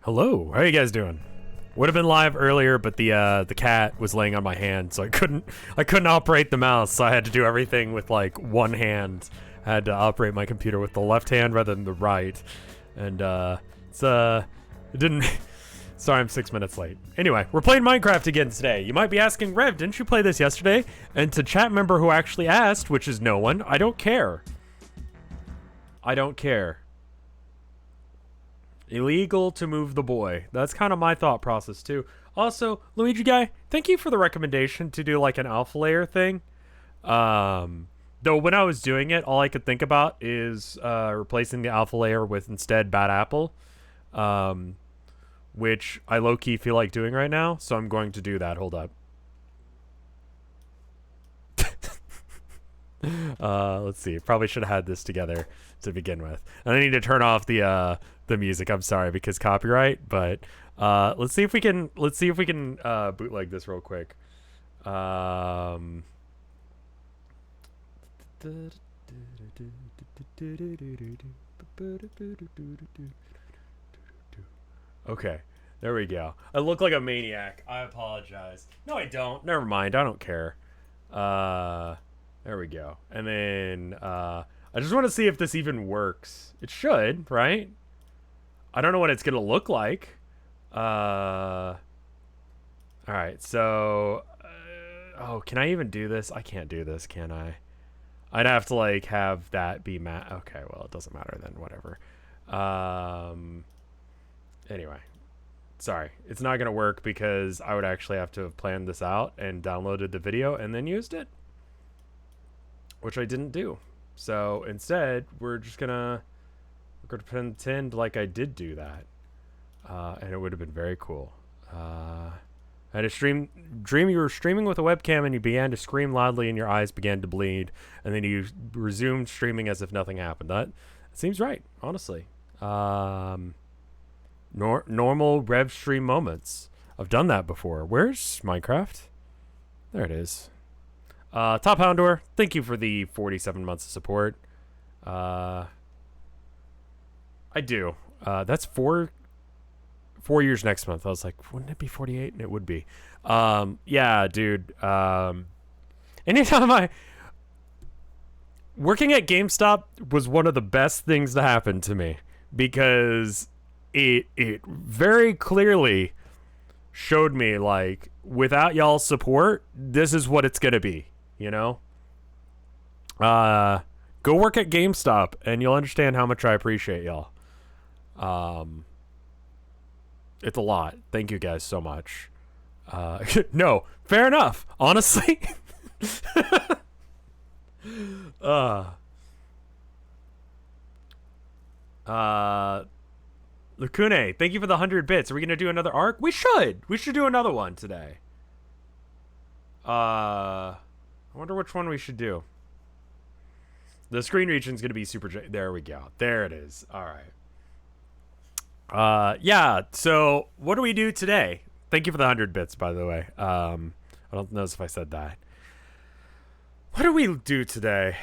Hello, how you guys doing? Would have been live earlier, but the cat was laying on my hand, so I couldn't operate the mouse, so I had to do everything with like one hand. I had to operate my computer with the left hand rather than the right, and it didn't. Sorry, I'm 6 minutes late. Anyway, we're playing Minecraft again today. You might be asking, Rev, didn't you play this yesterday? And to chat member who actually asked, which is no one, I don't care. I don't care. Illegal to move the boy. That's kind of my thought process too. Also, Luigi guy, thank you for the recommendation to do like an alpha layer thing. Though when I was doing it, all I could think about is replacing the alpha layer with instead Bad Apple. Which I low-key feel like doing right now, so I'm going to do that. Hold up. Let's see. Probably should have had this together to begin with. And I need to turn off the music. I'm sorry because copyright, but let's see if we can bootleg this real quick. Okay, there we go. I look like a maniac. I apologize. No, I don't. Never mind. I don't care. There we go. And then I just want to see if this even works. It should, right? I don't know what it's gonna look like. All right. So, oh, can I even do this? I can't do this, can I? I'd have to like have that be Okay, well, it doesn't matter then. Whatever. Anyway, sorry, it's not gonna work because I would actually have to have planned this out and downloaded the video and then used it, which I didn't do. So instead, we're gonna pretend like I did do that, and it would have been very cool. I had a dream you were streaming with a webcam and you began to scream loudly and your eyes began to bleed, and then you resumed streaming as if nothing happened. That seems right, honestly. Normal Rev stream moments. I've done that before. Where's Minecraft? There it is. Top Houndor, thank you for the 47 months of support. I do. That's four years next month. I was like, wouldn't it be 48? And it would be. Yeah, dude. Anytime working at GameStop was one of the best things to happen to me because it very clearly showed me, like, without y'all's support, this is what it's gonna be, you know? Go work at GameStop and you'll understand how much I appreciate y'all. It's a lot. Thank you guys so much. No, fair enough, honestly. Lukune, thank you for the 100 bits. Are we gonna do another arc? We should do another one today. I wonder which one we should do. The screen region's gonna be super. There we go. There it is. All right. Yeah. So what do we do today? Thank you for the 100 bits, by the way. I don't know if I said that. What do we do today?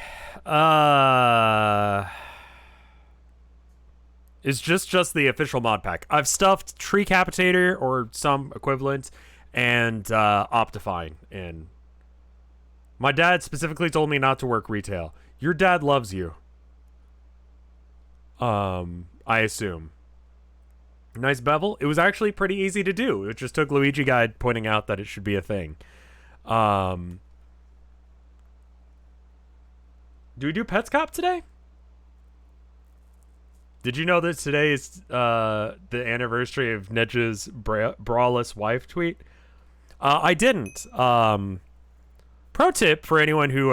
It's just the official mod pack. I've stuffed Tree Capitator or some equivalent and Optifine in. My dad specifically told me not to work retail. Your dad loves you. I assume. Nice bevel. It was actually pretty easy to do. It just took Luigi Guide pointing out that it should be a thing. Do we do Petscop today? Did you know that today is the anniversary of Nedge's braless wife tweet? I didn't. Pro tip for anyone who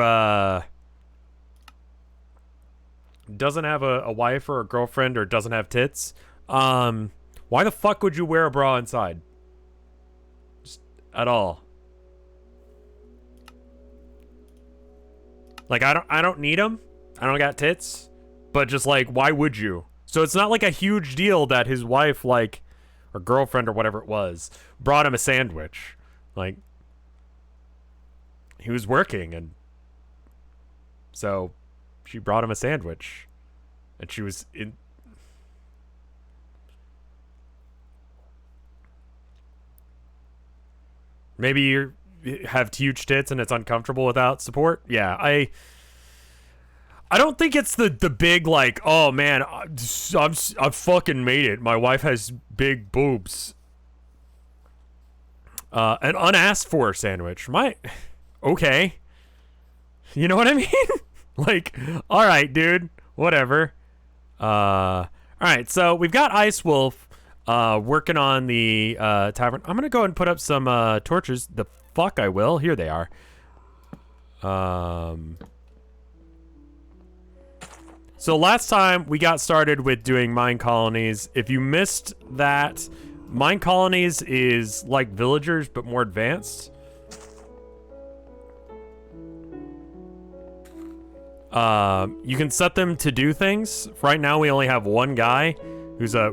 doesn't have a wife or a girlfriend or doesn't have tits. Why the fuck would you wear a bra inside? Just at all. Like, I don't need them. I don't got tits. But just like, why would you? So it's not like a huge deal that his wife, like, or girlfriend or whatever it was, brought him a sandwich. Like, he was working, and so she brought him a sandwich. And she was in... Maybe you have huge tits and it's uncomfortable without support. Yeah, I don't think it's the big like, oh man, I've fucking made it. My wife has big boobs. An unasked for sandwich. Okay. You know what I mean? Like, all right, dude. Whatever. All right, so we've got Ice Wolf working on the tavern. I'm gonna go and put up some torches. The fuck I will. Here they are. So last time we got started with doing Mine-colonies. If you missed that, Mine-colonies is like villagers but more advanced. You can set them to do things. Right now we only have one guy who's a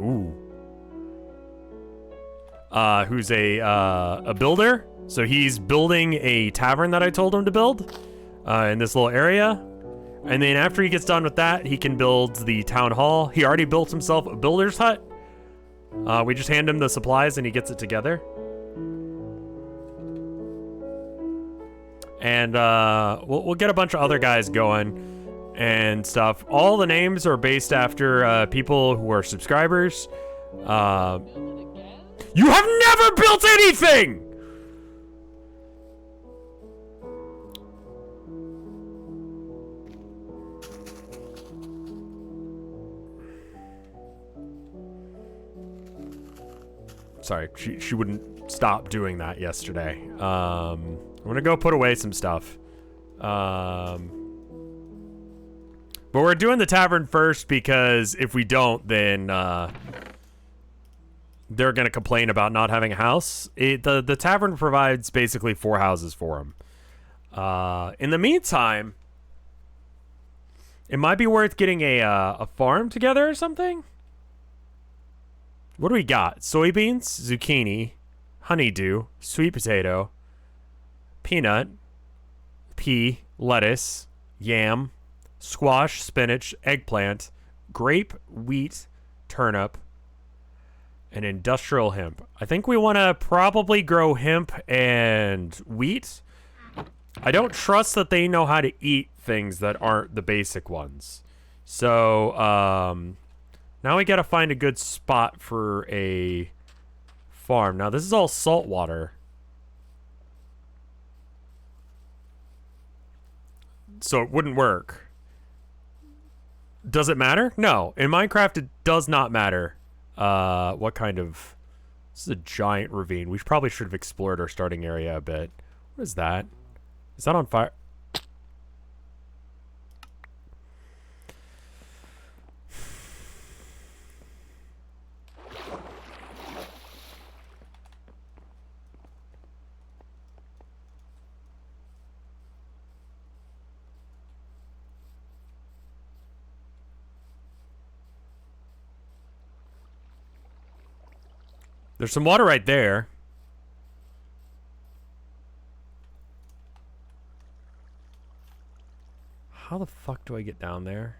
builder. So he's building a tavern that I told him to build in this little area. And then after he gets done with that, he can build the town hall. He already built himself a builder's hut. We just hand him the supplies and he gets it together. And we'll get a bunch of other guys going and stuff. All the names are based after people who are subscribers. You have never built anything! Sorry, she wouldn't stop doing that yesterday. I'm gonna go put away some stuff. But we're doing the tavern first because if we don't, then they're gonna complain about not having a house. The tavern provides basically 4 houses for them. In the meantime, it might be worth getting a farm together or something. What do we got? Soybeans, zucchini, honeydew, sweet potato, peanut, pea, lettuce, yam, squash, spinach, eggplant, grape, wheat, turnip, and industrial hemp. I think we want to probably grow hemp and wheat. I don't trust that they know how to eat things that aren't the basic ones. So, now we gotta find a good spot for a farm. Now, this is all salt water. So it wouldn't work. Does it matter? No. In Minecraft, it does not matter. What kind of... This is a giant ravine. We probably should have explored our starting area a bit. What is that? Is that on fire? There's some water right there. How the fuck do I get down there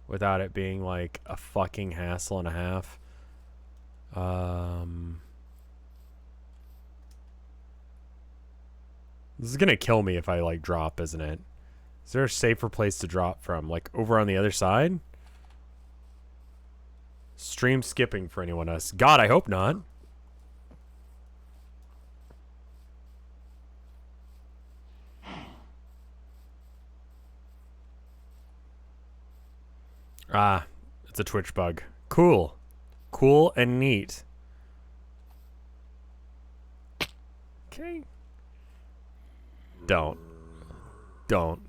without it being like a fucking hassle and a half? This is gonna kill me if I like drop, isn't it? Is there a safer place to drop from? Like over on the other side? Stream skipping for anyone else. God, I hope not. Ah, it's a Twitch bug. Cool. Cool and neat. Okay. Don't. Okay.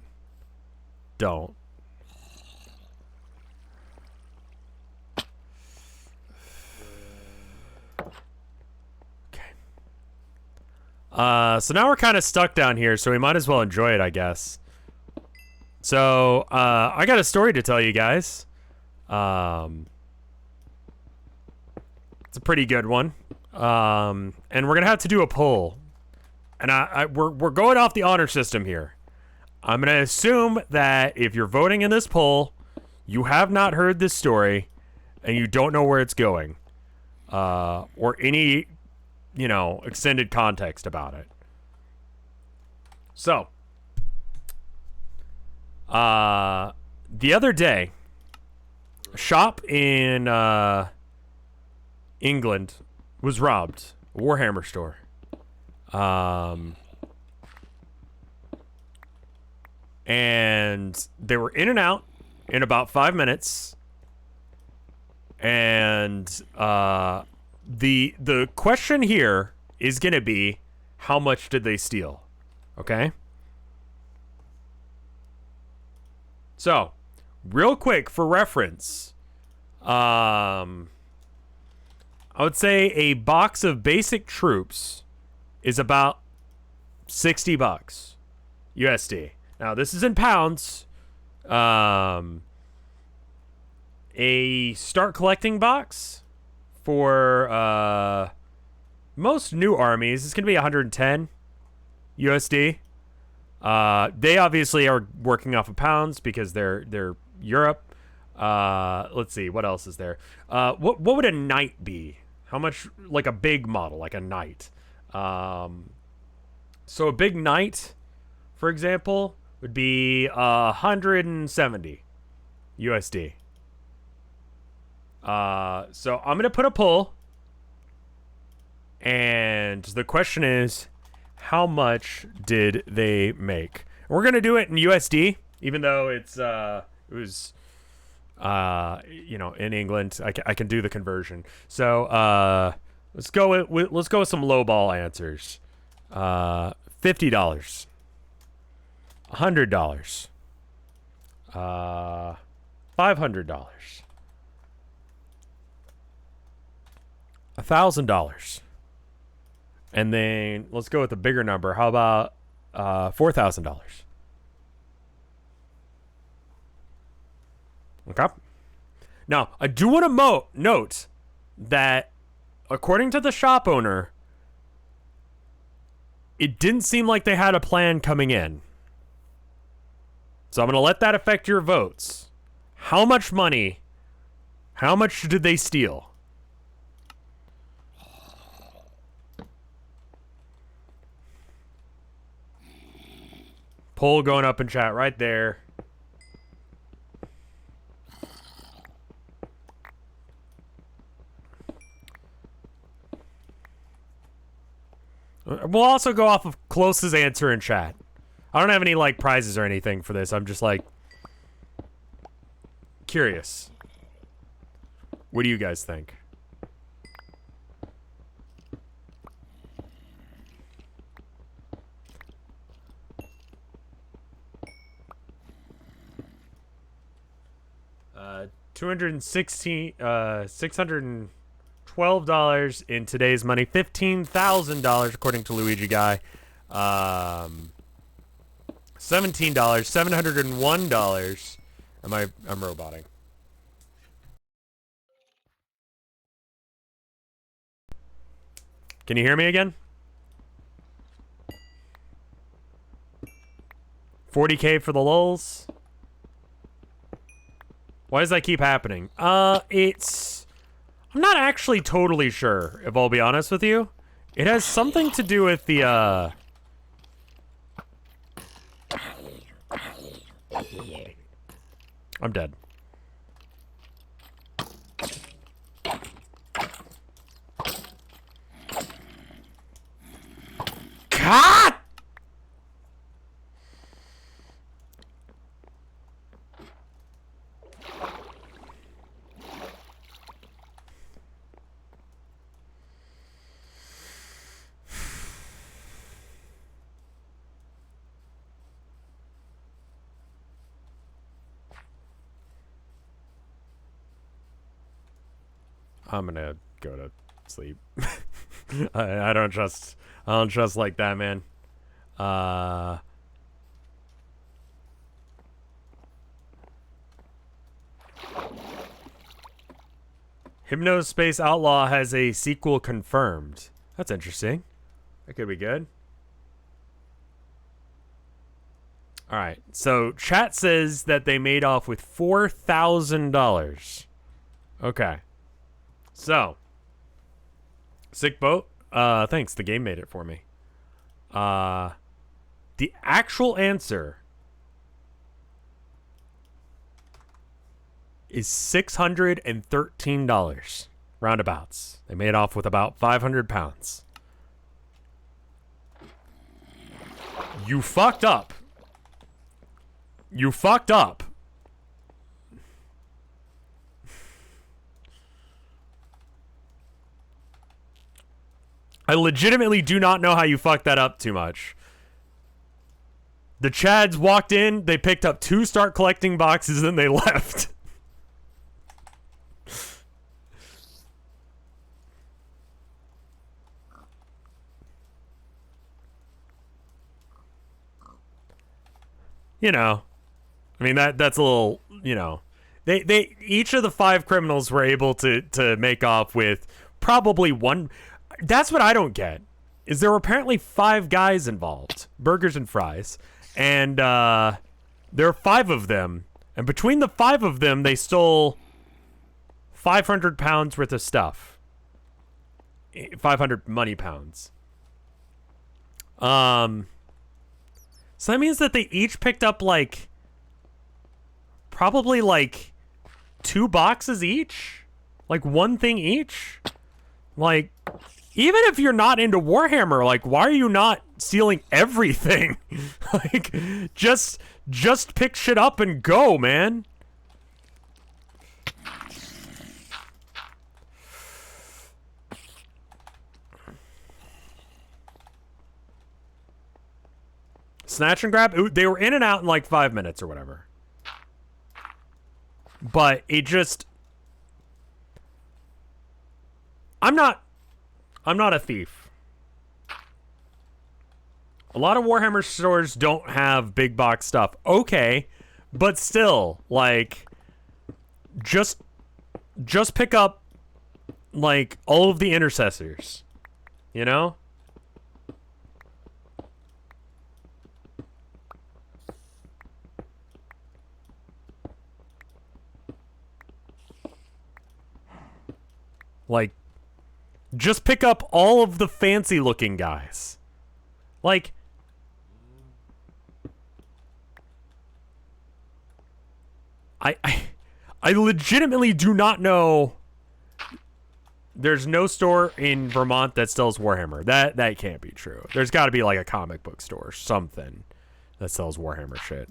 So now we're kind of stuck down here, so we might as well enjoy it, I guess. So, I got a story to tell you guys. It's a pretty good one. And we're gonna have to do a poll. And we're going off the honor system here. I'm gonna assume that if you're voting in this poll, you have not heard this story, and you don't know where it's going, or any, extended context about it. So, the other day, a shop in England was robbed. A Warhammer store. And they were in and out in about 5 minutes. And the question here is going to be, how much did they steal? Okay? So, real quick for reference, I would say a box of basic troops is about $60 USD. Now, this is in pounds. A start collecting box for most new armies is going to be 110 USD. They obviously are working off of pounds because they're Europe. Let's see, what else is there? What would a knight be? How much, like a big model, like a knight? So a big knight, for example, would be 170 USD. So I'm gonna put a poll, and the question is, how much did they make? We're gonna do it in USD, even though it was in England. I can do the conversion. So let's go with some lowball answers. $50, $100, $500, $1,000, and then let's go with a bigger number. How about $4,000? Okay. Now, I do want to note that, according to the shop owner, it didn't seem like they had a plan coming in. So I'm going to let that affect your votes. How much money, how much did they steal? Poll going up in chat right there. We'll also go off of closest answer in chat. I don't have any like prizes or anything for this. I'm just like curious. What do you guys think? $612 in today's money. $15,000 according to Luigi Guy. $17, $701. I'm roboting. Can you hear me again? 40K for the lulz. Why does that keep happening? I'm not actually totally sure, if I'll be honest with you. It has something to do with the, I'm dead. God! I'm gonna go to sleep. I don't trust like that, man. Hypnospace Outlaw has a sequel confirmed. That's interesting. That could be good. All right. So chat says that they made off with $4,000. Okay. So, sick boat. Thanks. The game made it for me. The actual answer is $613 roundabouts. They made off with about 500 pounds. You fucked up. You fucked up. I legitimately do not know how you fucked that up too much. The Chads walked in, they picked up 2 start collecting boxes, and they left. You know, I mean that's a little, you know, they each of the 5 criminals were able to make off with probably one. That's what I don't get, is there were apparently 5 guys involved, burgers and fries, and there are 5 of them, and between the 5 of them, they stole 500 pounds worth of stuff, 500 money pounds. So that means that they each picked up, like, probably, like, 2 boxes each? Like, 1 thing each? Like, even if you're not into Warhammer, like, why are you not stealing everything? Like, just pick shit up and go, man. Snatch and grab, they were in and out in like 5 minutes or whatever. But it just... I'm not a thief. A lot of Warhammer stores don't have big box stuff. Okay, but still, like, just pick up, like, all of the intercessors. You know? Like, just pick up all of the fancy looking guys. Like, I legitimately do not know. There's no store in Vermont that sells Warhammer. That can't be true. There's got to be like a comic book store or something that sells Warhammer shit.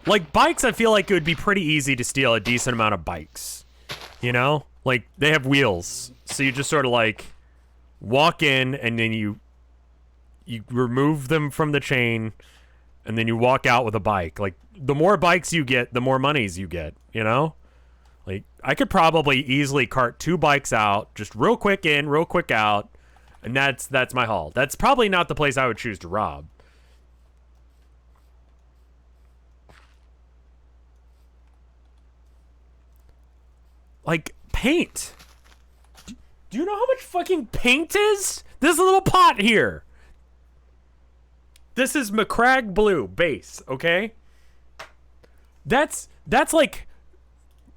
Like, bikes, I feel like it would be pretty easy to steal a decent amount of bikes. You know? Like, they have wheels. So you just sort of, like, walk in, and then you remove them from the chain, and then you walk out with a bike. Like, the more bikes you get, the more monies you get, you know? Like, I could probably easily cart 2 bikes out, just real quick in, real quick out, and that's my haul. That's probably not the place I would choose to rob. Like, paint. Do you know how much fucking paint is? This little pot here. This is McCrag Blue base, okay? That's like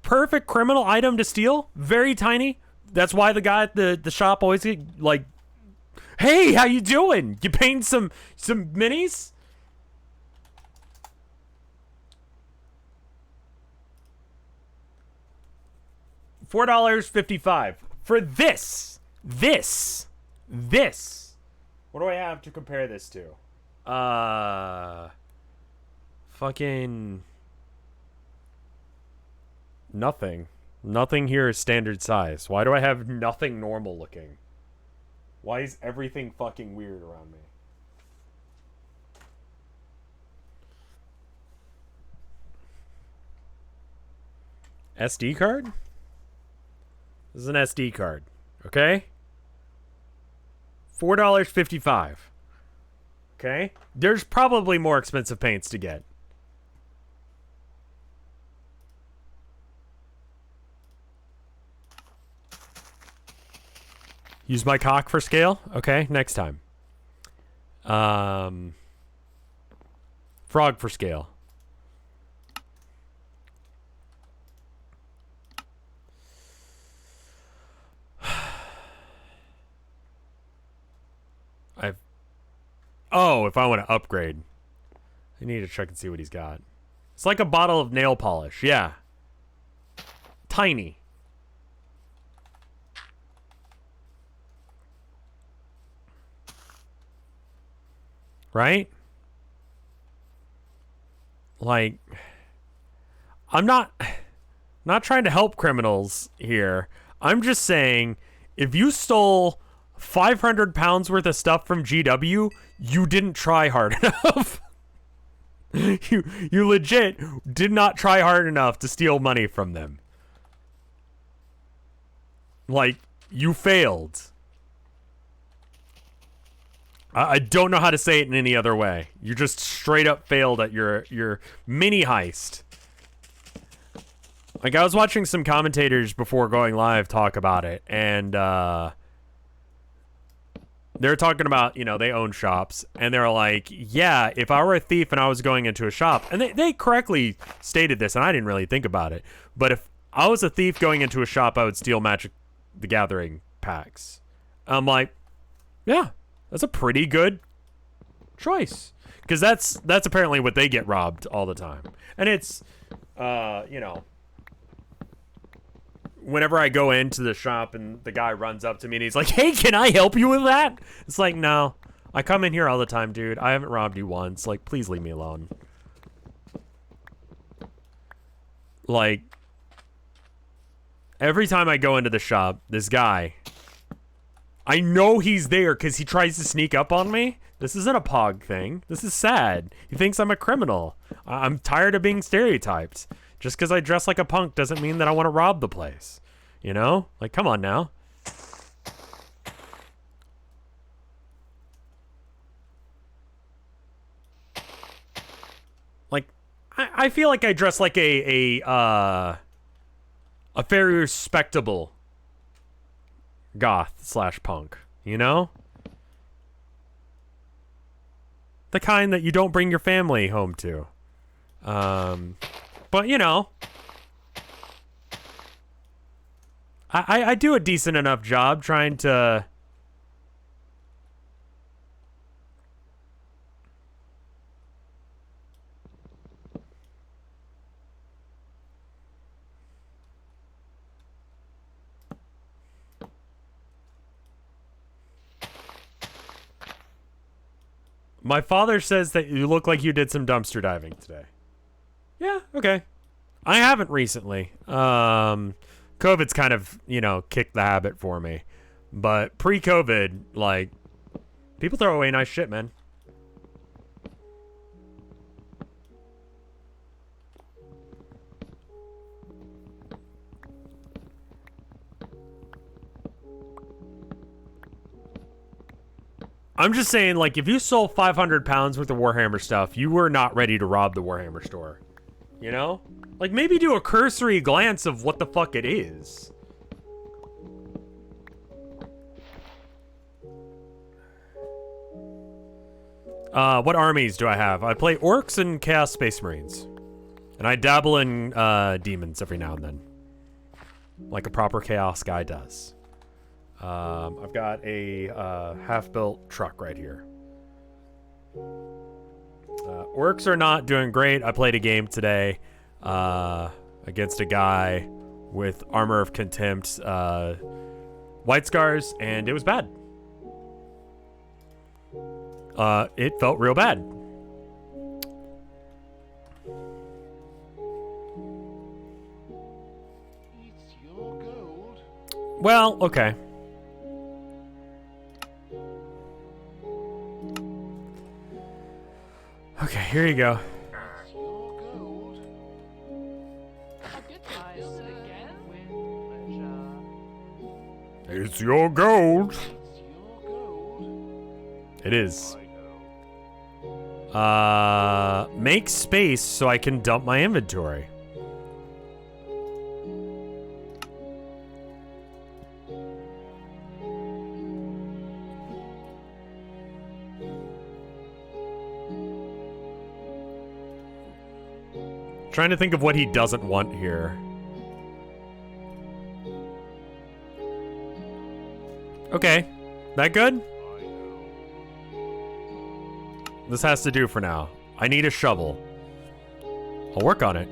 perfect criminal item to steal. Very tiny. That's why the guy at the shop always like, hey, how you doing? You painting some minis? $4.55 for this. What do I have to compare this to? Fucking nothing. Nothing here is standard size. Why do I have nothing normal looking? Why is everything fucking weird around me? SD card? This is an SD card, okay? $4.55. Okay? There's probably more expensive paints to get. Use my cock for scale? Okay, next time. Frog for scale. if I want to upgrade. I need to check and see what he's got. It's like a bottle of nail polish. Yeah. Tiny. Right? Like, I'm not trying to help criminals here. I'm just saying, if you stole 500 pounds worth of stuff from GW, you didn't try hard enough. you legit did not try hard enough to steal money from them. Like, you failed. I don't know how to say it in any other way. You just straight up failed at your mini heist. Like, I was watching some commentators before going live talk about it, and they're talking about, you know, they own shops, and they're like, yeah, if I were a thief and I was going into a shop, and they correctly stated this, and I didn't really think about it, but if I was a thief going into a shop, I would steal Magic the Gathering packs. I'm like, yeah, that's a pretty good choice, because that's apparently what they get robbed all the time. And it's, you know, whenever I go into the shop and the guy runs up to me and he's like, hey, can I help you with that? It's like, no, I come in here all the time, dude. I haven't robbed you once. Like, please leave me alone. Like, every time I go into the shop, this guy, I know he's there because he tries to sneak up on me. This isn't a pog thing. This is sad. He thinks I'm a criminal. I'm tired of being stereotyped. Just because I dress like a punk doesn't mean that I want to rob the place. You know? Like, come on now. Like, I feel like I dress like a very respectable goth / punk. You know? The kind that you don't bring your family home to. But, you know, I do a decent enough job trying to... My father says that you look like you did some dumpster diving today. Yeah, okay. I haven't recently. COVID's kind of, you know, kicked the habit for me. But pre-COVID, like, people throw away nice shit, man. I'm just saying, like, if you sold 500 pounds worth of Warhammer stuff, you were not ready to rob the Warhammer store. You know? Like, maybe do a cursory glance of what the fuck it is. What armies do I have? I play Orcs and Chaos Space Marines. And I dabble in demons every now and then. Like a proper Chaos guy does. I've got a half-built truck right here. Orcs are not doing great. I played a game today against a guy with Armor of Contempt, White Scars, and it was bad. It felt real bad. It's your gold. Well, okay. Okay, here you go. It's your gold. It's your gold. It's your gold. It is. I know. Make space so I can dump my inventory. Trying to think of what he doesn't want here. Okay. That good? This has to do for now. I need a shovel. I'll work on it.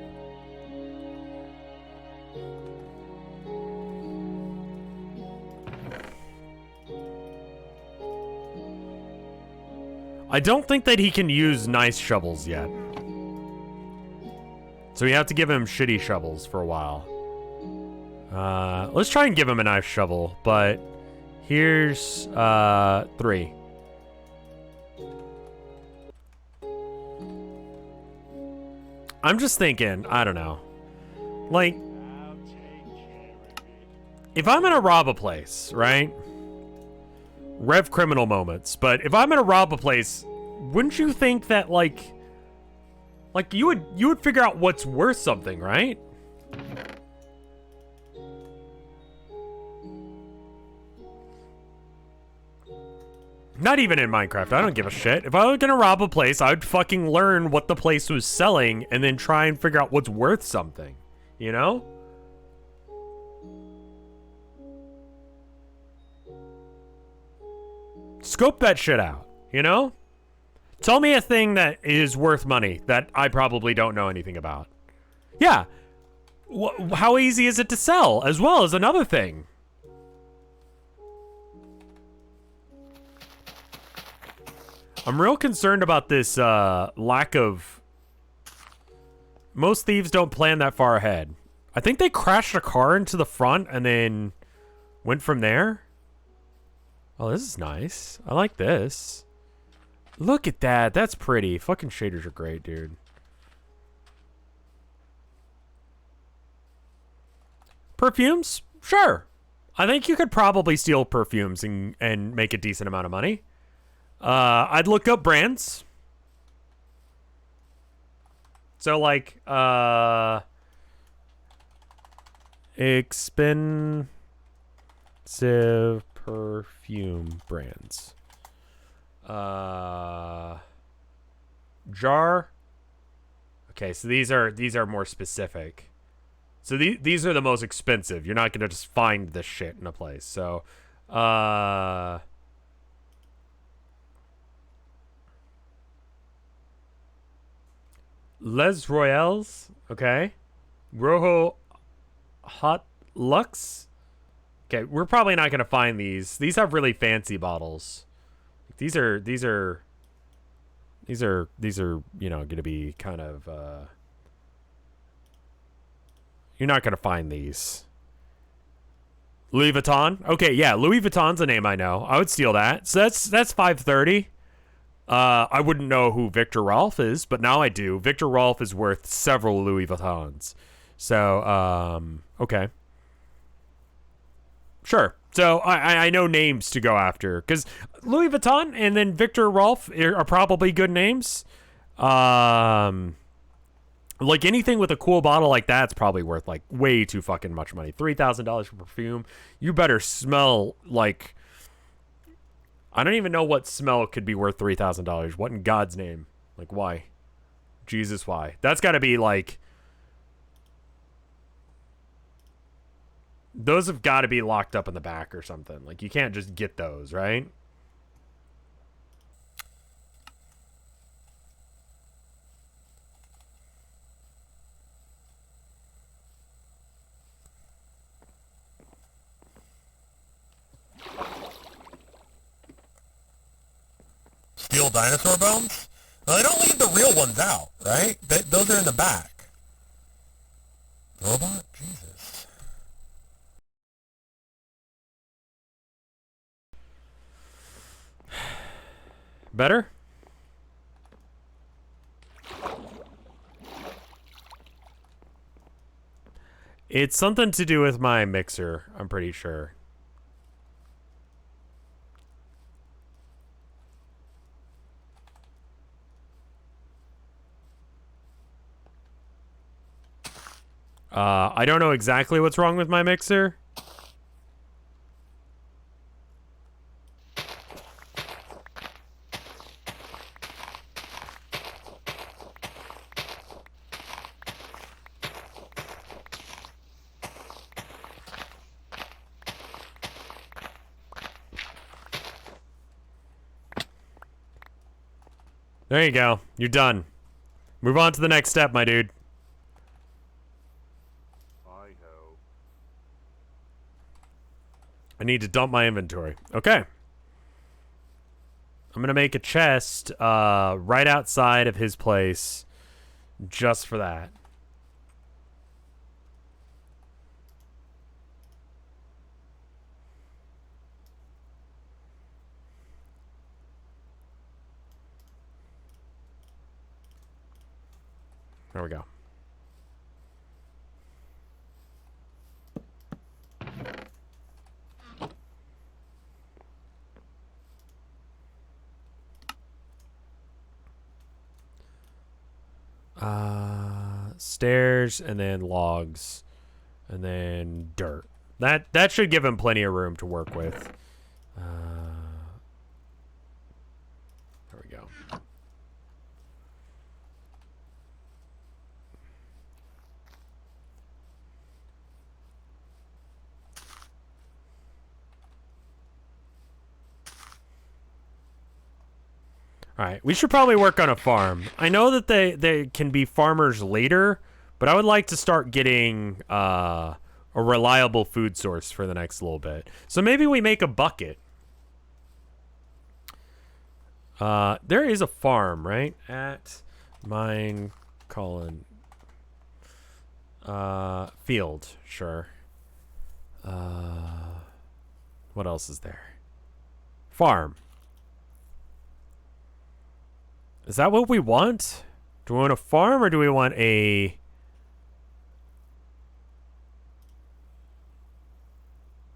I don't think that he can use nice shovels yet. So we have to give him shitty shovels for a while. Let's try and give him a nice shovel, but here's 3. I'm just thinking, I don't know. Like, I'll take care of it. if I'm gonna rob a place, right? Rev criminal moments, but if I'm gonna rob a place, wouldn't you think that like you would figure out what's worth something, right? Not even in Minecraft. I don't give a shit. If I was gonna rob a place, I would fucking learn what the place was selling and then try and figure out what's worth something. You know? Scope that shit out, you know? Tell me a thing that is worth money that I probably don't know anything about. Yeah. How easy is it to sell, as well as another thing? I'm real concerned about this lack of... Most thieves don't plan that far ahead. I think they crashed a car into the front and then went from there. Oh, this is nice. I like this. Look at that. That's pretty. Fucking shaders are great, dude. Perfumes? Sure. I think you could probably steal perfumes and make a decent amount of money. I'd look up brands. So, like, expensive perfume brands. Jar. Okay, so these are more specific. So these are the most expensive. You're not gonna just find this shit in a place. So, Les Royales. Okay. Rojo Hot Lux. Okay, we're probably not gonna find these. These have really fancy bottles. These are you know, gonna be kind of you're not gonna find these. Louis Vuitton. Okay, yeah, Louis Vuitton's a name I know. I would steal that. So that's 530. I wouldn't know who Victor Rolf is, but now I do. Victor Rolf is worth several Louis Vuittons. So, okay. Sure. So I know names to go after, because Louis Vuitton and then Victor Rolf are probably good names. Like anything with a cool bottle like that's probably worth like way too fucking much money. $3,000 for perfume. You better smell like, I don't even know what smell could be worth $3,000. What in God's name? Like, why? Jesus, why? That's got to be like, those have got to be locked up in the back or something. Like, you can't just get those, right? Steal dinosaur bones? Well, they don't leave the real ones out, right? Those are in the back. Robot? Jesus. Better? It's something to do with my mixer, I'm pretty sure. I don't know exactly what's wrong with my mixer. There you go. You're done. Move on to the next step, my dude. I hope. I need to dump my inventory. Okay. I'm gonna make a chest right outside of his place just for that. There we go. Stairs and then logs and then dirt. That should give him plenty of room to work with. There we go. Alright, we should probably work on a farm. I know that they can be farmers later, but I would like to start getting a reliable food source for the next little bit. So maybe we make a bucket. There is a farm, right? At Mine-colonies. Field, sure. What else is there? Farm. Is that what we want? Do we want a farm or do we want a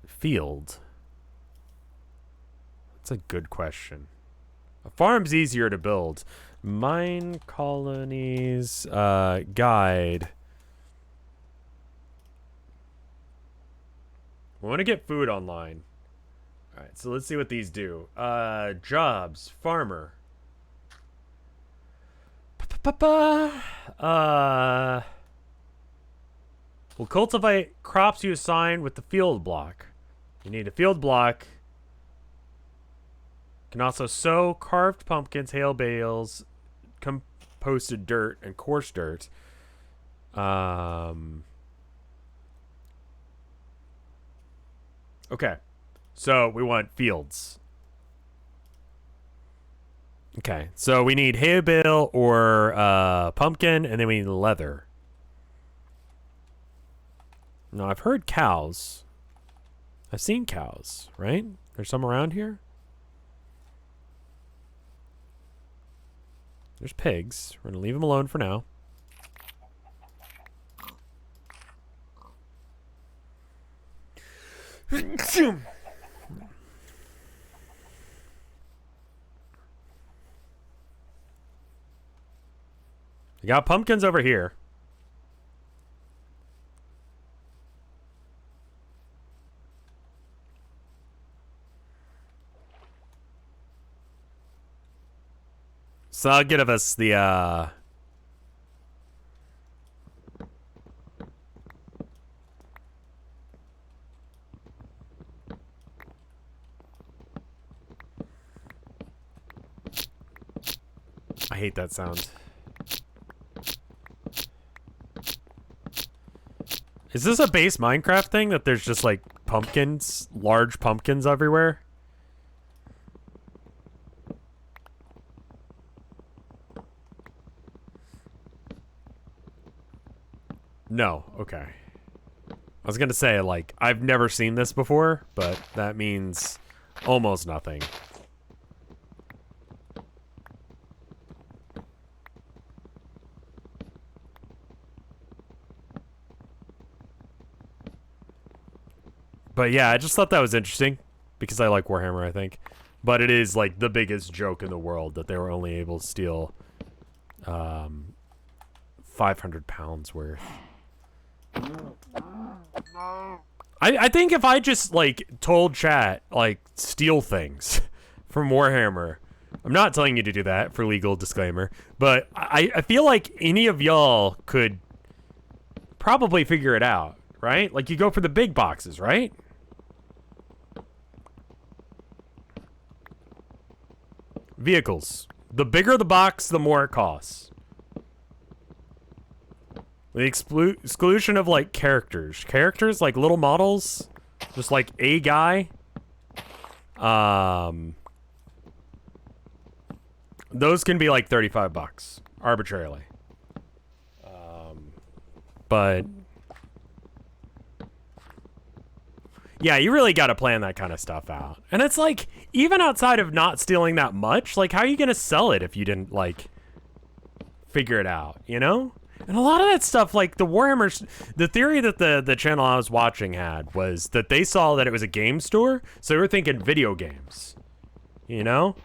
field? That's a good question. A farm's easier to build. Mine-colonies guide. We want to get food online. All right, so let's see what these do. Jobs, farmer. We'll cultivate crops you assign with the field block. You need a field block. Can also sow carved pumpkins, hail bales, composted dirt, and coarse dirt. Okay. So we want fields. Okay, so we need hay bale or pumpkin, and then we need leather. Now, I've heard cows. I've seen cows, right? There's some around here. There's pigs. We're going to leave them alone for now. We got pumpkins over here. So I'll give us the I hate that sound. Is this a base Minecraft thing that there's just like pumpkins, large pumpkins everywhere? No, okay. I was gonna say, like, I've never seen this before, but that means almost nothing. But yeah, I just thought that was interesting because I like Warhammer, I think. But it is like the biggest joke in the world that they were only able to steal 500 pounds worth. I think if I just like told chat like steal things from Warhammer, I'm not telling you to do that for legal disclaimer, but I feel like any of y'all could probably figure it out, right? Like you go for the big boxes, right? Vehicles. The bigger the box, the more it costs. With the exclusion of, like, characters. Characters, like little models, just like a guy. Those can be like $35 arbitrarily. But yeah, you really got to plan that kind of stuff out. And it's like, even outside of not stealing that much, like, how are you going to sell it if you didn't, like, figure it out, you know? And a lot of that stuff, like, the Warhammer, the theory that the channel I was watching had was that they saw that it was a game store, so they were thinking video games, you know?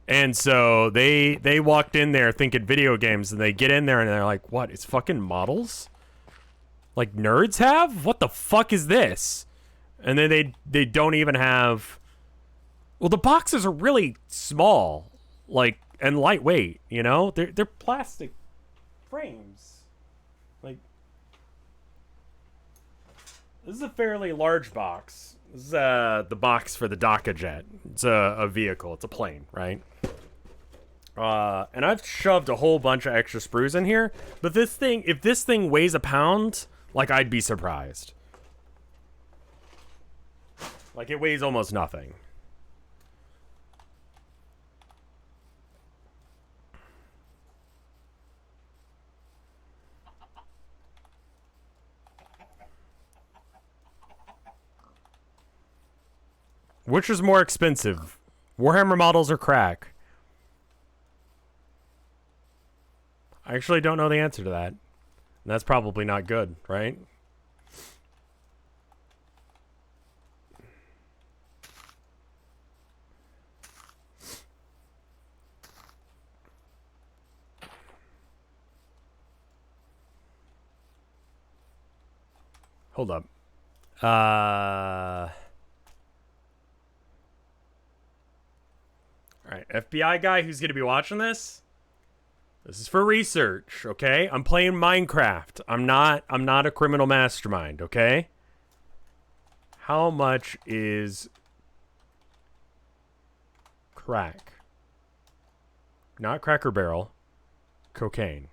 And so they walked in there thinking video games, and they get in there and they're like, what, it's fucking models? Like nerds have? What the fuck is this? And then they don't even have... Well, the boxes are really small, like, and lightweight, you know? They're plastic frames. Like, this is a fairly large box. This is the box for the DACA jet. It's a vehicle. It's a plane, right? And I've shoved a whole bunch of extra sprues in here. But this thing, if this thing weighs a pound, like, I'd be surprised. Like, it weighs almost nothing. Which is more expensive? Warhammer models or crack? I actually don't know the answer to that. And that's probably not good, right? Hold up. Alright, FBI guy who's gonna be watching this. This is for research, okay? I'm playing Minecraft. I'm not a criminal mastermind, okay? How much is crack? Not Cracker Barrel. Cocaine.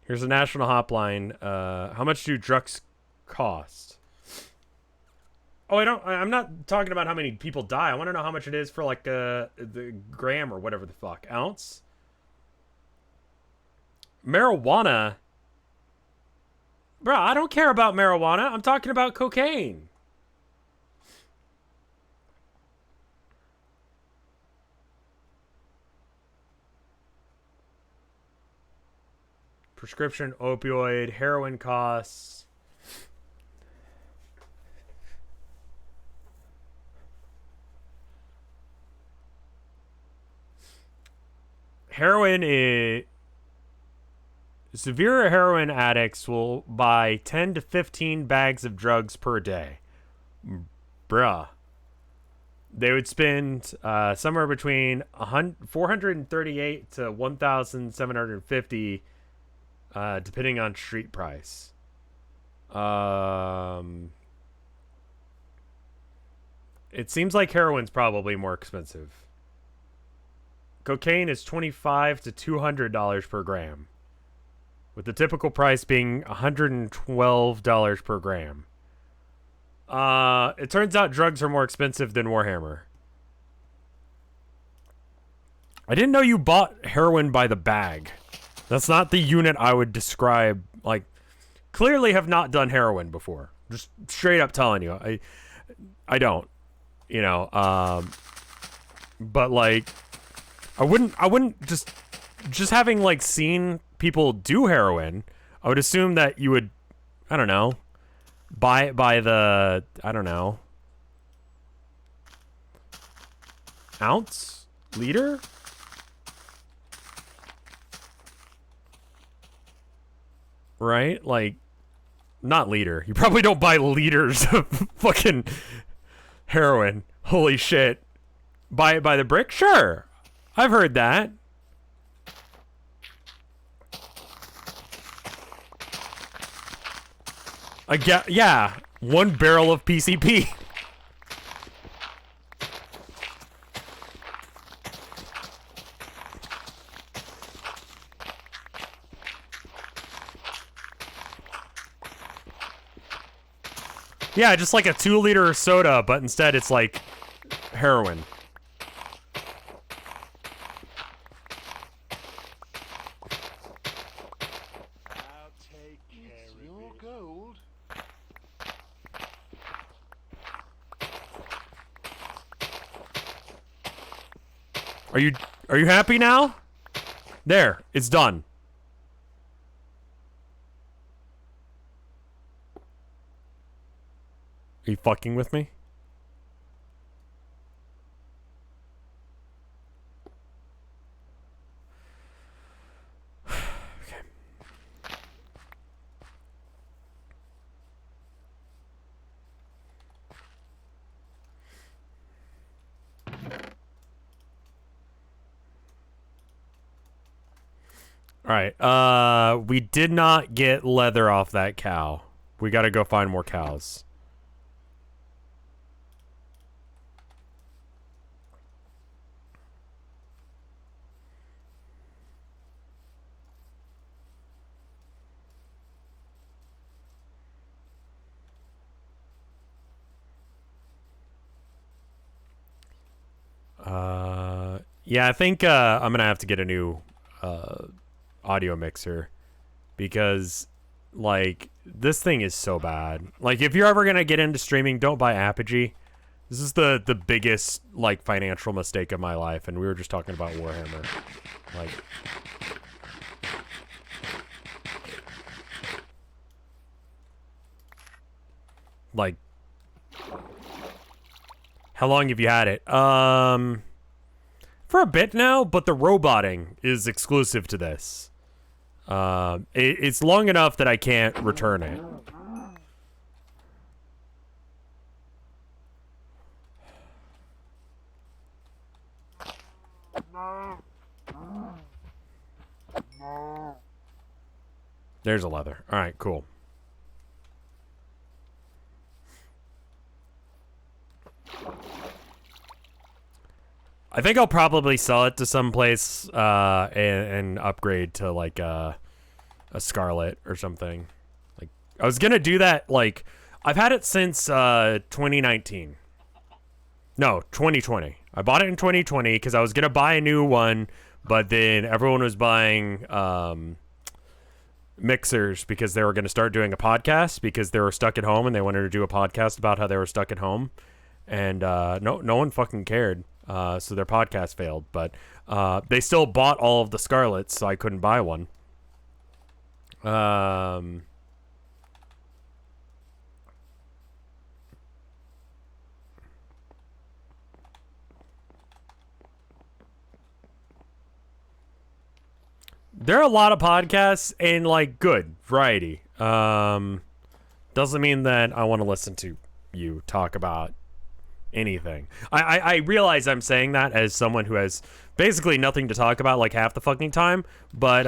Here's a national hotline. How much do drugs cost? Oh, I'm not talking about how many people die. I want to know how much it is for, like, the gram or whatever the fuck. Ounce? Marijuana? Bro, I don't care about marijuana. I'm talking about cocaine. Prescription opioid, heroin costs. Heroin is... Severe heroin addicts will buy 10 to 15 bags of drugs per day. Bruh. They would spend somewhere between 438 to 1,750, depending on street price. It seems like heroin's probably more expensive. Cocaine is $25 to $200 per gram, with the typical price being $112 per gram. It turns out drugs are more expensive than Warhammer. I didn't know you bought heroin by the bag. That's not the unit I would describe. Like, clearly have not done heroin before. Just straight up telling you. I don't. You know, but like... I wouldn't just having, like, seen people do heroin, I would assume that you would, I don't know, buy it by the, I don't know, ounce? Liter? Right? Like, not liter. You probably don't buy liters of fucking heroin. Holy shit. Buy it by the brick? Sure. I've heard that. Yeah, 1 barrel of PCP. Yeah, just like a 2-liter soda, but instead it's like heroin. I'll take care of Your it. gold. Are you happy now? There, it's done. Are you fucking with me? Alright, we did not get leather off that cow. We gotta go find more cows. Yeah, I think, I'm gonna have to get a new, audio mixer. Because, like, this thing is so bad. Like, if you're ever gonna get into streaming, don't buy Apogee. This is the biggest, like, financial mistake of my life, and we were just talking about Warhammer. Like... Like... How long have you had it? For a bit now, but the roboting is exclusive to this. It's long enough that I can't return it. There's a leather. Alright, cool. I think I'll probably sell it to some place and upgrade to like a Scarlet or something. Like I was gonna do that. Like I've had it since 2019. No, 2020. I bought it in 2020 because I was gonna buy a new one, but then everyone was buying mixers because they were gonna start doing a podcast because they were stuck at home and they wanted to do a podcast about how they were stuck at home, and no one fucking cared. So their podcast failed, but they still bought all of the Scarlets, so I couldn't buy one. There are a lot of podcasts and like good variety. Doesn't mean that I want to listen to you talk about anything. I realize I'm saying that as someone who has basically nothing to talk about like half the fucking time, but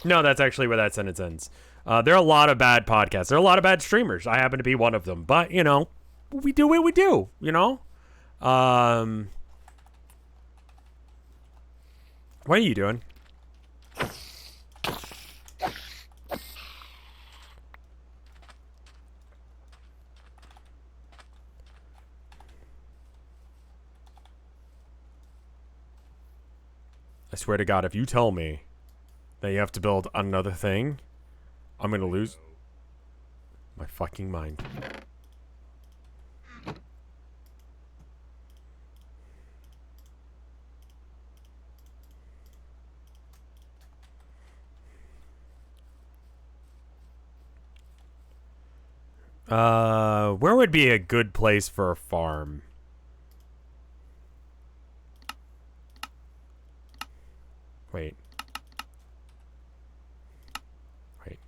no, that's actually where that sentence ends. There are a lot of bad podcasts. There are a lot of bad streamers. I happen to be one of them, but you know, we do what we do, you know? What are you doing? I swear to God, if you tell me that you have to build another thing, I'm gonna lose my fucking mind. Where would be a good place for a farm? Wait. Wait.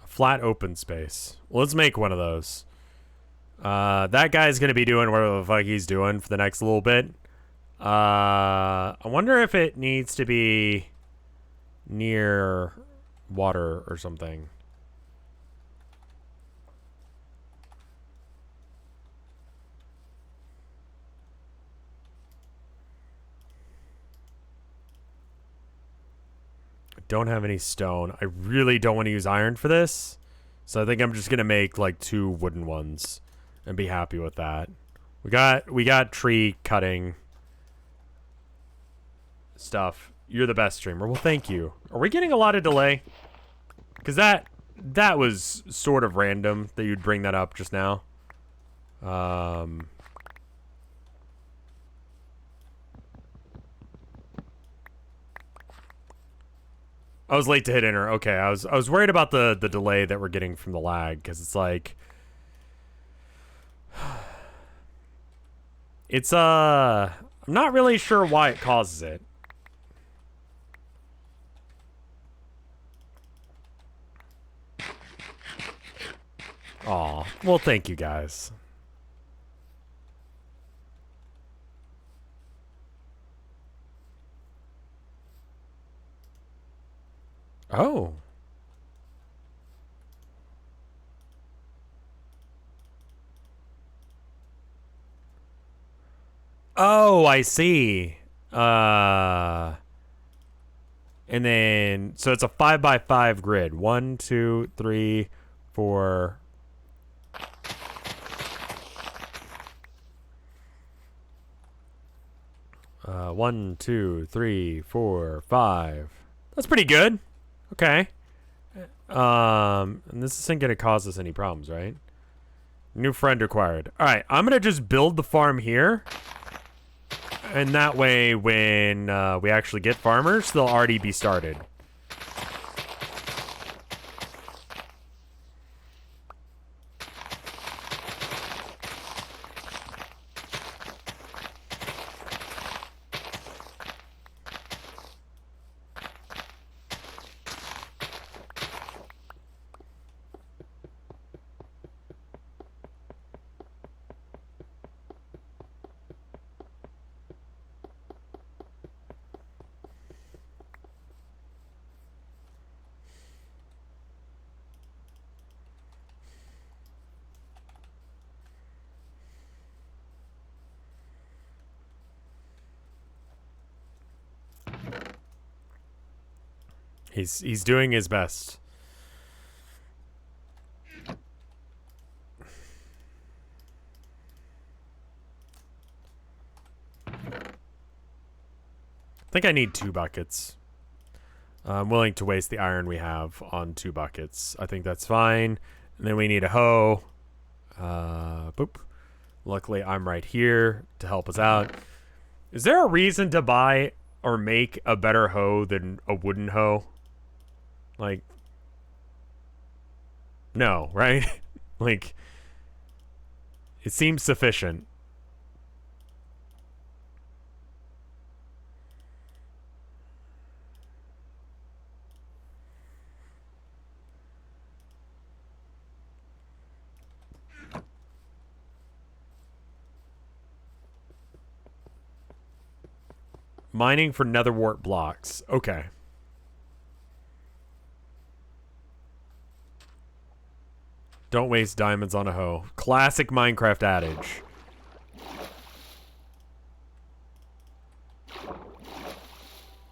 A flat open space. Well, let's make one of those. That guy's gonna be doing whatever the fuck he's doing for the next little bit. I wonder if it needs to be near water or something. don't have any stone. I really don't want to use iron for this. So I think I'm just going to make like 2 wooden ones and be happy with that. We got tree cutting stuff. You're the best streamer. Well, thank you. Are we getting a lot of delay? Because that was sort of random that you'd bring that up just now. I was late to hit enter. Okay, I was worried about the delay that we're getting from the lag, because it's like it's I'm not really sure why it causes it. Aw, well, thank you guys. Oh. Oh, I see. And then, so it's a 5x5 grid. 1, 2, 3, 4. One, 2, 3, 4, 5. That's pretty good. Okay. And this isn't gonna cause us any problems, right? New friend acquired. All right, I'm gonna just build the farm here, and that way, when we actually get farmers, they'll already be started. He's doing his best. I think I need 2 buckets. I'm willing to waste the iron we have on 2 buckets. I think that's fine. And then we need a hoe. Boop. Luckily, I'm right here to help us out. Is there a reason to buy or make a better hoe than a wooden hoe? Like, no, right? Like, it seems sufficient. Mining for netherwart blocks. Okay. Don't waste diamonds on a hoe. Classic Minecraft adage.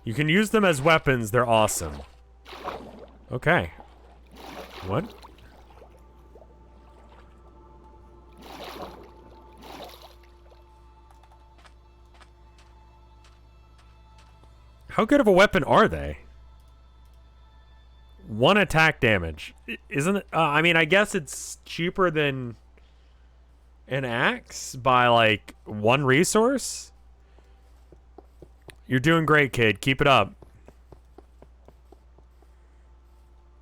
You can use them as weapons. They're awesome. Okay. What? How good of a weapon are they? 1 attack damage. Isn't it? I mean, I guess it's cheaper than an axe by like 1 resource. You're doing great, kid. Keep it up.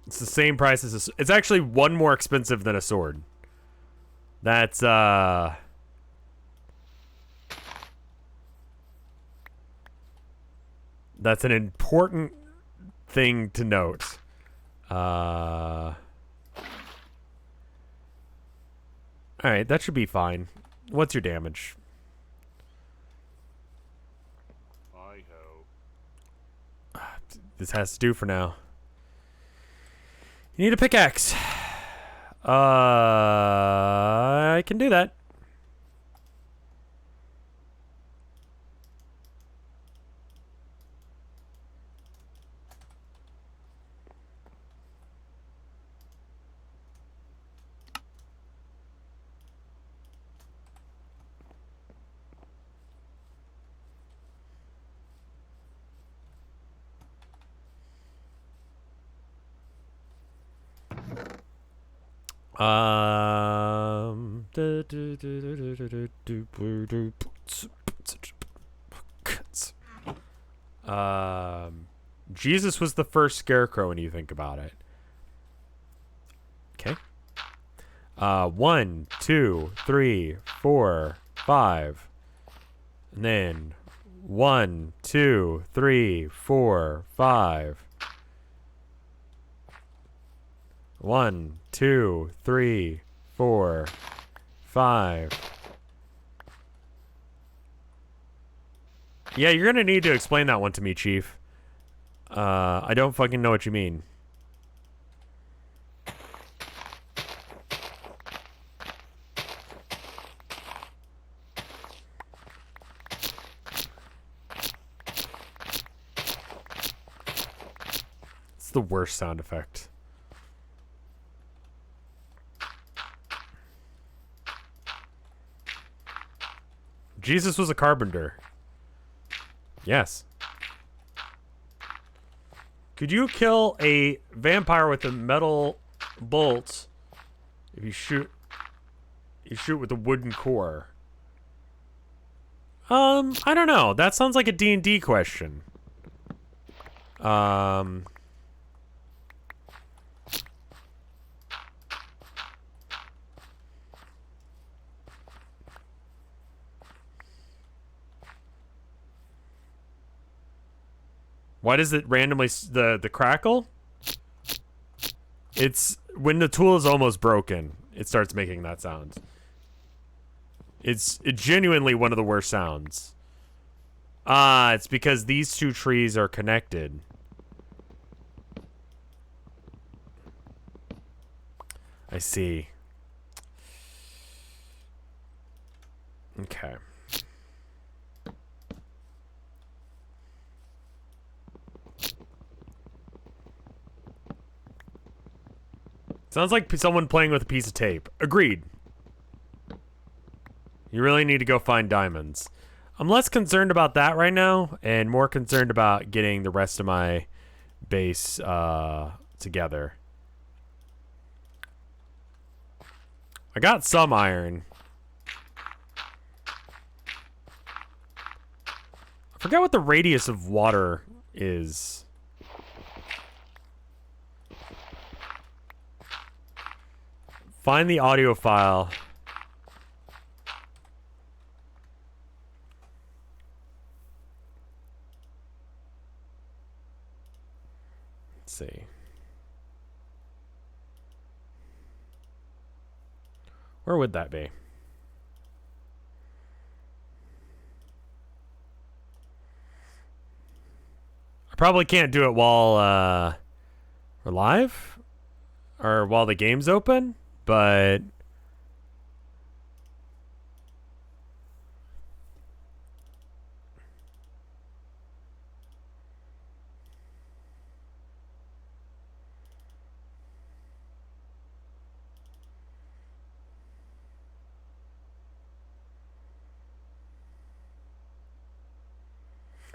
It's the same price as it's actually 1 more expensive than a sword. That's that's an important thing to note. Alright, that should be fine. What's your damage? I hope. This has to do for now. You need a pickaxe. I can do that. Um. Jesus was the first scarecrow when you think about it. Okay. 1, 2, 3, 4, 5. And then 1, 2, 3, 4, 5. 1, 2, 3, 4, 5. Yeah, you're gonna need to explain that one to me, Chief. I don't fucking know what you mean. It's the worst sound effect. Jesus was a carpenter. Yes. Could you kill a vampire with a metal bolt if you shoot with a wooden core? I don't know. That sounds like a D&D question. Why does it randomly the crackle? It's when the tool is almost broken, it starts making that sound. It's genuinely one of the worst sounds. It's because these two trees are connected. I see. Okay. Sounds like someone playing with a piece of tape. Agreed. You really need to go find diamonds. I'm less concerned about that right now, and more concerned about getting the rest of my base together. I got some iron. I forgot what the radius of water is. Find the audio file. Let's see. Where would that be? I probably can't do it while we're live or while the game's open. But I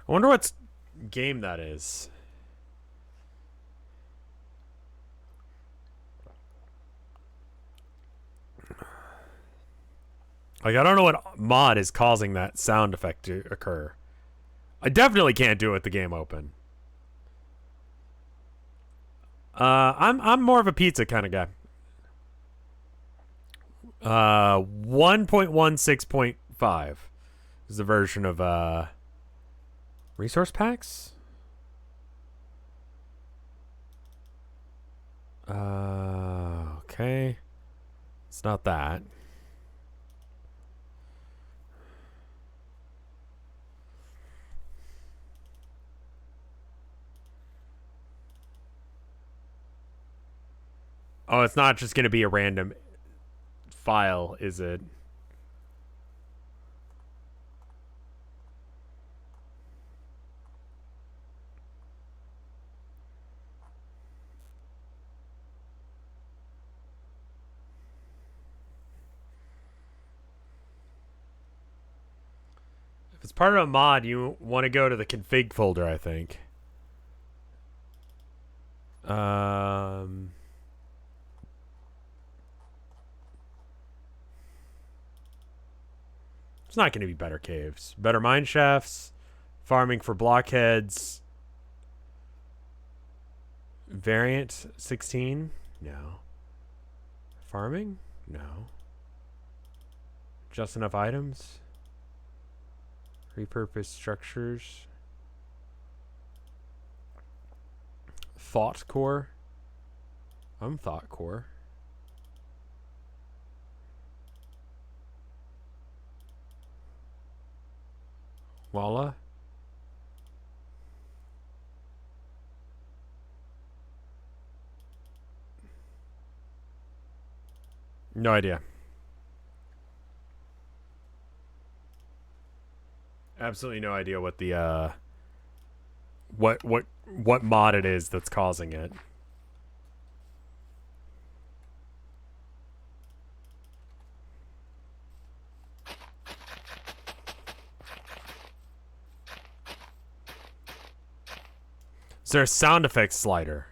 wonder what game that is. Like, I don't know what mod is causing that sound effect to occur. I definitely can't do it with the game open. I'm more of a pizza kind of guy. 1.16.5 is the version of resource packs. Okay. It's not that. Oh, it's not just going to be a random file, is it? If it's part of a mod, you want to go to the config folder, I think. not going to be better caves. Better mine shafts, farming for blockheads. Variant 16? No. Farming? No. Just enough items? Repurposed structures? Thought core? I'm thought core. Voila. No idea. Absolutely no idea what the what mod it is that's causing it. Is there a sound effects slider?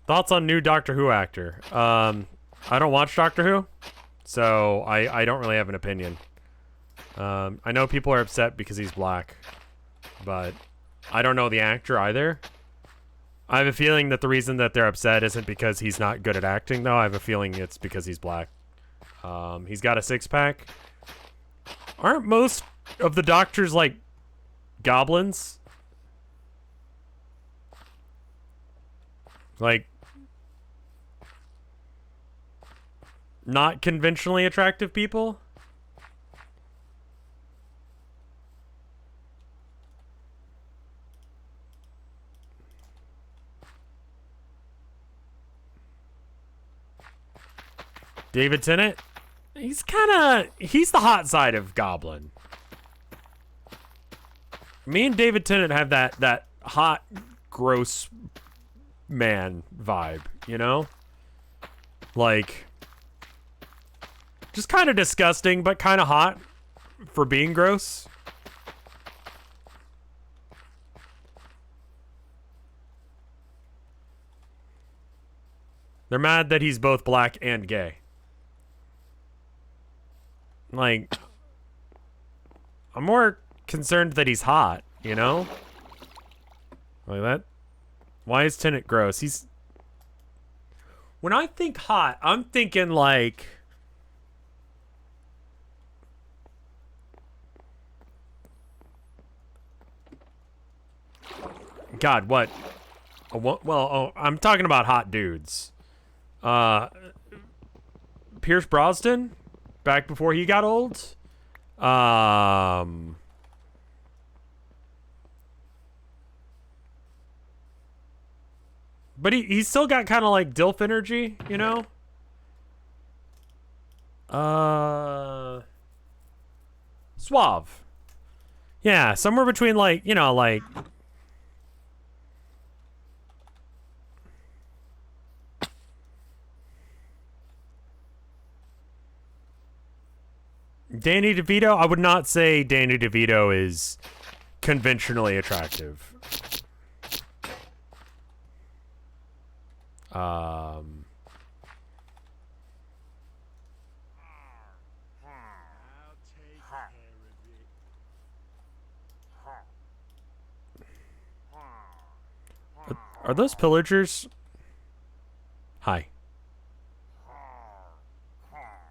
Thoughts on new Doctor Who actor? I don't watch Doctor Who, so I don't really have an opinion. I know people are upset because he's black, but I don't know the actor either. I have a feeling that the reason that they're upset isn't because he's not good at acting, though. I have a feeling it's because he's black. He's got a six-pack. Aren't most of the doctors, like, goblins? Like, not conventionally attractive people? David Tennant? He's he's the hot side of Goblin. Me and David Tennant have that hot, gross man vibe, you know? Like, just kind of disgusting, but kind of hot for being gross. They're mad that he's both black and gay. Like, I'm more concerned that he's hot, you know? Like that. Why is Tennant gross? He's... When I think hot, I'm thinking like... God, what? Well, oh, I'm talking about hot dudes. Pierce Brosnan? Back before he got old? But he's still got kind of like DILF energy, you know? Suave. Yeah, somewhere between like, you know, like... Danny DeVito? I would not say Danny DeVito is conventionally attractive. Are those pillagers? Hi.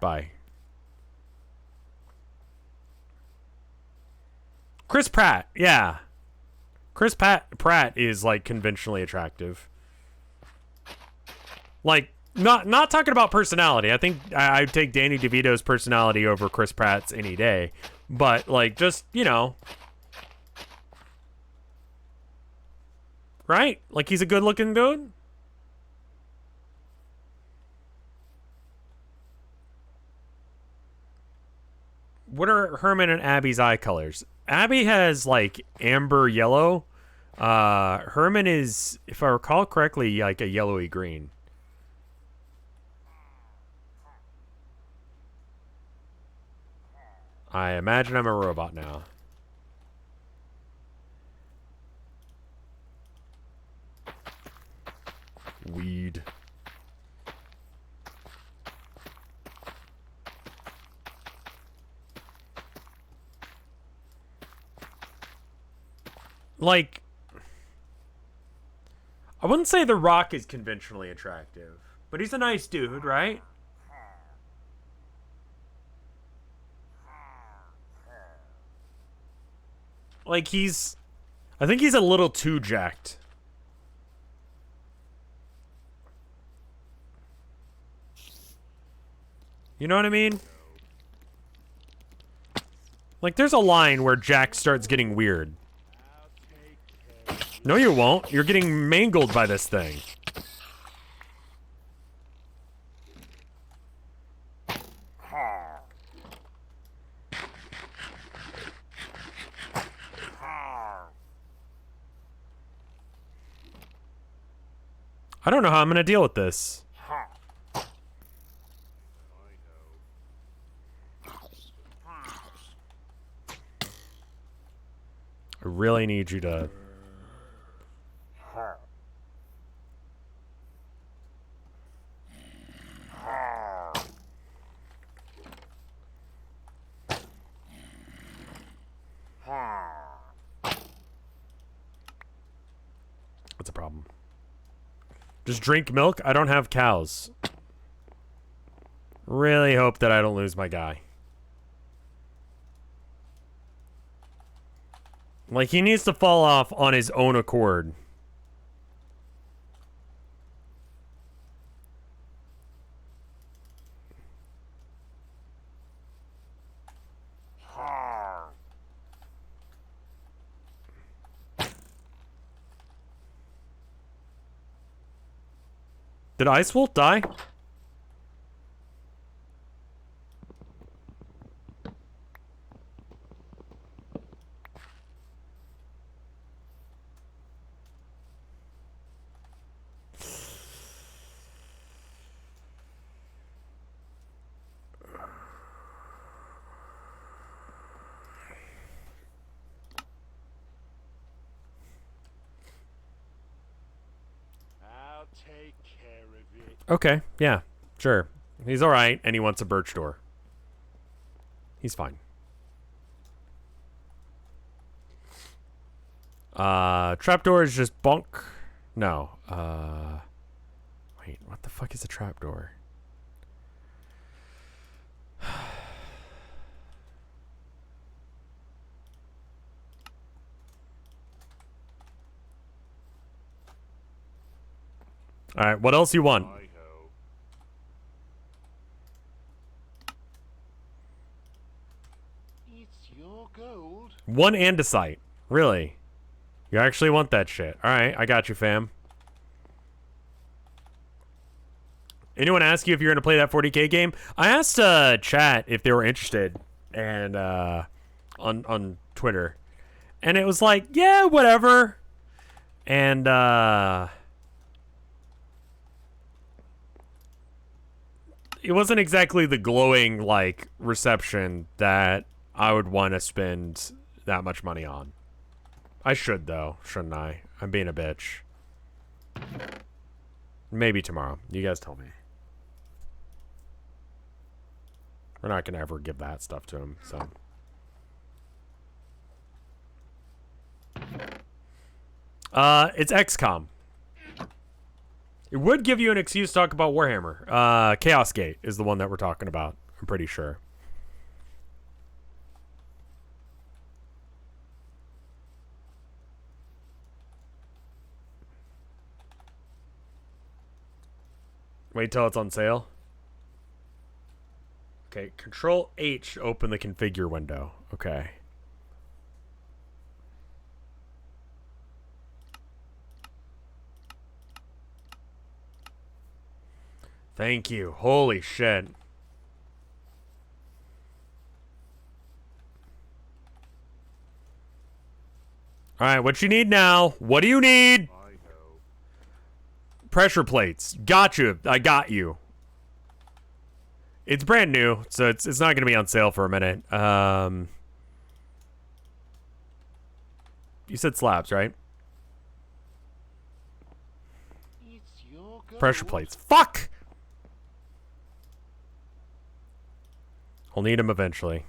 Bye. Chris Pratt, yeah. Chris Pratt is like conventionally attractive. Like, not talking about personality. I think I'd take Danny DeVito's personality over Chris Pratt's any day. But like, just, you know, right? Like, he's a good-looking dude. What are Herman and Abby's eye colors? Abby has, like, amber yellow. Herman is, if I recall correctly, like a yellowy green. I imagine I'm a robot now. Weed. Like, I wouldn't say The Rock is conventionally attractive, but he's a nice dude, right? Like, I think he's a little too jacked. You know what I mean? Like, there's a line where Jack starts getting weird. No, you won't. You're getting mangled by this thing. I don't know how I'm gonna deal with this. I really need you to... What's a problem? Just drink milk? I don't have cows. Really hope that I don't lose my guy. Like, he needs to fall off on his own accord. Did Ice Wolf die? I'll take care of it. Okay, yeah, sure. He's alright, and he wants a birch door. He's fine. Trapdoor is just bonk. No. Wait, what the fuck is a trapdoor? Alright, what else you want? Hi-ho. It's your gold. One andesite. Really? You actually want that shit. Alright, I got you, fam. Anyone ask you if you're gonna play that 40k game? I asked chat if they were interested, and on Twitter, and it was like, yeah, whatever. And it wasn't exactly the glowing like reception that I would want to spend that much money on. I should though, shouldn't I? I'm being a bitch. Maybe tomorrow. You guys tell me. We're not gonna ever give that stuff to him, so. It's XCOM. It would give you an excuse to talk about Warhammer. Chaos Gate is the one that we're talking about, I'm pretty sure. Wait till it's on sale. Okay, Control H to open the configure window. Okay. Thank you. Holy shit. Alright, what you need now? What do you need? Hi-ho. Pressure plates. Got you. I got you. It's brand new, so it's not going to be on sale for a minute. You said slabs, right? It's your gold. Pressure plates. Fuck! I'll need them eventually.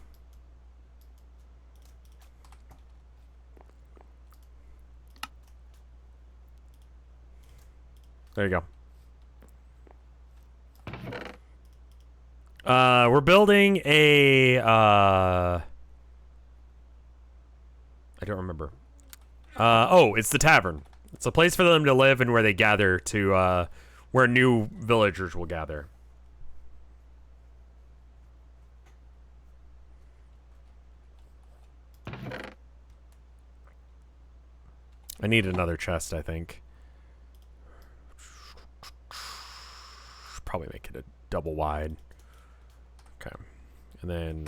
There you go. We're building a, I don't remember. Oh, it's the tavern. It's a place for them to live and where they gather to, where new villagers will gather. I need another chest, I think. Probably make it a double wide. Okay. And then...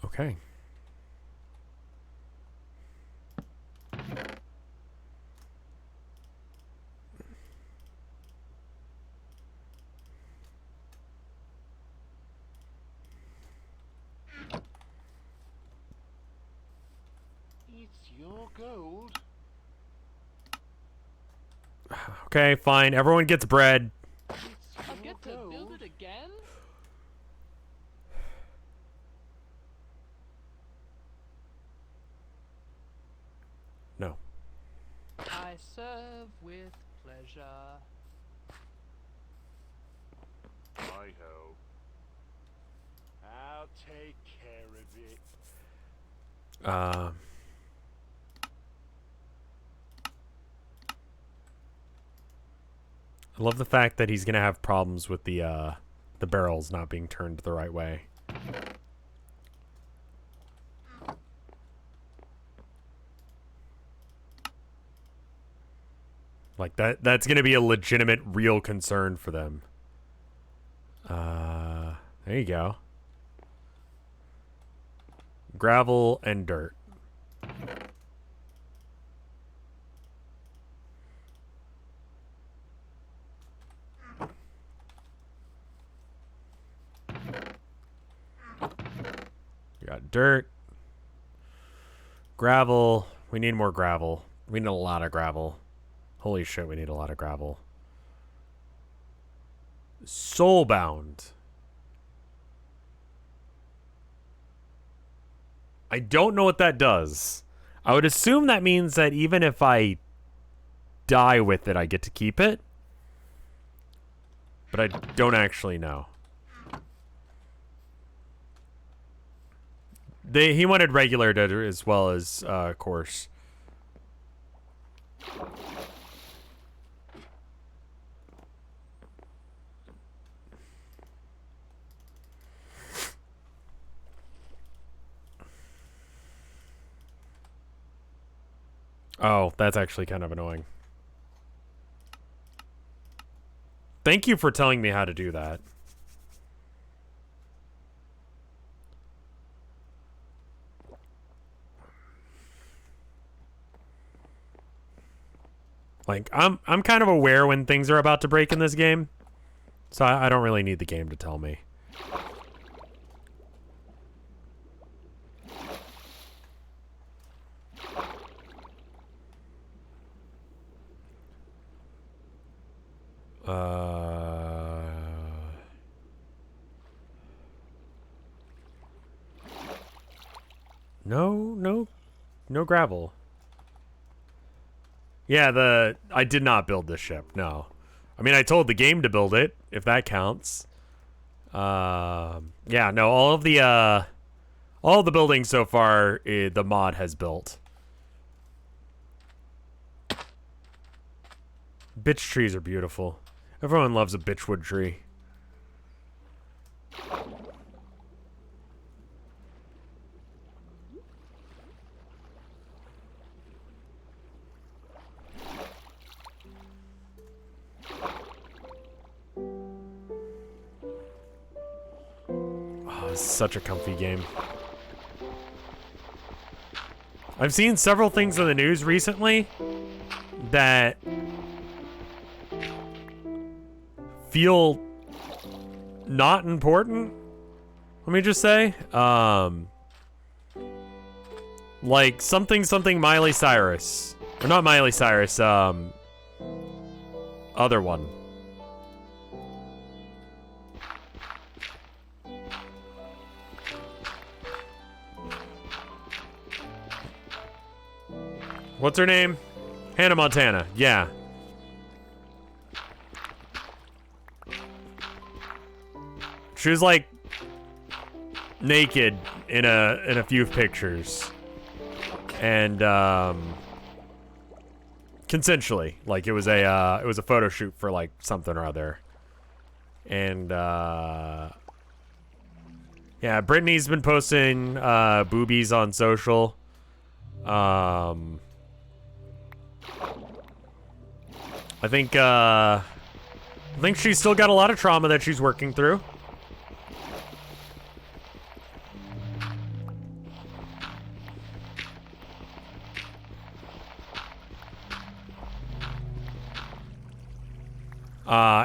Okay. It's your gold. Okay, fine. Everyone gets bread. It's I your get to gold. build it again? No. I serve with pleasure. Hi-ho. I'll take care of it. I love the fact that he's gonna have problems with the barrels not being turned the right way. Like that's gonna be a legitimate, real concern for them. There you go. Gravel and dirt. We got dirt. Gravel. We need more gravel. We need a lot of gravel. Holy shit, we need a lot of gravel. Soulbound. I don't know what that does. I would assume that means that even if I die with it, I get to keep it. But I don't actually know. He wanted regular as well as course. Oh, that's actually kind of annoying. Thank you for telling me how to do that. Like, I'm kind of aware when things are about to break in this game. So I don't really need the game to tell me. No gravel. Yeah, I did not build this ship. No, I mean I told the game to build it, if that counts. Yeah, no, all of the buildings so far, the mod has built. Bitch trees are beautiful. Everyone loves a bitchwood tree. It's such a comfy game. I've seen several things in the news recently that feel not important. Let me just say, like something Miley Cyrus, or not Miley Cyrus, other one. What's her name? Hannah Montana. Yeah. She was like naked in a few pictures, and consensually, like it was a photo shoot for like something or other, and yeah, Brittany's been posting boobies on social. I think she's still got a lot of trauma that she's working through.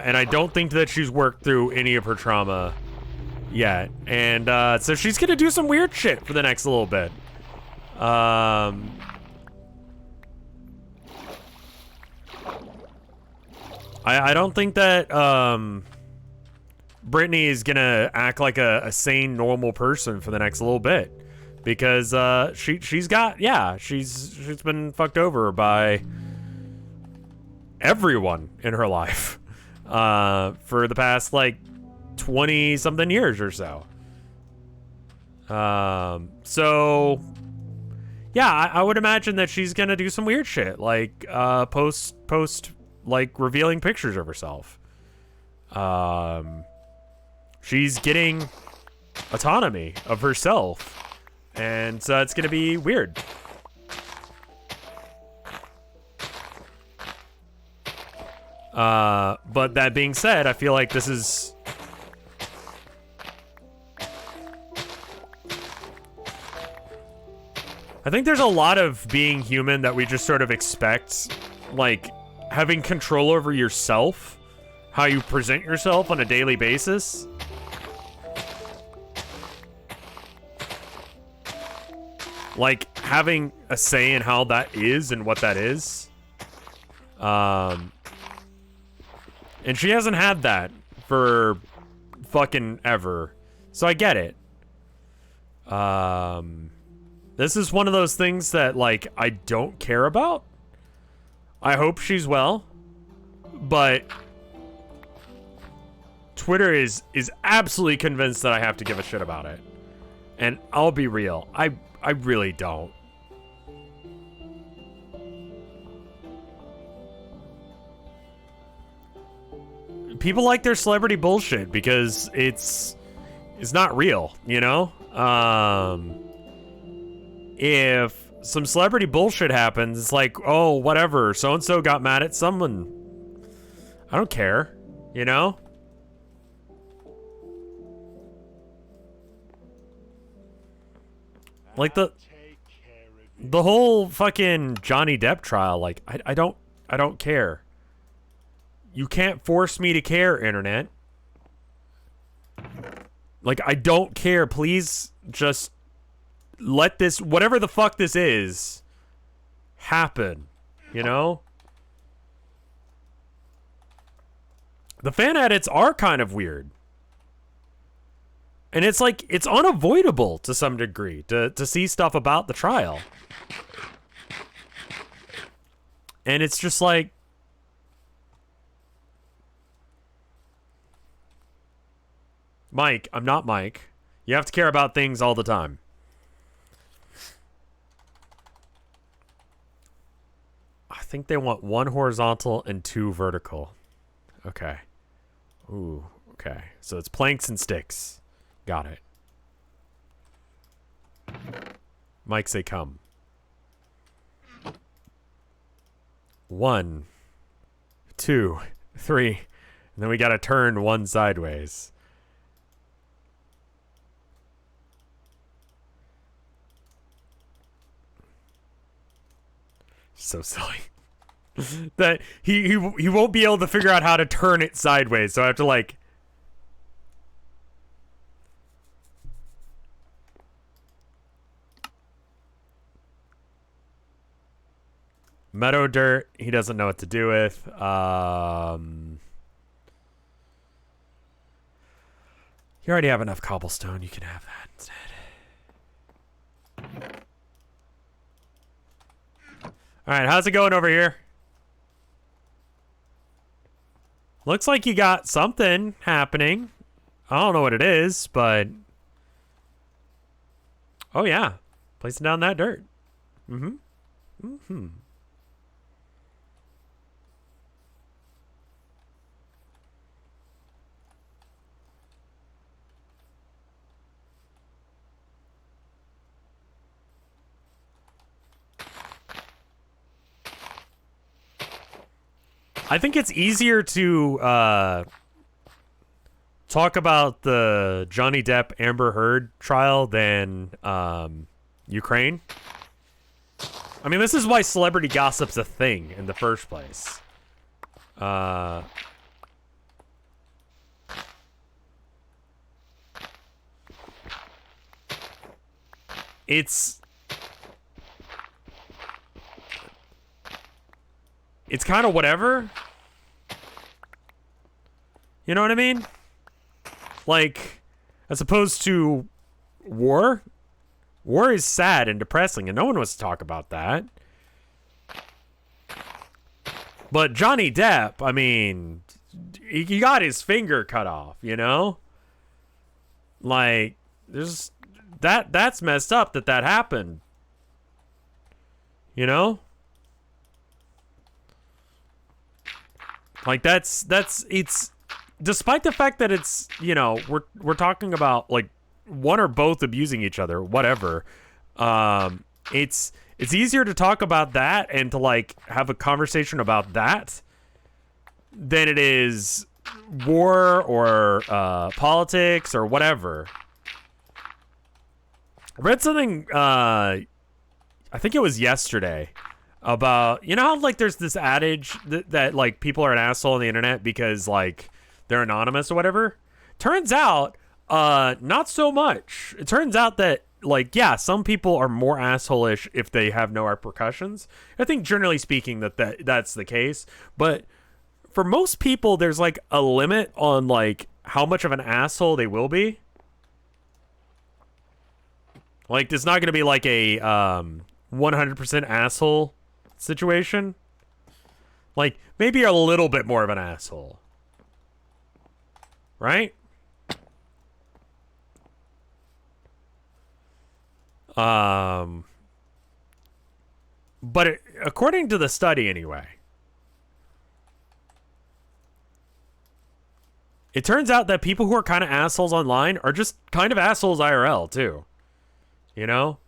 And I don't think that she's worked through any of her trauma yet. And so she's gonna do some weird shit for the next little bit. I don't think that Brittany is gonna act like a sane, normal person for the next little bit, because she's been fucked over by everyone in her life for the past like 20 something years or so. So yeah, I would imagine that she's gonna do some weird shit, like post like revealing pictures of herself. She's getting autonomy of herself, and so it's gonna be weird. But that being said, I feel like this is I think there's a lot of being human that we just sort of expect, like having control over yourself, how you present yourself on a daily basis. Like having a say in how that is and what that is. And she hasn't had that for fucking ever. So I get it. This is one of those things that, like, I don't care about. I hope she's well. But Twitter is absolutely convinced that I have to give a shit about it. And I'll be real. I really don't. People like their celebrity bullshit because it's not real, you know? If some celebrity bullshit happens, it's like, oh, whatever, so-and-so got mad at someone. I don't care, you know? Like the whole fucking Johnny Depp trial, like, I don't care. You can't force me to care, internet. Like, I don't care. Please just let this, whatever the fuck this is, happen. You know? The fan edits are kind of weird. And it's like, it's unavoidable to some degree to see stuff about the trial. And it's just like, Mike, I'm not Mike. You have to care about things all the time. I think they want 1 horizontal and 2 vertical. Okay. Ooh, okay. So it's planks and sticks. Got it. Mike, say come. 1, 2, 3. And then we gotta turn 1 sideways. So silly. That he won't be able to figure out how to turn it sideways, so I have to like. Meadow dirt, he doesn't know what to do with. You already have enough cobblestone, you can have that instead. Alright, how's it going over here? Looks like you got something happening. I don't know what it is, but... Oh yeah, placing down that dirt. I think it's easier to talk about the Johnny Depp Amber Heard trial than Ukraine. I mean, this is why celebrity gossip's a thing in the first place. It's kind of whatever. You know what I mean? Like, as opposed to war. War is sad and depressing, and no one wants to talk about that. But Johnny Depp, I mean, he got his finger cut off, you know? Like, there's... That's messed up that happened. You know? Like it's despite the fact that it's, you know, we're talking about like one or both abusing each other, whatever. It's easier to talk about that and to like have a conversation about that than it is war or politics or whatever. I read something I think it was yesterday about, you know how like there's this adage that like people are an asshole on the internet because like they're anonymous or whatever. Turns out not so much. It turns out that like, yeah, some people are more asshole-ish if they have no repercussions. I think generally speaking that's the case, but for most people there's like a limit on like how much of an asshole they will be. Like, there's not going to be, like, a 100% asshole situation. Like, maybe a little bit more of an asshole. Right? But according to the study, anyway, it turns out that people who are kind of assholes online are just kind of assholes IRL, too. You know?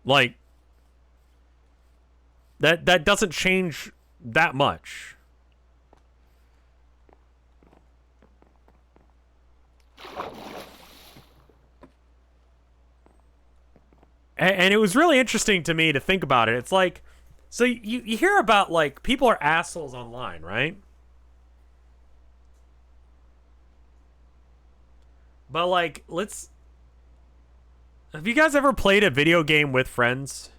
Like, that doesn't change that much. And it was really interesting to me to think about it. It's like, so you hear about, like, people are assholes online, right? But, like, have you guys ever played a video game with friends?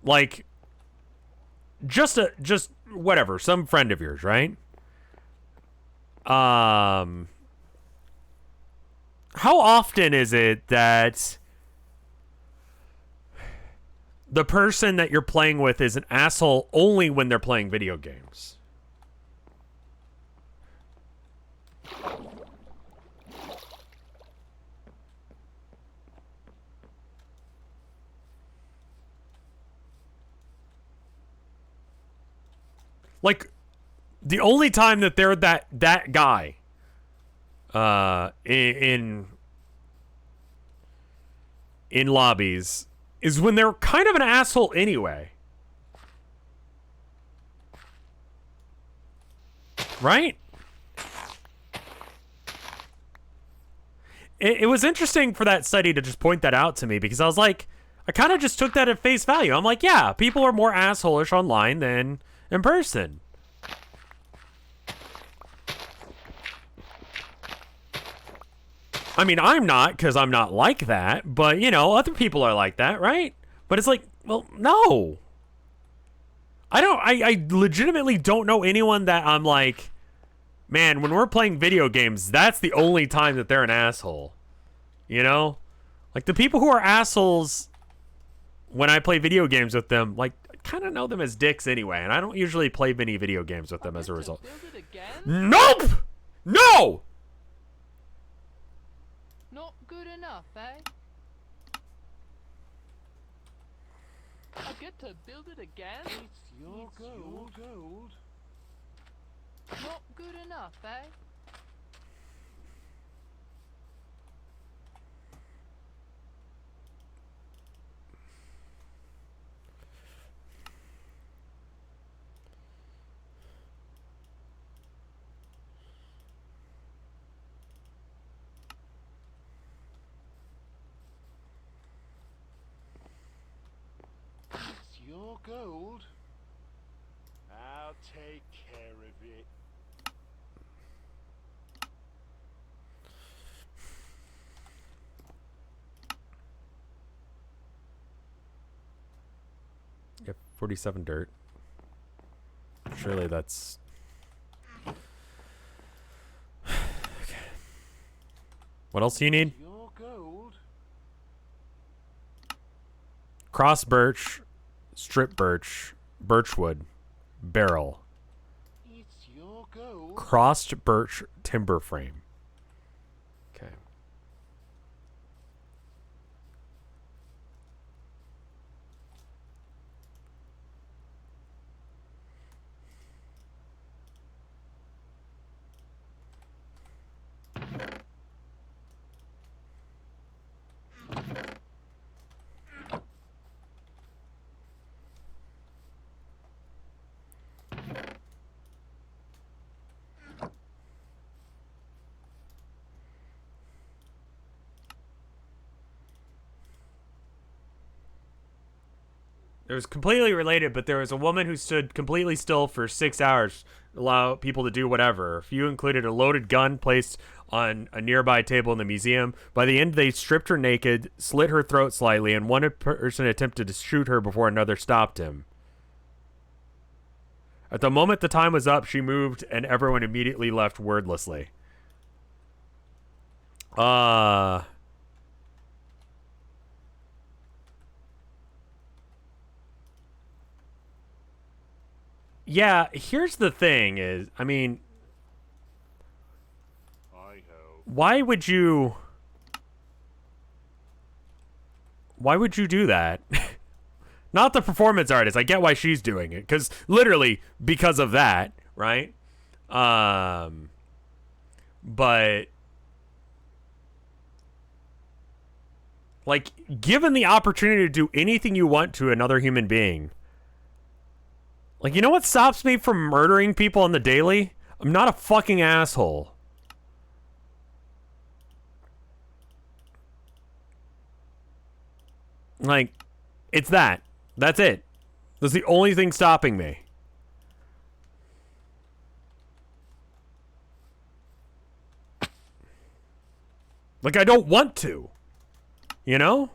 Like, just whatever, some friend of yours, right? How often is it that the person that you're playing with is an asshole only when they're playing video games? Like, the only time that they're that guy in lobbies is when they're kind of an asshole anyway. Right? it was interesting for that study to just point that out to me, because I was like, I kind of just took that at face value. I'm like, yeah, people are more asshole-ish online than in person. I mean, I'm not, because I'm not like that, but, you know, other people are like that, right? But it's like, well, no. I legitimately don't know anyone that I'm like, man, when we're playing video games, that's the only time that they're an asshole. You know? Like, the people who are assholes when I play video games with them, like, I kind of know them as dicks anyway, and I don't usually play many video games with them as a result. Build it again? Nope! No! Not good enough, eh? I get to build it again? It's your gold. Not good enough, eh? It's your gold. I'll take care of it. Yep, 47 dirt. Surely that's... Okay. What else do you need? Your gold. Cross birch, strip birch, birchwood, barrel, It's your gold. crossed birch timber frame. Okay. It was completely related, but there was a woman who stood completely still for 6 hours, allow people to do whatever. A few included a loaded gun placed on a nearby table in the museum. By the end, they stripped her naked, slit her throat slightly, and one person attempted to shoot her before another stopped him. At the moment the time was up, she moved, and everyone immediately left wordlessly. Yeah, here's the thing is, I mean, why would you do that? Not the performance artist. I get why she's doing it, because literally because of that, right? But like, given the opportunity to do anything you want to another human being, like, you know what stops me from murdering people on the daily? I'm not a fucking asshole. Like, it's that. That's it. That's the only thing stopping me. Like, I don't want to. You know?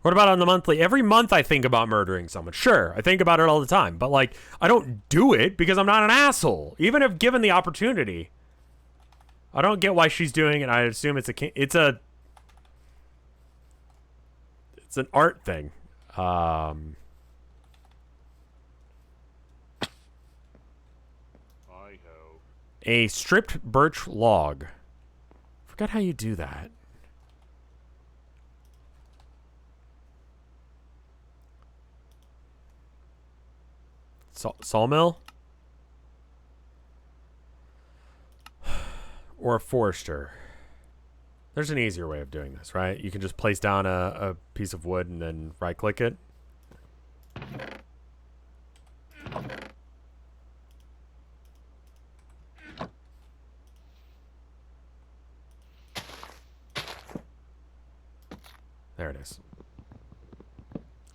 What about on the monthly? Every month I think about murdering someone. Sure, I think about it all the time. But, like, I don't do it because I'm not an asshole. Even if given the opportunity. I don't get why she's doing it. I assume it's an art thing. A stripped birch log. Forgot how you do that. Sawmill? Or a forester? There's an easier way of doing this, right? You can just place down a piece of wood and then right-click it.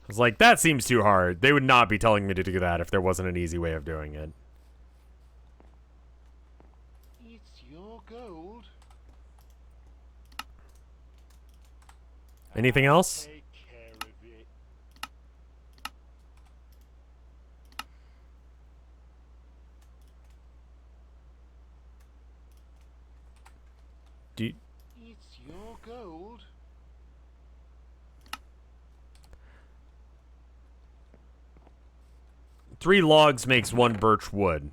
was like, that seems too hard. They would not be telling me to do that if there wasn't an easy way of doing it. It's your gold. Anything else? Take care of it. Do you, It's your gold. Three logs makes one birch wood.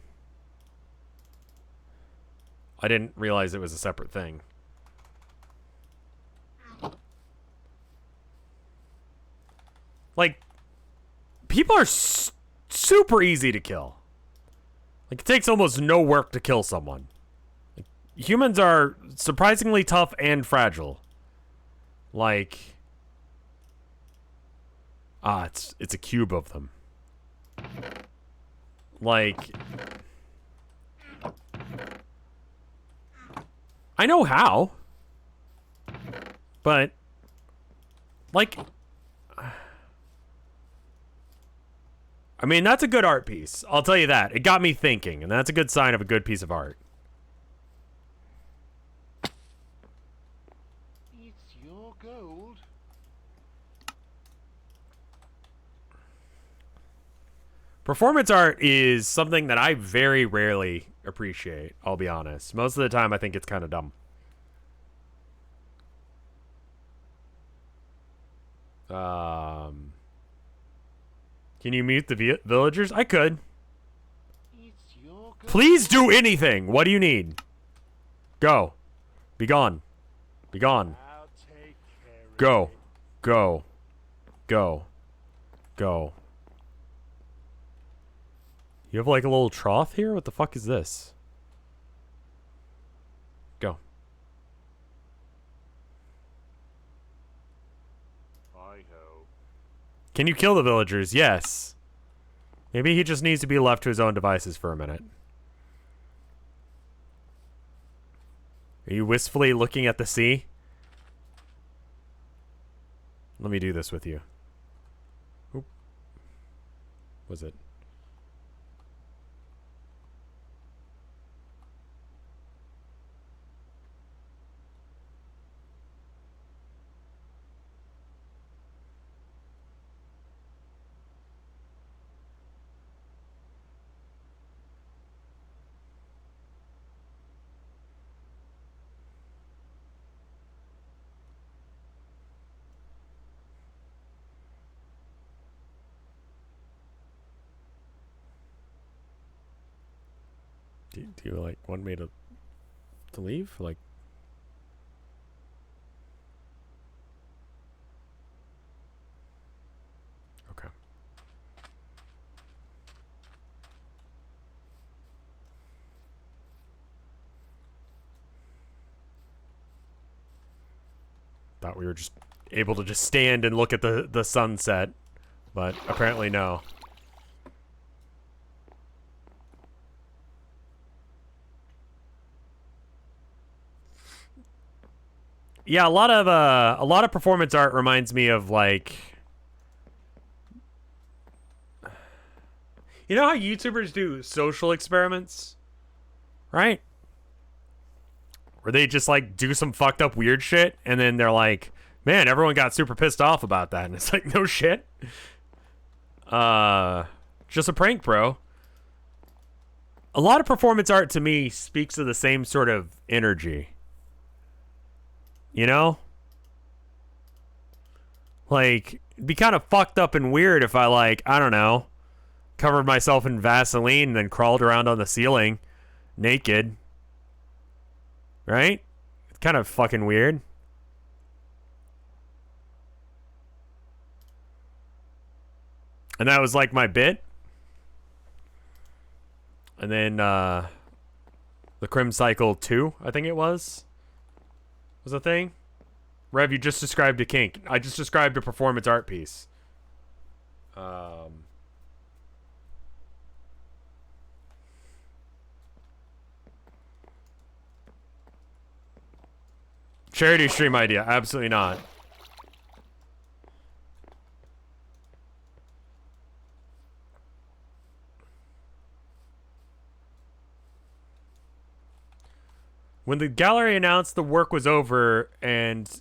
I didn't realize it was a separate thing. Like, people are super easy to kill. Like, it takes almost no work to kill someone. Like, humans are surprisingly tough and fragile. Like, it's a cube of them. Like, I know how, but like, I mean, that's a good art piece. I'll tell you that. It got me thinking, and that's a good sign of a good piece of art. It's your gold. Performance art is something that I very rarely appreciate, I'll be honest. Most of the time, I think it's kind of dumb. Can you mute the villagers? I could. It's your gold. Please do anything. What do you need? Go. Be gone. Be gone. I'll take care of Go. it. Go. Go. Go. You have like a little trough here? What the fuck is this? Go. Hi-ho. Can you kill the villagers? Yes. Maybe he just needs to be left to his own devices for a minute. Are you wistfully looking at the sea? Let me do this with you. Oop. Was it? Do you like want me to leave? Like, okay. Thought we were just able to just stand and look at the sunset, but apparently no. Yeah, a lot of performance art reminds me of like, you know how YouTubers do social experiments, right? Where they just like do some fucked up weird shit and then they're like, man, everyone got super pissed off about that, and it's like, no shit. Just a prank, bro. A lot of performance art to me speaks of the same sort of energy. You know? Like, it'd be kind of fucked up and weird if I, like, I don't know, covered myself in Vaseline and then crawled around on the ceiling naked. Right? It's kind of fucking weird. And that was, like, my bit. And then, the Crim Cycle 2, I think it was a thing. Rev, you just described a kink. I just described a performance art piece. Charity stream idea. Absolutely not. When the gallery announced the work was over and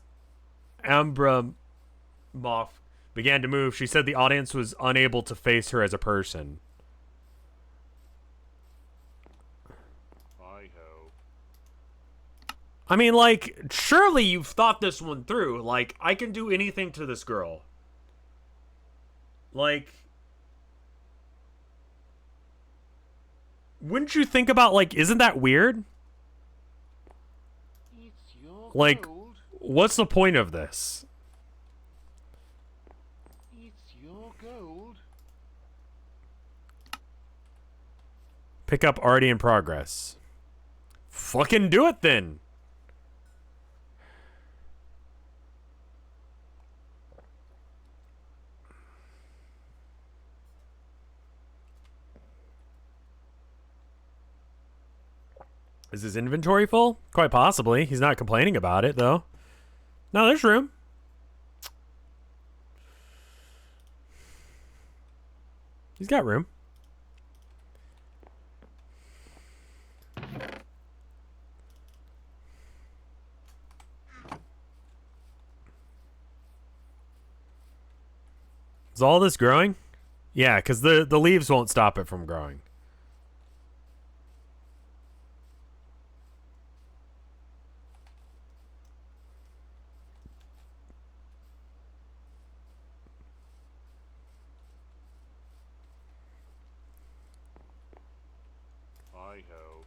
Ambramoff began to move, she said the audience was unable to face her as a person. Hi-ho. I mean, like, surely you've thought this one through. Like, I can do anything to this girl. Like, wouldn't you think about, like, isn't that weird? It's your Like, gold. what's the point of this? It's your gold. Pick up already in progress. Fucking do it then. Is his inventory full? Quite possibly. He's not complaining about it, though. No, there's room. He's got room. Is all this growing? Yeah, because the leaves won't stop it from growing. Hi-ho.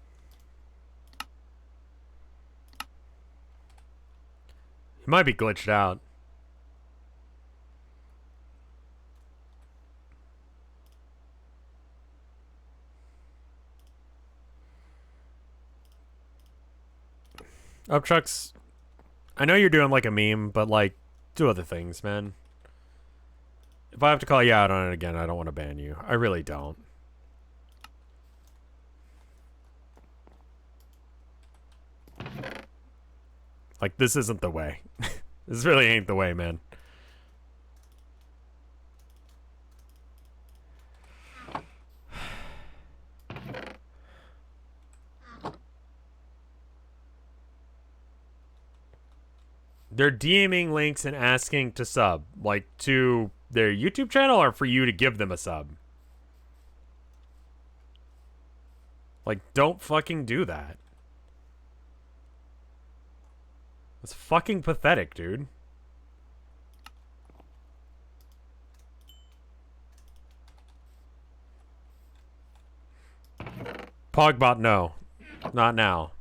He might be glitched out. Upchucks, I know you're doing like a meme, but like, do other things, man. If I have to call you out on it again, I don't want to ban you. I really don't. Like, this isn't the way. This really ain't the way, man. They're DMing links and asking to sub. Like, to their YouTube channel or for you to give them a sub? Like, don't fucking do that. That's fucking pathetic, dude. Pogbot, no. Not now.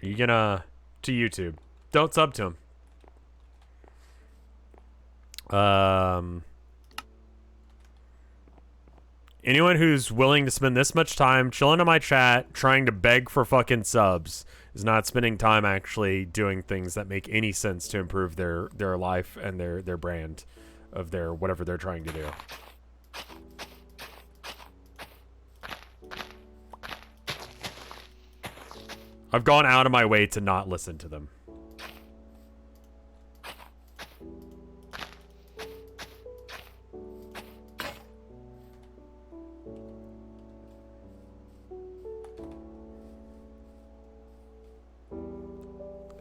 Are you gonna... to YouTube. Don't sub to him. Anyone who's willing to spend this much time chilling in my chat, trying to beg for fucking subs, is not spending time actually doing things that make any sense to improve their life and their brand of their whatever they're trying to do. I've gone out of my way to not listen to them.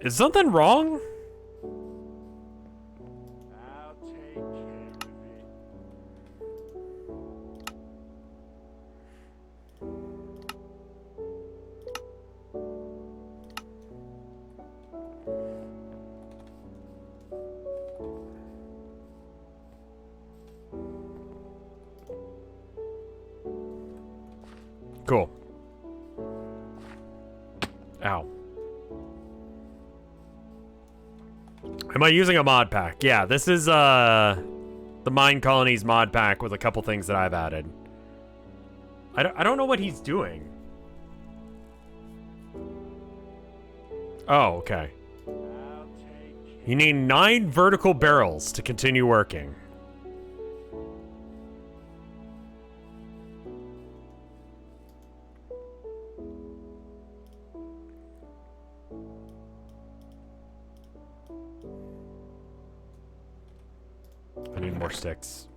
Is something wrong? I'll take care of it. Cool. Ow. Am I using a mod pack? Yeah, this is the Mine-colonies mod pack with a couple things that I've added. I don't know what he's doing. Oh, okay. I'll take You need 9 vertical barrels to continue working. I need more sticks.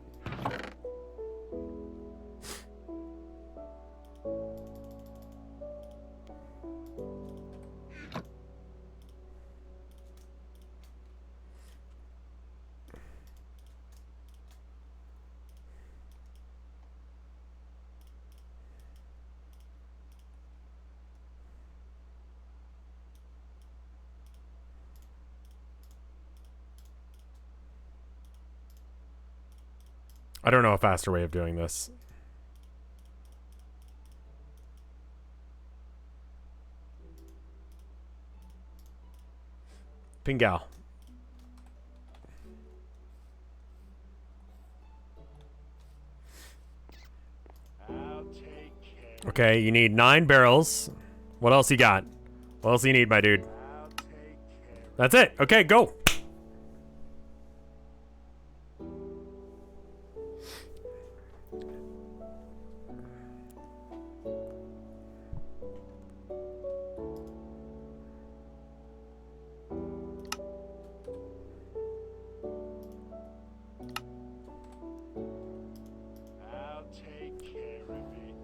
I don't know a faster way of doing this. Pingal. I'll take care. Okay, you need 9 barrels. What else you got? What else you need, my dude? I'll take care. That's it. Okay, go. I'll take care of it.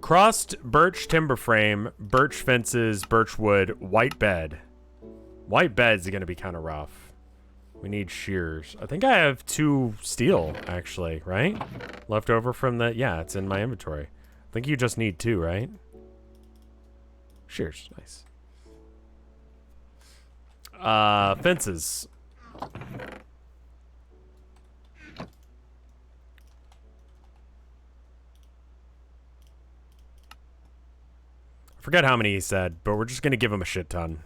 Crossed birch timber frame, birch fences, birch wood, white bed. White bed's gonna be kind of rough. We need shears. I think I have 2 steel, actually, right? Left over from the... Yeah, it's in my inventory. I think you just need 2, right? Shears, nice. Fences. Forget how many he said, but we're just gonna give him a shit ton.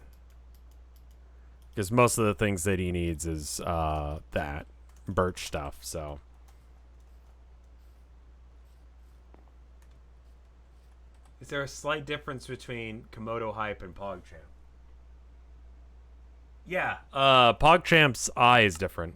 Because most of the things that he needs is that birch stuff, so. Is there a slight difference between Komodo Hype and PogChamp? Yeah. PogChamp's eye is different.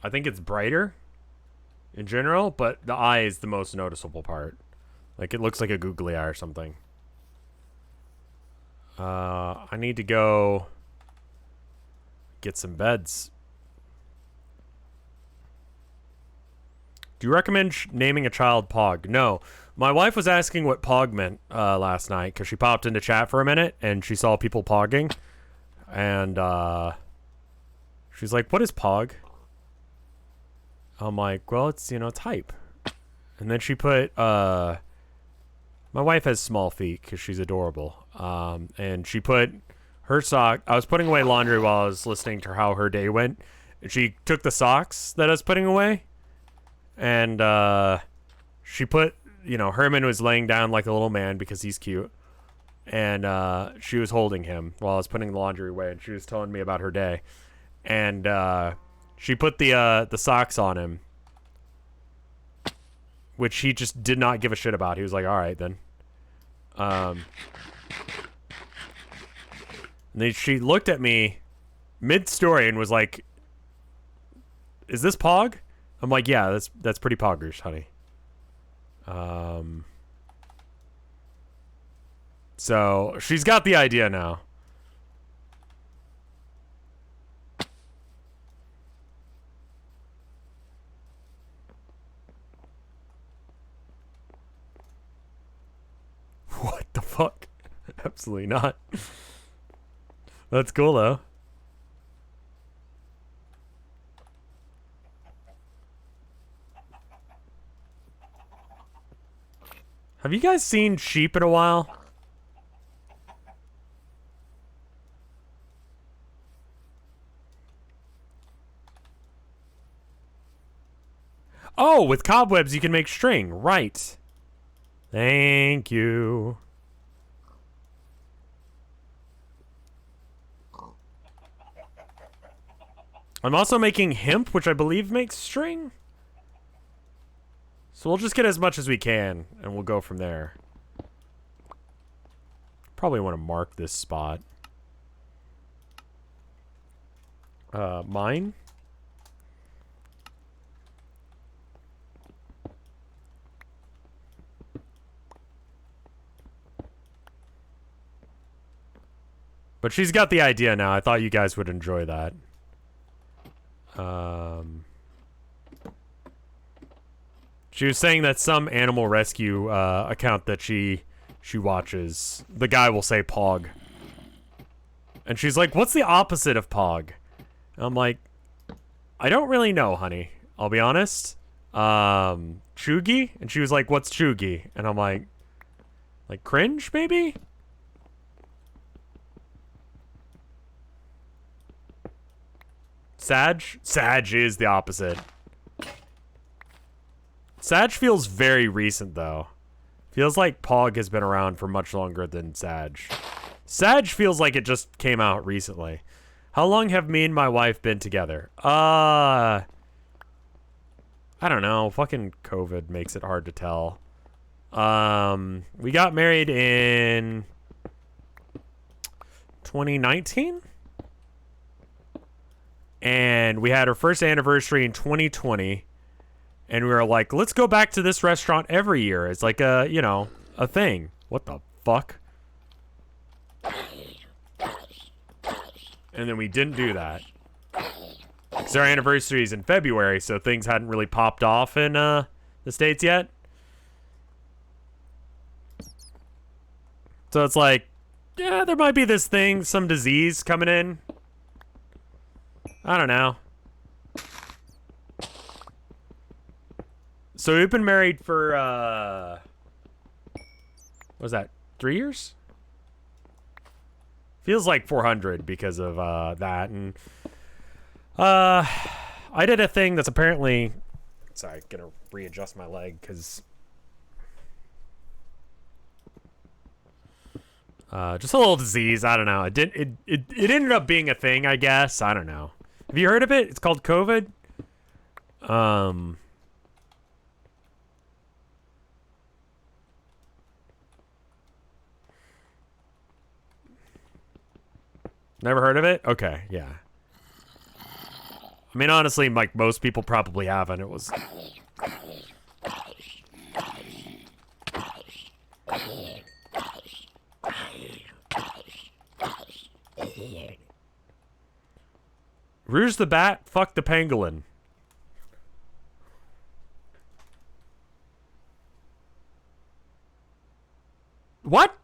I think it's brighter in general, but the eye is the most noticeable part. Like, it looks like a googly eye or something. I need to go get some beds. Do you recommend naming a child Pog? No. My wife was asking what Pog meant last night because she popped into chat for a minute and she saw people pogging. And she's like, what is Pog? I'm like, well, it's, you know, it's hype. And then she put, my wife has small feet because she's adorable. And she put her sock, I was putting away laundry while I was listening to how her day went. And she took the socks that I was putting away. And, she put, you know, Herman was laying down like a little man because he's cute. And, she was holding him while I was putting the laundry away. And she was telling me about her day. And, she put the socks on him, which he just did not give a shit about. He was like, all right, then. And then she looked at me mid-story and was like, is this Pog? I'm like, yeah, that's pretty poggers, honey. So she's got the idea now. What the fuck? Absolutely not. That's cool though. Have you guys seen sheep in a while? Oh, with cobwebs you can make string. Right. Thank you. I'm also making hemp, which I believe makes string. So we'll just get as much as we can, and we'll go from there. Probably want to mark this spot. Mine? But she's got the idea now. I thought you guys would enjoy that. She was saying that some animal rescue account that she watches, the guy will say Pog. And she's like, what's the opposite of Pog? And I'm like, I don't really know, honey. I'll be honest. Chugi? And she was like, what's Chugi? And I'm like cringe, maybe? Sag? Sag is the opposite. Sag feels very recent, though. Feels like Pog has been around for much longer than Sag. Sag feels like it just came out recently. How long have me and my wife been together? I don't know. Fucking COVID makes it hard to tell. We got married in 2019? And we had our first anniversary in 2020. And we were like, let's go back to this restaurant every year. It's like a, you know, a thing. What the fuck? And then we didn't do that. Because our anniversary is in February, so things hadn't really popped off in the States yet. So it's like, yeah, there might be this thing, some disease coming in. I don't know. So we've been married for, what was that, 3 years? Feels like 400 because of that. And I did a thing that's apparently... Sorry, gonna readjust my leg because... just a little disease. I don't know. It ended up being a thing, I guess. I don't know. Have you heard of it? It's called COVID. Never heard of it? Okay, yeah. I mean, honestly, like, most people probably haven't. It was... Rouge the Bat, fuck the pangolin. What?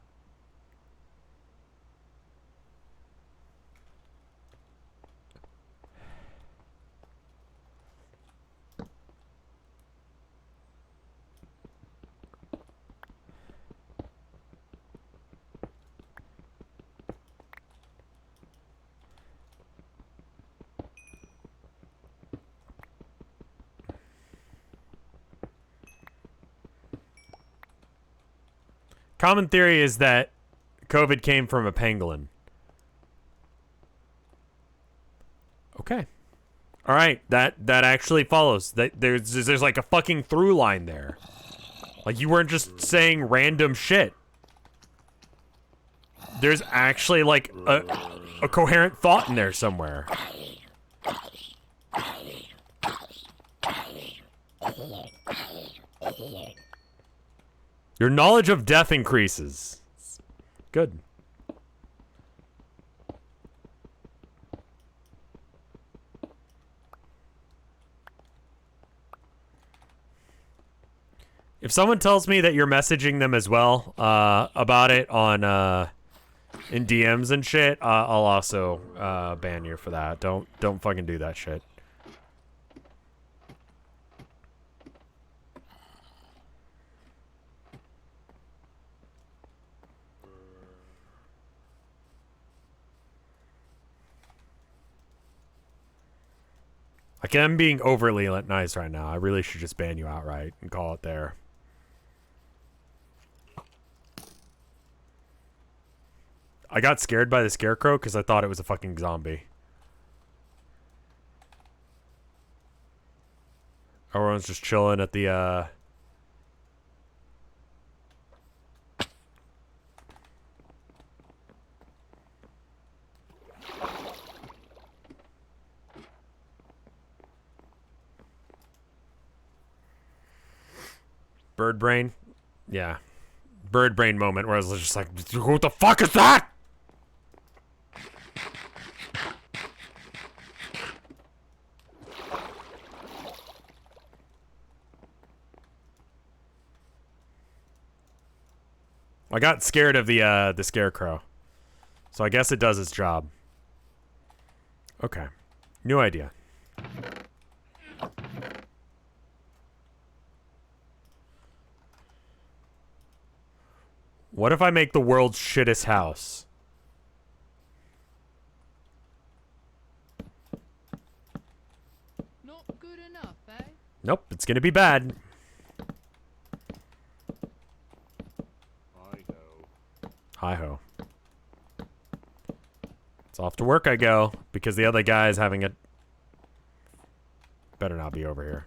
Common theory is that COVID came from a pangolin. Okay. All right, that actually follows. That there's like a fucking through line there. Like you weren't just saying random shit. There's actually like a coherent thought in there somewhere. Your knowledge of death increases. Good. If someone tells me that you're messaging them as well about it on in DMs and shit, I'll also ban you for that. Don't fucking do that shit. Like, I'm being overly nice right now. I really should just ban you outright and call it there. I got scared by the Scarecrow because I thought it was a fucking zombie. Everyone's just chilling at the, bird brain? Yeah. Bird brain moment where I was just like, what the fuck is that? I got scared of the Scarecrow. So I guess it does its job. Okay. New idea. What if I make the world's shittest house? Not good enough, eh? Nope, it's gonna be bad. I know. Hi-ho. It's off to work I go, because the other guy's having it. Better not be over here.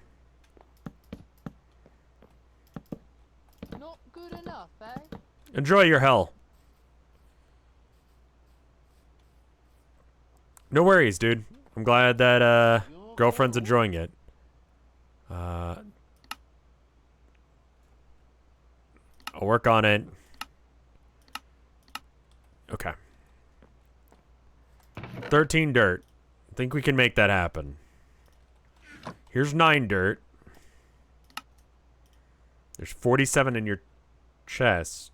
Not good enough, eh? Enjoy your hell. No worries, dude. I'm glad that, girlfriend's enjoying it. I'll work on it. Okay. 13 dirt. I think we can make that happen. Here's 9 dirt. There's 47 in your chest.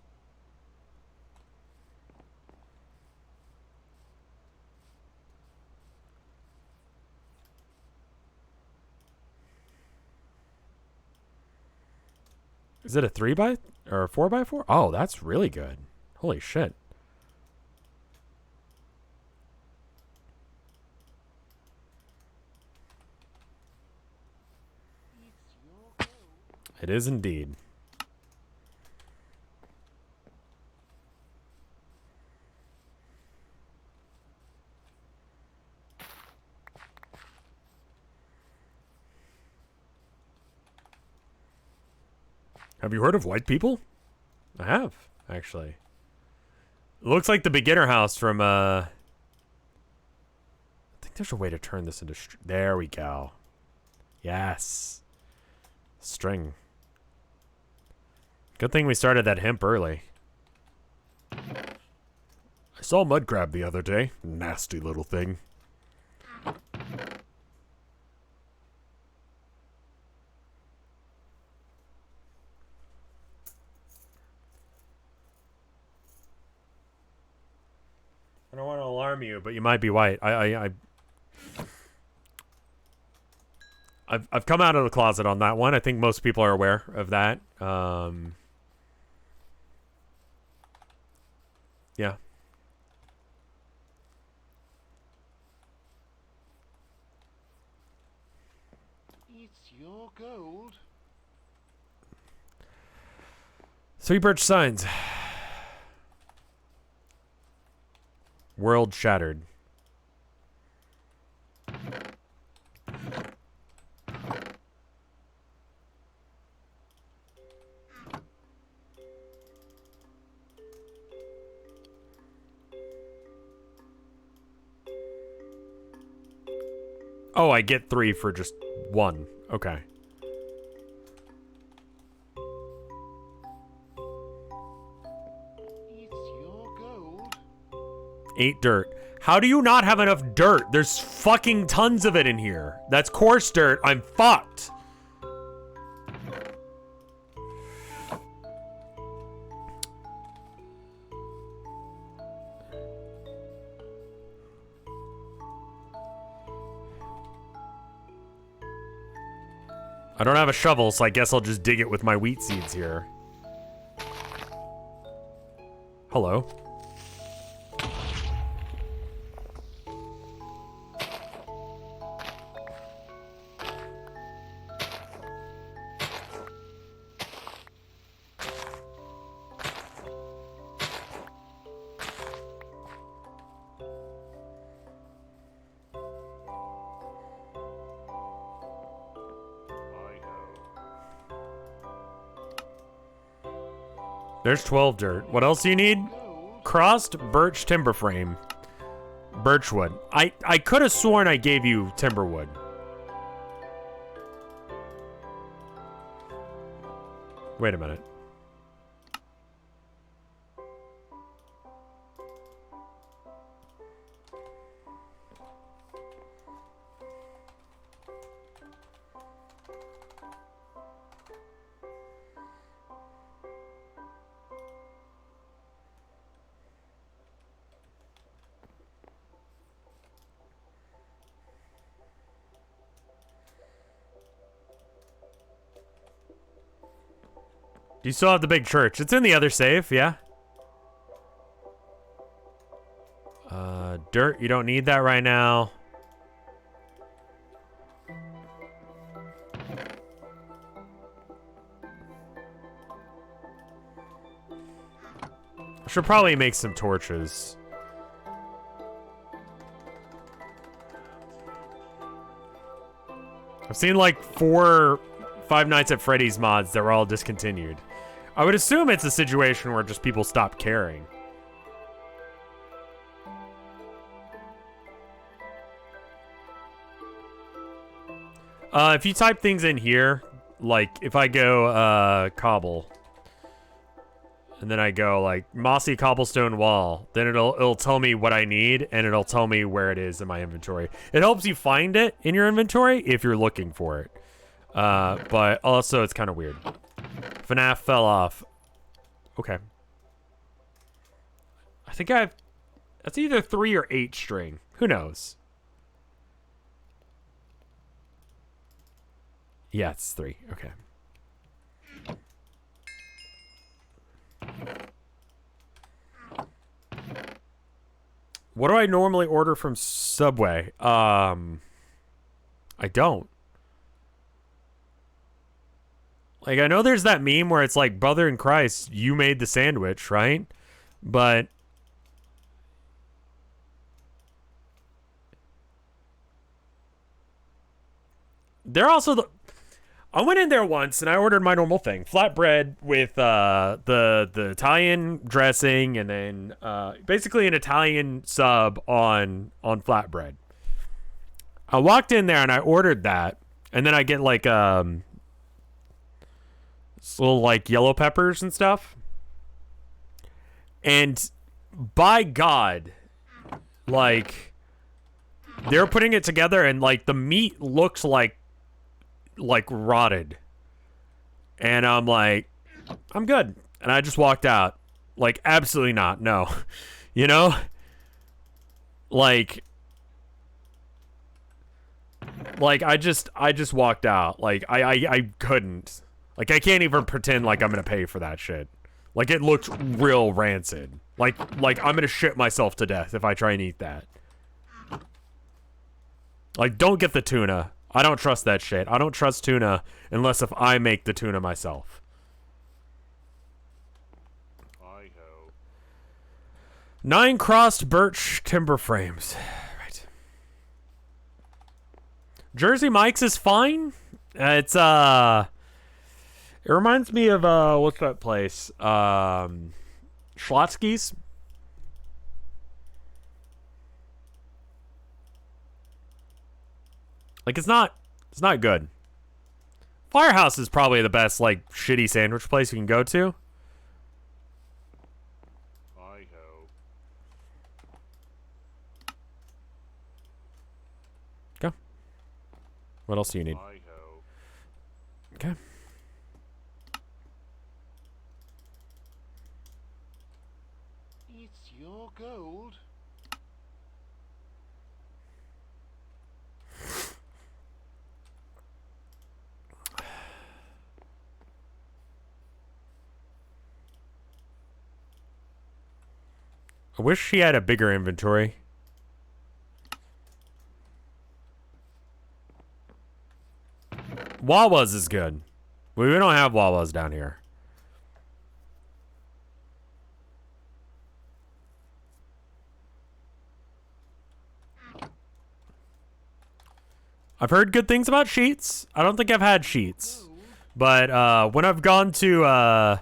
Is it a 3x or a 4x4? Oh, that's really good. Holy shit. It is indeed. Have you heard of white people? I have, actually. It looks like the beginner house from, I think there's a way to turn this into... There we go. Yes. String. Good thing we started that hemp early. I saw a mud crab the other day. Nasty little thing. I don't want to alarm you, but you might be white. I've come out of the closet on that one. I think most people are aware of that. Yeah. It's your gold. 3 birch signs. World shattered. Oh, I get 3 for just 1. Okay. It's your gold. 8 dirt. How do you not have enough dirt? There's fucking tons of it in here. That's coarse dirt. I'm fucked. I don't have a shovel, so I guess I'll just dig it with my wheat seeds here. Hello. There's 12 dirt. What else do you need? Crossed birch timber frame. Birchwood. I could have sworn I gave you timberwood. Wait a minute. Do you still have the big church? It's in the other safe, yeah? Dirt, you don't need that right now. I should probably make some torches. I've seen like 5 Nights at Freddy's mods that were all discontinued. I would assume it's a situation where just people stop caring. If you type things in here, like if I go cobble, and then I go like mossy cobblestone wall, then it'll tell me what I need, and it'll tell me where it is in my inventory. It helps you find it in your inventory if you're looking for it. But also it's kind of weird. FNAF fell off. Okay. I think that's either 3 or 8 string. Who knows? Yeah, it's 3. Okay. What do I normally order from Subway? I don't. Like, I know there's that meme where it's like, brother in Christ, you made the sandwich, right? But they're also I went in there once and I ordered my normal thing, flatbread with the Italian dressing and then basically an Italian sub on flatbread. I walked in there and I ordered that, and then I get like little like yellow peppers and stuff. And by God, like they're putting it together and like the meat looks like rotted. And I'm like, I'm good. And I just walked out. Like, absolutely not. No. You know? Like I just walked out. Like I couldn't. Like, I can't even pretend like I'm gonna pay for that shit. Like, it looked real rancid. Like I'm gonna shit myself to death if I try and eat that. Like, don't get the tuna. I don't trust that shit. I don't trust tuna unless if I make the tuna myself. Hi-ho. 9 crossed birch timber frames. Right. Jersey Mike's is fine. It's it reminds me of what's that place? Schlotsky's. Like, it's not good. Firehouse is probably the best, like, shitty sandwich place you can go to. Hi-ho. Go. What else do you need? Hi-ho. Okay. It's your gold. I wish she had a bigger inventory. Wawa's is good. We don't have Wawa's down here. I've heard good things about Sheets. I don't think I've had Sheets. But when I've gone to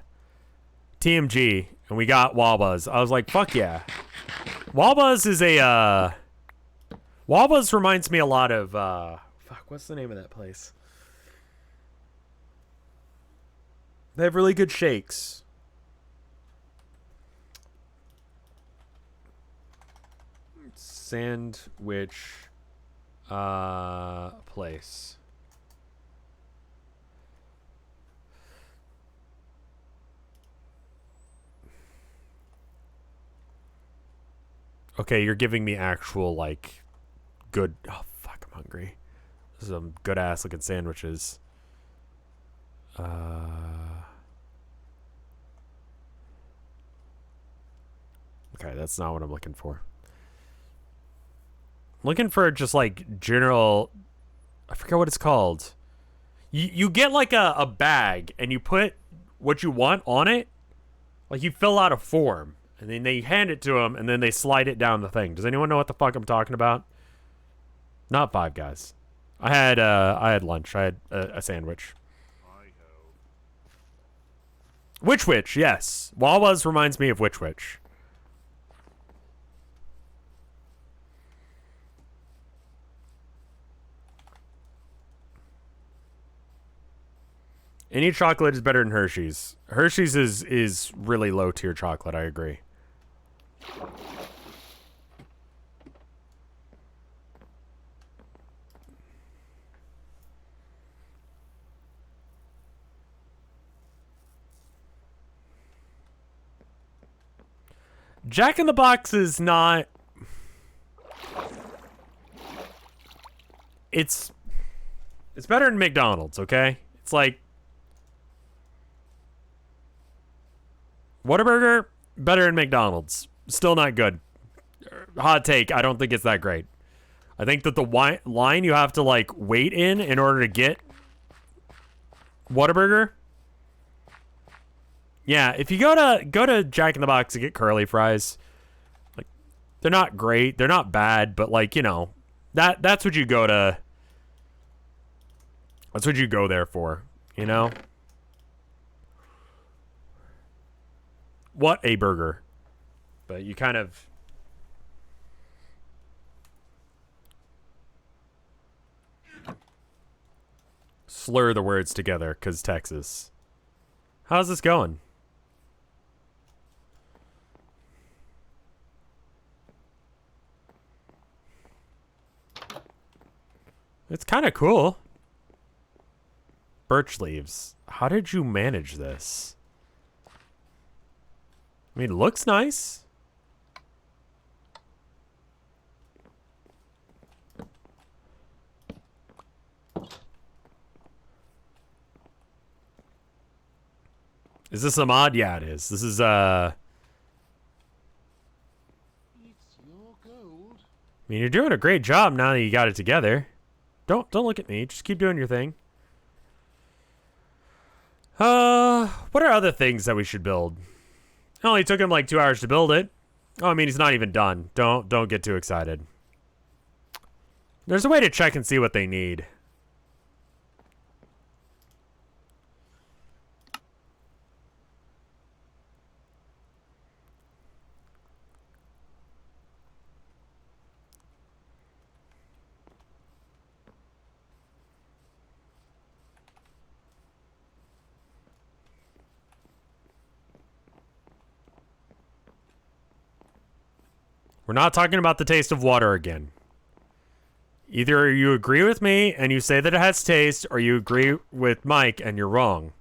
TMG and we got Wawa's, I was like, fuck yeah. Wawa's is a Wawa's reminds me a lot of fuck, what's the name of that place? They have really good shakes. Sandwich place. Okay, you're giving me actual, like, good... Oh, fuck, I'm hungry. Some good-ass looking sandwiches. Okay, that's not what I'm looking for. looking for just like general. I forget what it's called. You get like a bag and you put what you want on it. Like you fill out a form and then they hand it to them and then they slide it down the thing. Does anyone know what the fuck I'm talking about? Not Five Guys. I had lunch. I had a sandwich. Witch, yes. Wawa's reminds me of Witch. Any chocolate is better than Hershey's. Hershey's is really low tier chocolate, I agree. Jack in the Box is not... It's better than McDonald's, okay? It's like... Whataburger, better than McDonald's. Still not good. Hot take, I don't think it's that great. I think that the line you have to, like, wait in order to get Whataburger... Yeah, if you go to Jack in the Box to get curly fries, like they're not great, they're not bad, but like, you know, that's what you go to. That's what you go there for, you know? What a burger. But you kind of slur the words together cuz Texas. How's this going? It's kind of cool. Birch leaves. How did you manage this? I mean, it looks nice. Is this a mod? Yeah, it is. This is, It's your gold. I mean, you're doing a great job now that you got it together. Don't look at me. Just keep doing your thing. What are other things that we should build? It only took him like 2 hours to build it. Oh, I mean, he's not even done. Don't get too excited. There's a way to check and see what they need. We're not talking about the taste of water again. Either you agree with me and you say that it has taste, or you agree with Mike and you're wrong.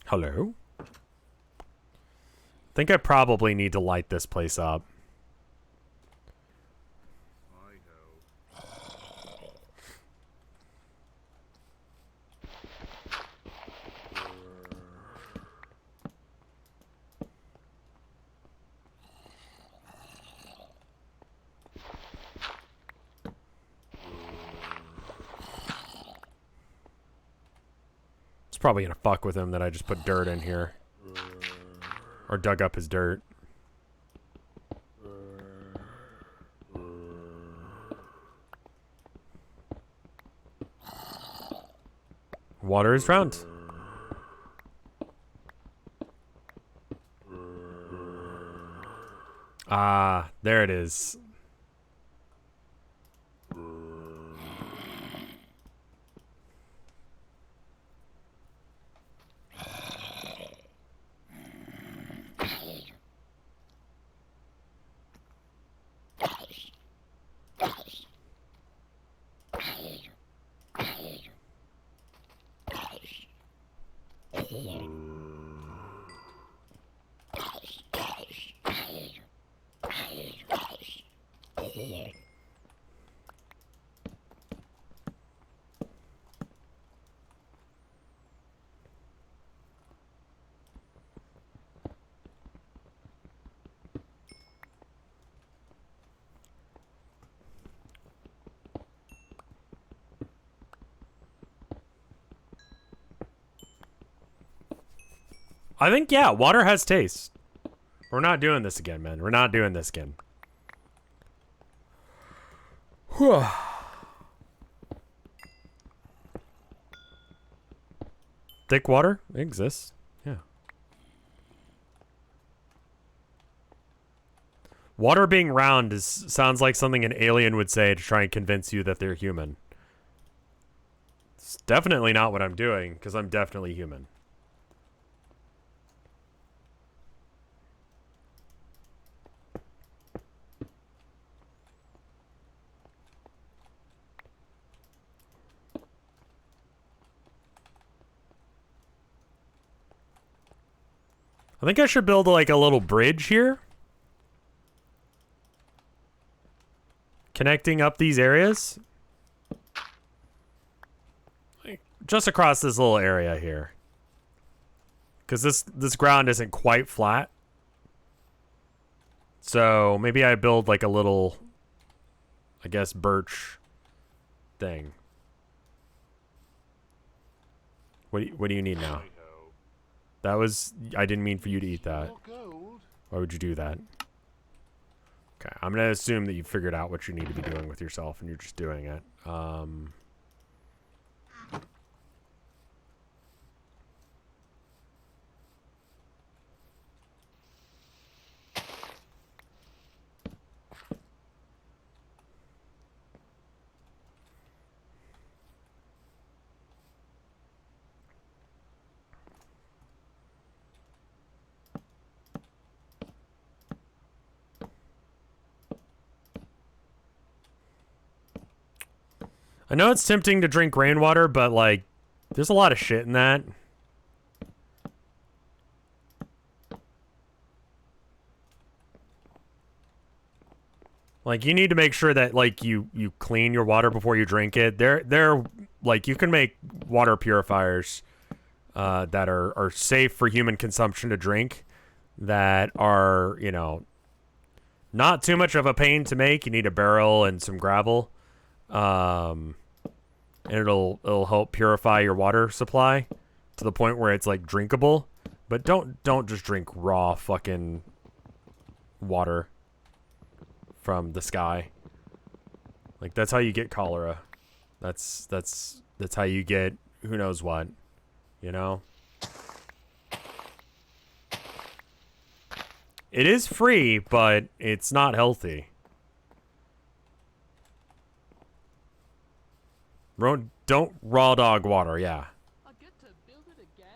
Hello? I think I probably need to light this place up. Probably gonna fuck with him that I just put dirt in here. Or dug up his dirt. Water is drowned. Ah, there it is. I think, yeah, water has taste. We're not doing this again, man. We're not doing this again. Whew. Thick water? It exists. Yeah. Water being round sounds like something an alien would say to try and convince you that they're human. It's definitely not what I'm doing, because I'm definitely human. I think I should build like a little bridge here. Connecting up these areas. Like, just across this little area here. Because this ground isn't quite flat. So maybe I build like a little, I guess, birch thing. What do you need now? That was... I didn't mean for you to eat that. More gold. Why would you do that? Okay, I'm going to assume that you figured out what you need to be doing with yourself and you're just doing it. I know it's tempting to drink rainwater, but, like, there's a lot of shit in that. Like, you need to make sure that, like, you clean your water before you drink it. They're like, you can make water purifiers that are safe for human consumption to drink, that are, you know, not too much of a pain to make. You need a barrel and some gravel. And it'll help purify your water supply to the point where it's like drinkable. But don't just drink raw fucking water from the sky. Like, that's how you get cholera. That's how you get who knows what, you know? It is free, but it's not healthy. Don't raw dog water, yeah. I get to build it again?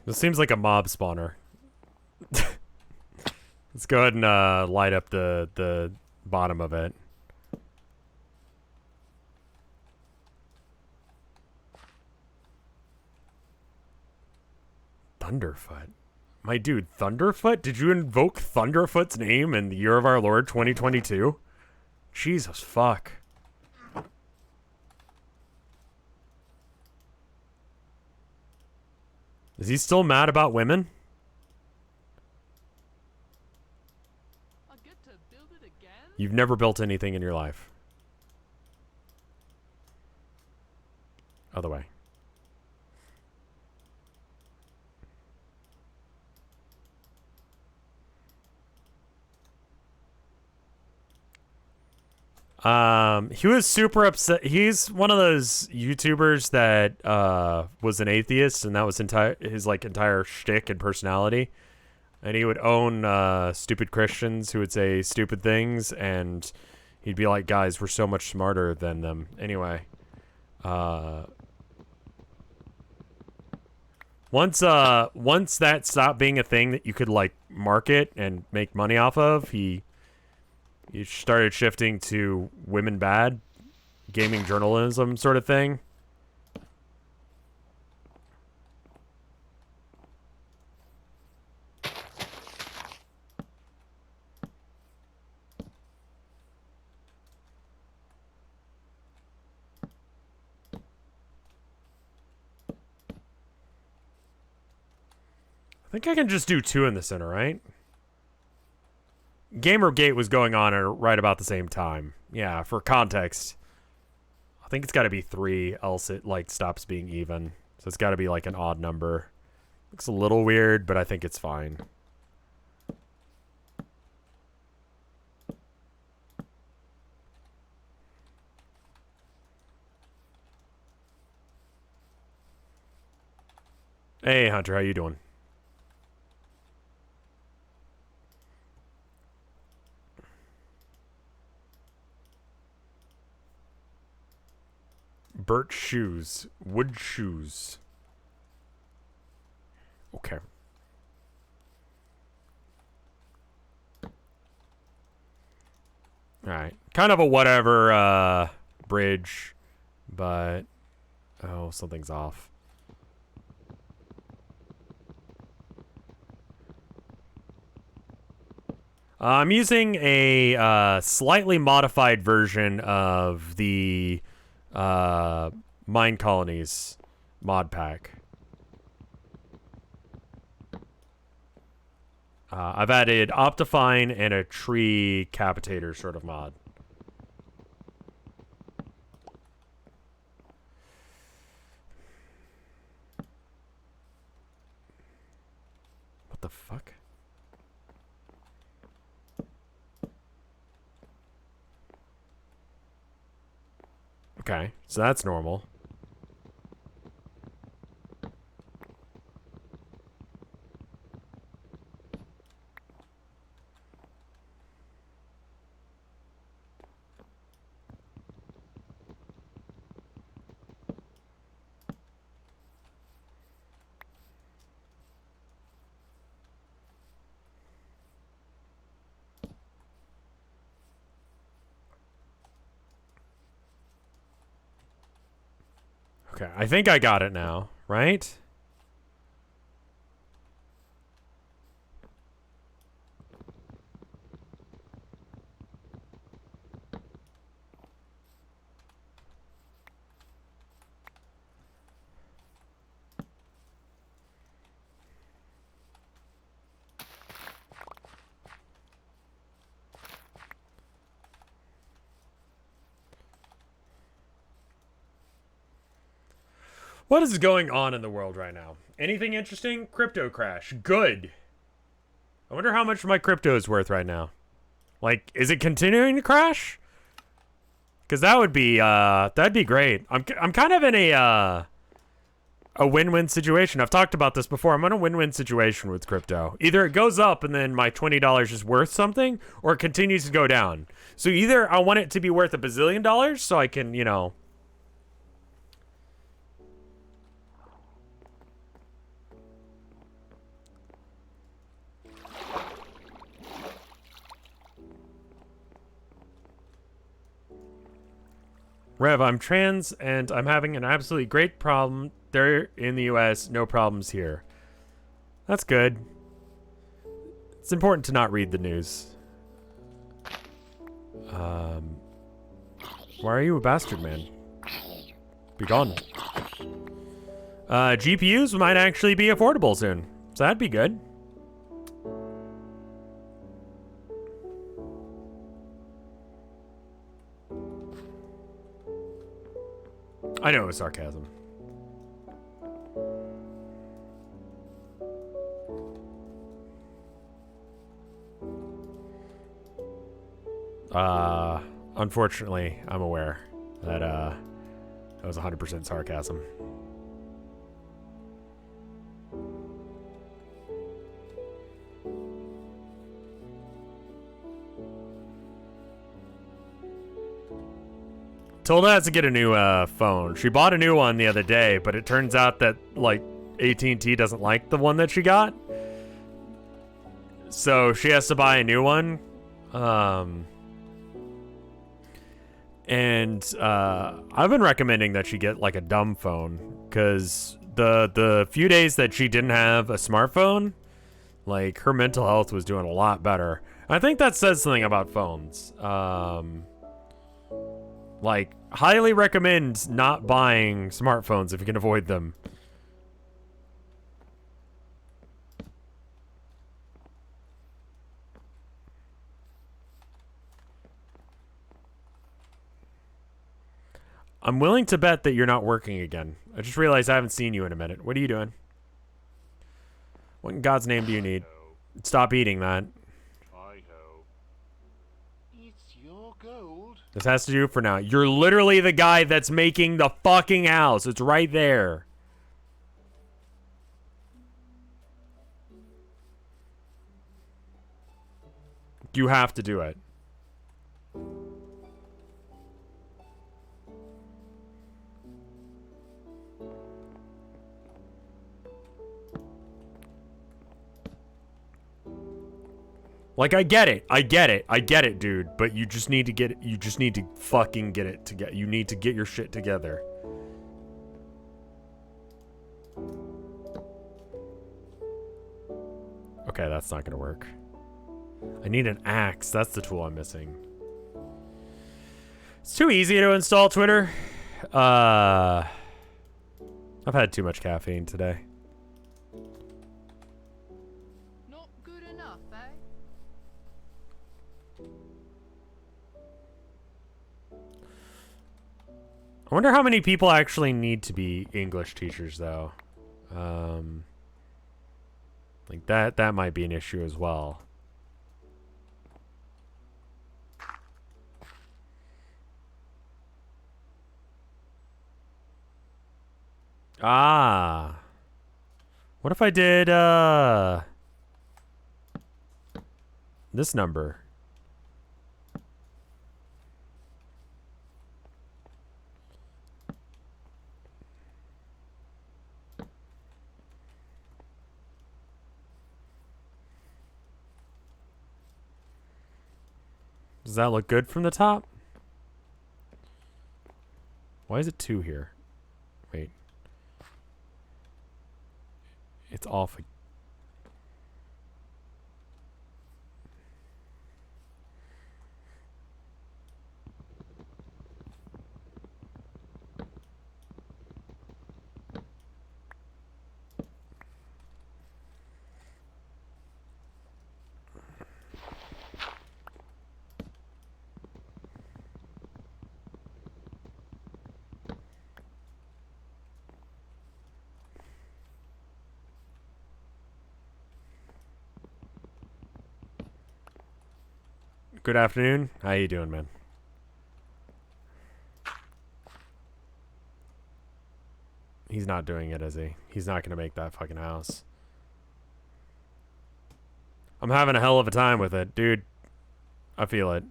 This seems like a mob spawner. Let's go ahead and light up the bottom of it. Thunderfoot. My dude, Thunderfoot? Did you invoke Thunderfoot's name in the year of our Lord 2022? Jesus fuck. Is he still mad about women? I get to build it again? You've never built anything in your life. Other way. He was super upset. He's one of those YouTubers that was an atheist, and that was his like entire shtick and personality. And he would own stupid Christians who would say stupid things, and he'd be like, "Guys, we're so much smarter than them." Anyway, once that stopped being a thing that you could like market and make money off of, he started shifting to women bad, gaming journalism sort of thing. I think I can just do 2 in the center, right? Gamergate was going on at right about the same time. Yeah, for context. I think it's got to be 3, else it like stops being even. So it's got to be like an odd number. Looks a little weird, but I think it's fine. Hey, Hunter, how you doing? Birch shoes. Wood shoes. Okay. Alright. Kind of a whatever bridge, but oh, something's off. I'm using a slightly modified version of the Mine-colonies mod pack. I've added Optifine and a tree capitator sort of mod. What the fuck? Okay, so that's normal. Okay, I think I got it now, right? What is going on in the world right now? Anything interesting? Crypto crash. Good. I wonder how much my crypto is worth right now. Like, is it continuing to crash? Because that would be, that'd be great. I'm kind of in a win-win situation. I've talked about this before. I'm in a win-win situation with crypto. Either it goes up and then my $20 is worth something, or it continues to go down. So either I want it to be worth $1 bazillion so I can, you know... Rev, I'm trans and I'm having an absolutely great problem there in the US. No problems here. That's good. It's important to not read the news. Why are you a bastard, man? Be gone. GPUs might actually be affordable soon, so that'd be good. I know it was sarcasm. Unfortunately, I'm aware that that was 100% sarcasm. Tilda has to get a new phone. She bought a new one the other day, but it turns out that like AT&T doesn't like the one that she got, so she has to buy a new one. And I've been recommending that she get like a dumb phone, because the few days that she didn't have a smartphone, like her mental health was doing a lot better. I think that says something about phones. Like, highly recommend not buying smartphones if you can avoid them. I'm willing to bet that you're not working again. I just realized I haven't seen you in a minute. What are you doing? What in God's name do you need? Stop eating that. Hi-ho. It's your gold. This has to do for now. You're literally the guy that's making the fucking house. It's right there. You have to do it. Like, I get it, dude. But you just need to get it. You just need to fucking get it together. You need to get your shit together. Okay, that's not gonna work. I need an axe. That's the tool I'm missing. It's too easy to install Twitter. I've had too much caffeine today. Not good enough, eh? I wonder how many people actually need to be English teachers, though. Like that might be an issue as well. Ah. What if I did this number? Does that look good from the top? Why is it 2 here? Wait. It's off. Good afternoon. How you doing, man? He's not doing it, is he? He's not gonna make that fucking house. I'm having a hell of a time with it, dude. I feel it.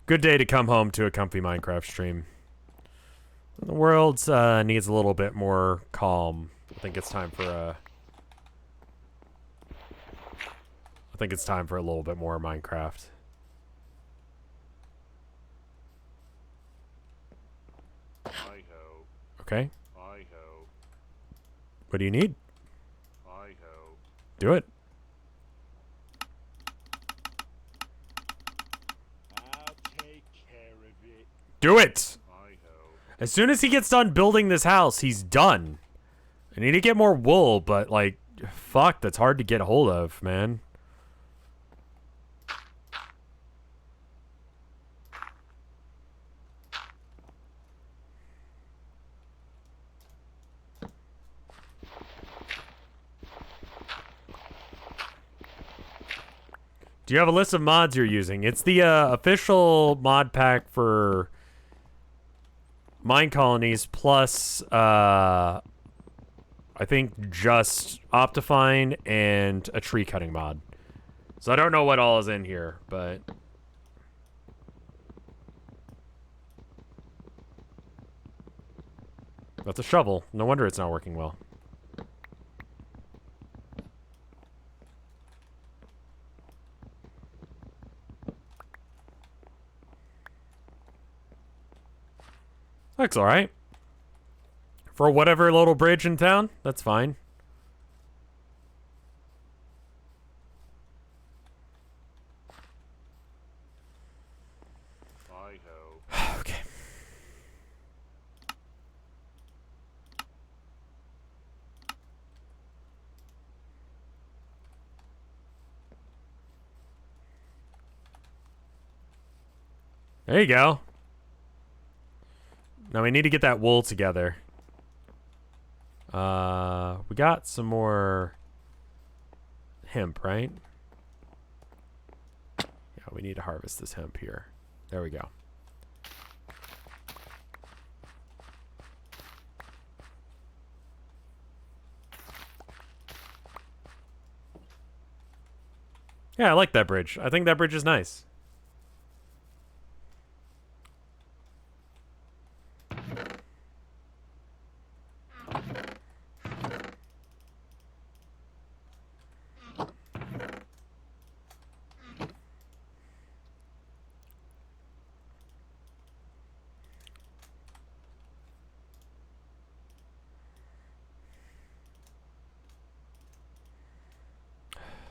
Good day to come home to a comfy Minecraft stream. The world needs a little bit more calm. I think it's time for a... I think it's time for a little bit more Minecraft. Hi-ho. Okay. Hi-ho. What do you need? Hi-ho. Do it. I'll take care of it. Do it! Hi-ho. As soon as he gets done building this house, he's done. I need to get more wool, but like, fuck, that's hard to get a hold of, man. Do you have a list of mods you're using? It's the official mod pack for Mine-colonies plus, I think just Optifine and a tree cutting mod. So I don't know what all is in here, but... That's a shovel. No wonder it's not working well. Looks alright. For whatever little bridge in town, that's fine. Hi-ho. Okay. There you go. Now we need to get that wool together. We got some more hemp, right? Yeah, we need to harvest this hemp here. There we go. Yeah, I like that bridge. I think that bridge is nice.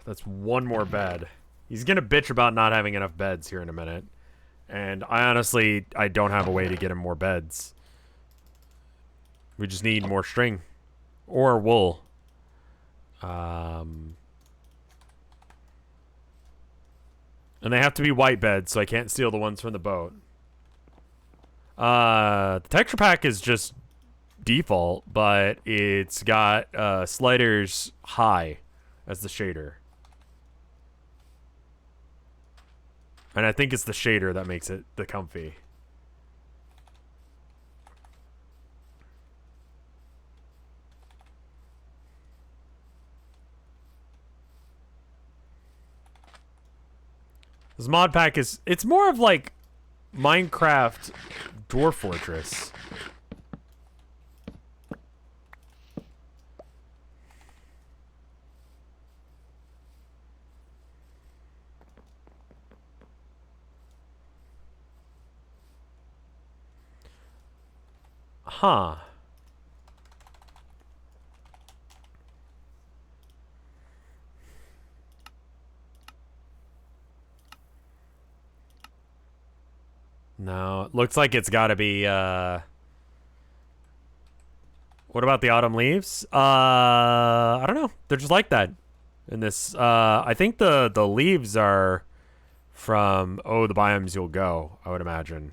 That's one more bed. He's gonna bitch about not having enough beds here in a minute. And I honestly, I don't have a way to get him more beds. We just need more string. Or wool. And they have to be white beds, so I can't steal the ones from the boat. The texture pack is just default, but it's got sliders high as the shader. And I think it's the shader that makes it the comfy. This mod pack is, it's more of like Minecraft Dwarf Fortress. Huh. No, it looks like it's gotta be, what about the autumn leaves? I don't know. They're just like that. In this, I think the leaves are from, oh, the biomes you'll go, I would imagine.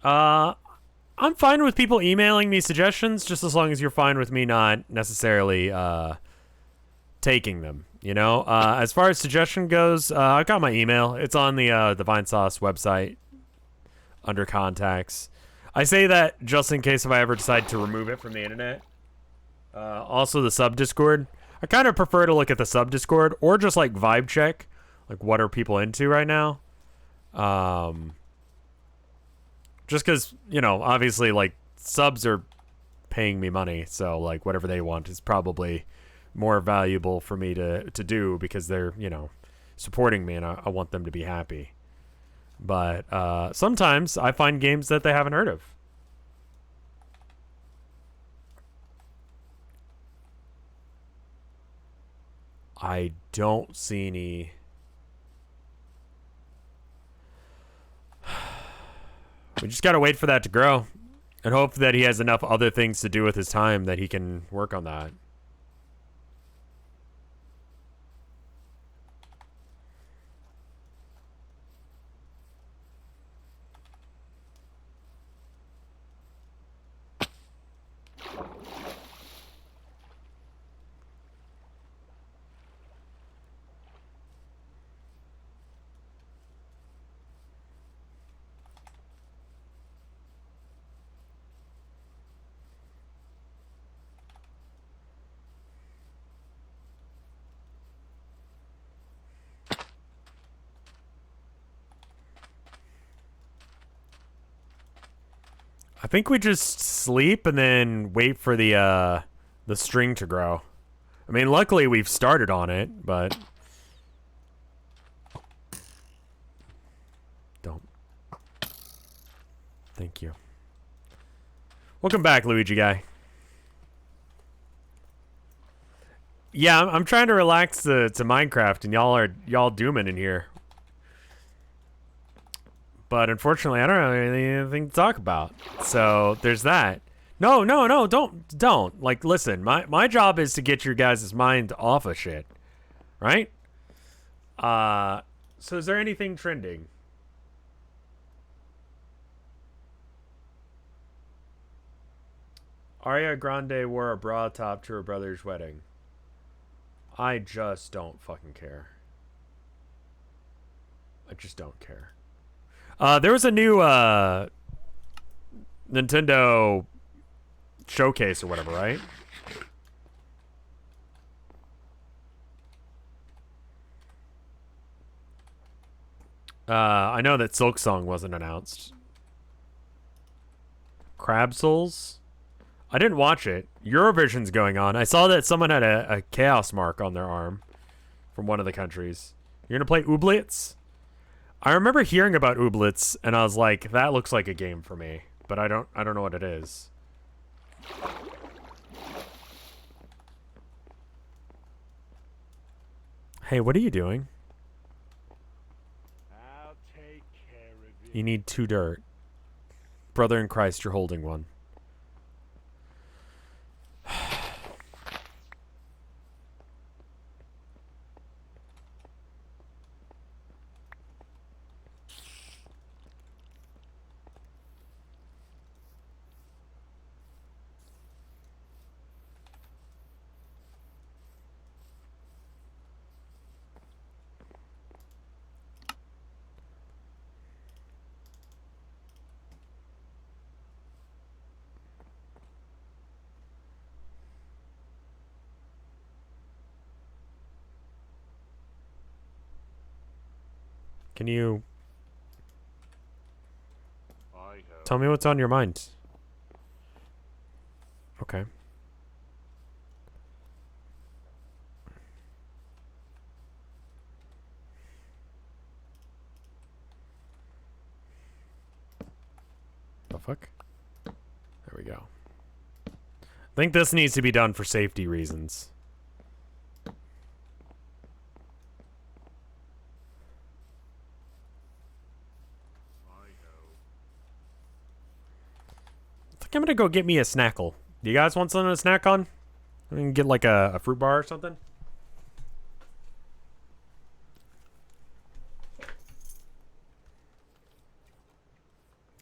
I'm fine with people emailing me suggestions, just as long as you're fine with me not necessarily, taking them, you know? As far as suggestion goes, I've got my email. It's on the Vinesauce website under contacts. I say that just in case if I ever decide to remove it from the internet. Also the sub Discord. I kind of prefer to look at the sub Discord or just like vibe check. Like what are people into right now? Just because, you know, obviously like subs are paying me money. So like whatever they want is probably more valuable for me to do because they're, you know, supporting me and I want them to be happy. But sometimes I find games that they haven't heard of. I don't see any... We just gotta wait for that to grow and hope that he has enough other things to do with his time that he can work on that. think we just sleep and then wait for the string to grow. I mean, luckily we've started on it, but don't. Thank you. Welcome back, Luigi guy. Yeah, I'm trying to relax to Minecraft, and y'all dooming in here. But unfortunately, I don't have anything to talk about. So there's that. No, don't. Like, listen, my job is to get your guys' mind off of shit, right? So is there anything trending? Ariana Grande wore a bra top to her brother's wedding. I just don't fucking care. I just don't care. There was a new Nintendo showcase or whatever, right? I know that Silk Song wasn't announced. Crab Souls? I didn't watch it. Eurovision's going on. I saw that someone had a chaos mark on their arm from one of the countries. You're gonna play Ooblets? I remember hearing about Ooblets, and I was like, that looks like a game for me, but I don't know what it is. Hey, what are you doing? I'll take care of it. You need 2 dirt. Brother in Christ, you're holding one. Can you tell me what's on your mind? Okay. The fuck? There we go. I think this needs to be done for safety reasons. I'm gonna go get me a snackle. Do you guys want something to snack on? I can get like a fruit bar or something.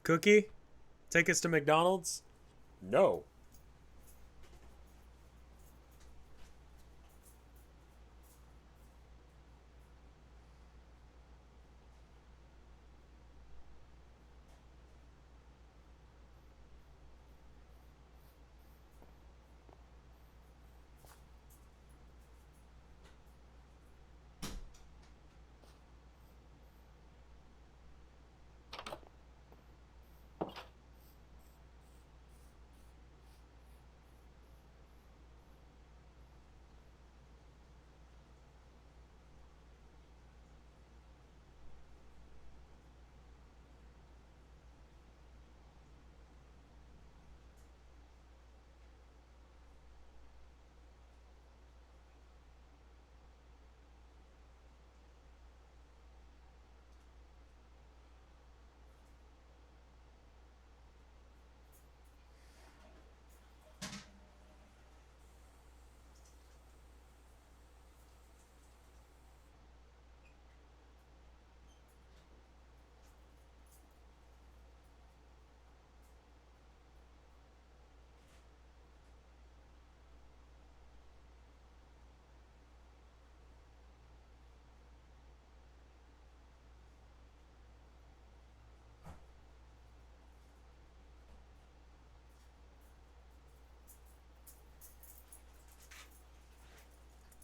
Cookie? Take us to McDonald's? No.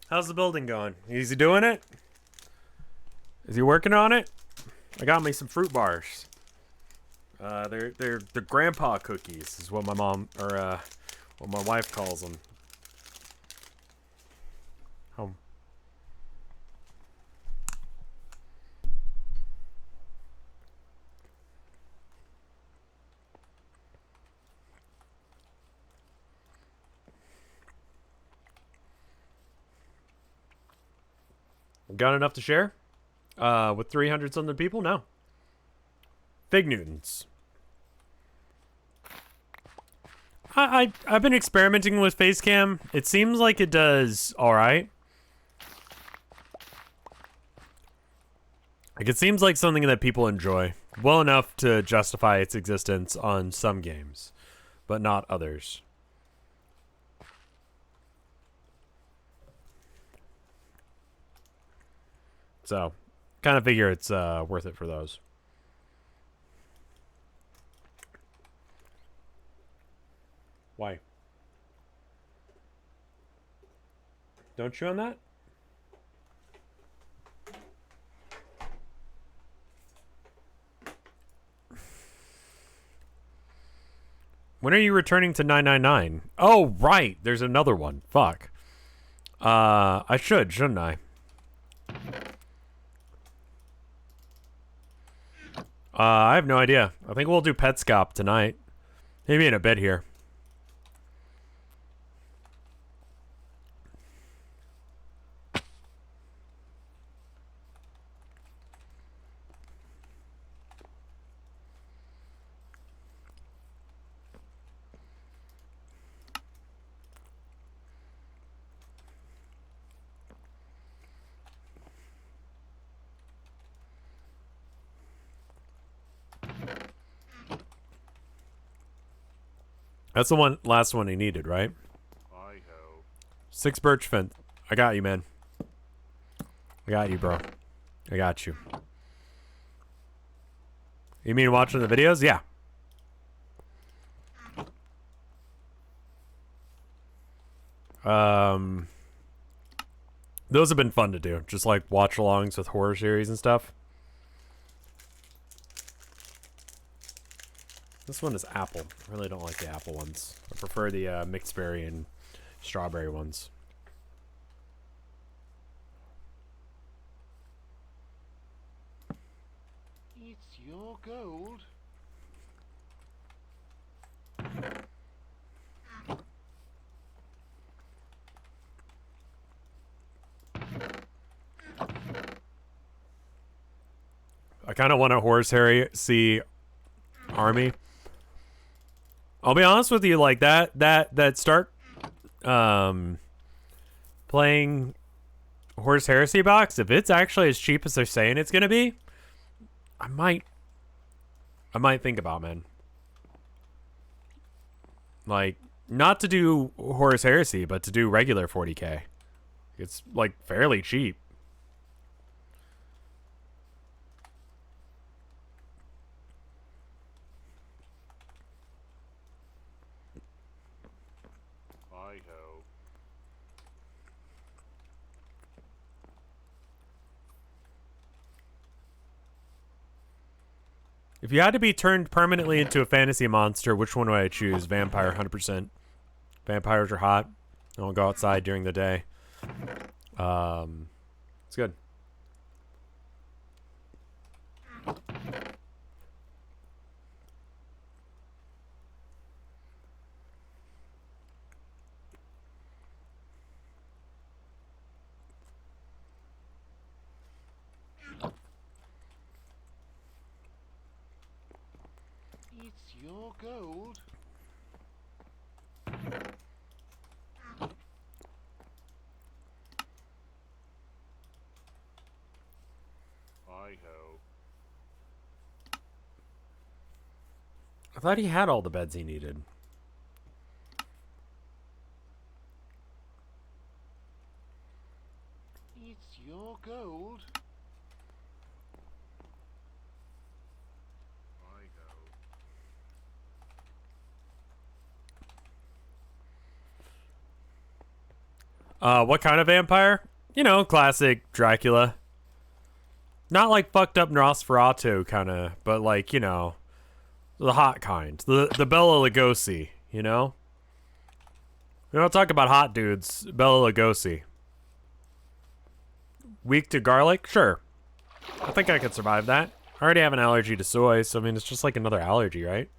How's the building going? Is he doing it? Is he working on it? I got me some fruit bars. They're grandpa cookies is what my mom or what my wife calls them. Home. Got enough to share? With 300 something people? No. Fig Newtons. I've been experimenting with Facecam. It seems like it does alright. Like, it seems like something that people enjoy. Well enough to justify its existence on some games, but not others. So, kind of figure it's worth it for those. Why? Don't chew on that? When are you returning to 999? Oh, right. There's another one. Fuck. I should, shouldn't I? I have no idea. I think we'll do Petscop tonight. Maybe in a bit here. That's the last one he needed, right? I ho. 6 birch fence. I got you, man. I got you, bro. I got you. You mean watching the videos? Yeah. Those have been fun to do. Just like watch-alongs with horror series and stuff. This one is apple. I really don't like the apple ones. I prefer the mixed berry and strawberry ones. It's your gold. I kind of want a Horse-Heresy army. I'll be honest with you, like that start playing Horse Heresy box, if it's actually as cheap as they're saying it's gonna be, I might think about, man. Like, not to do Horus Heresy, but to do regular 40k. It's like fairly cheap. I ho. If you had to be turned permanently into a fantasy monster, which one would I choose? Vampire, 100%. Vampires are hot. I don't go outside during the day. It's good. It's your gold. I ho. I thought he had all the beds he needed. It's your gold. I ho. What kind of vampire? You know, classic Dracula. Not like fucked up Nosferatu kind of, but like, you know, The hot kind. The Bela Lugosi, you know? We don't talk about hot dudes. Bela Lugosi. Weak to garlic? Sure. I think I could survive that. I already have an allergy to soy, so I mean, it's just like another allergy, right?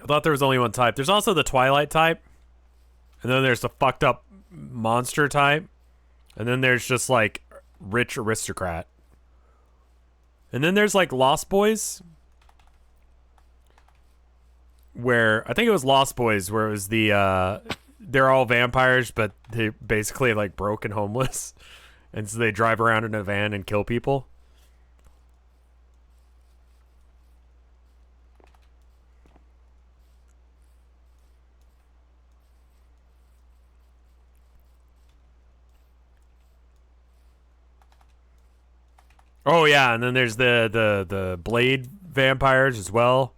I thought there was only one type. There's also the Twilight type. And then there's the fucked up monster type. And then there's just like rich aristocrat. And then there's like Lost Boys. Where, I think it was Lost Boys, where it was the, they're all vampires, but they basically like broke and homeless. And so they drive around in a van and kill people. Oh yeah, and then there's the blade vampires as well.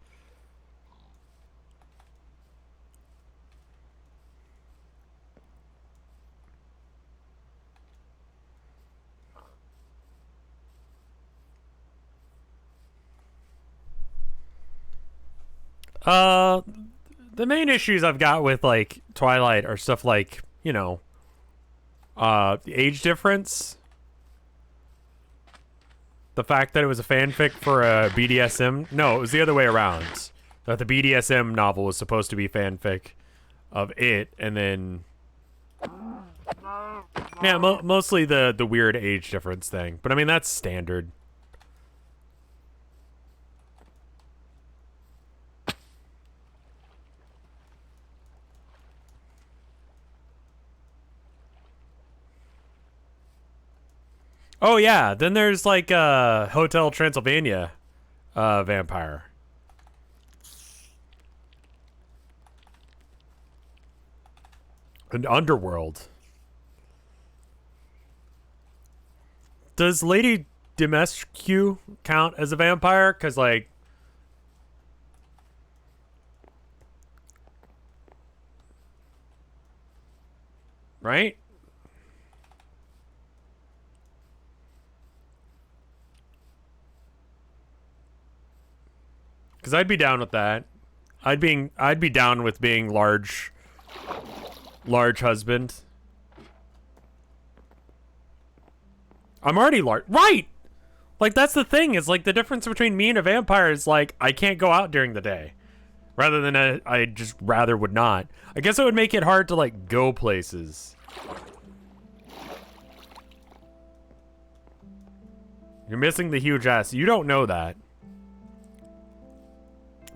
The main issues I've got with like Twilight are stuff like, you know, the age difference. The fact that it was a fanfic for a BDSM. No, it was the other way around. That the BDSM novel was supposed to be fanfic of it, and then yeah, mostly the weird age difference thing. But I mean, that's standard. Oh yeah, then there's like Hotel Transylvania vampire. And Underworld. Does Lady Dimitrescu count as a vampire? Cause like right? Cause I'd be down with that. I'd be down with being large husband. I'm already large. Right! Like, that's the thing, is like the difference between me and a vampire is like, I can't go out during the day. Rather than I just rather would not. I guess it would make it hard to like go places. You're missing the huge ass. You don't know that.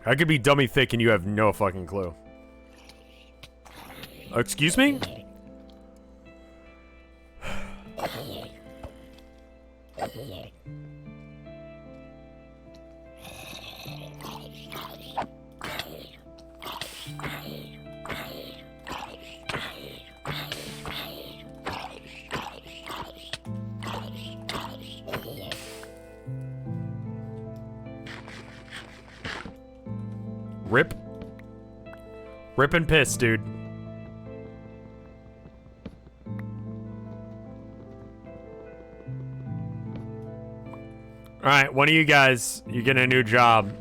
I could be dummy thick and you have no fucking clue. Excuse me? Rip and piss, dude. Alright, one of you guys, you get a new job.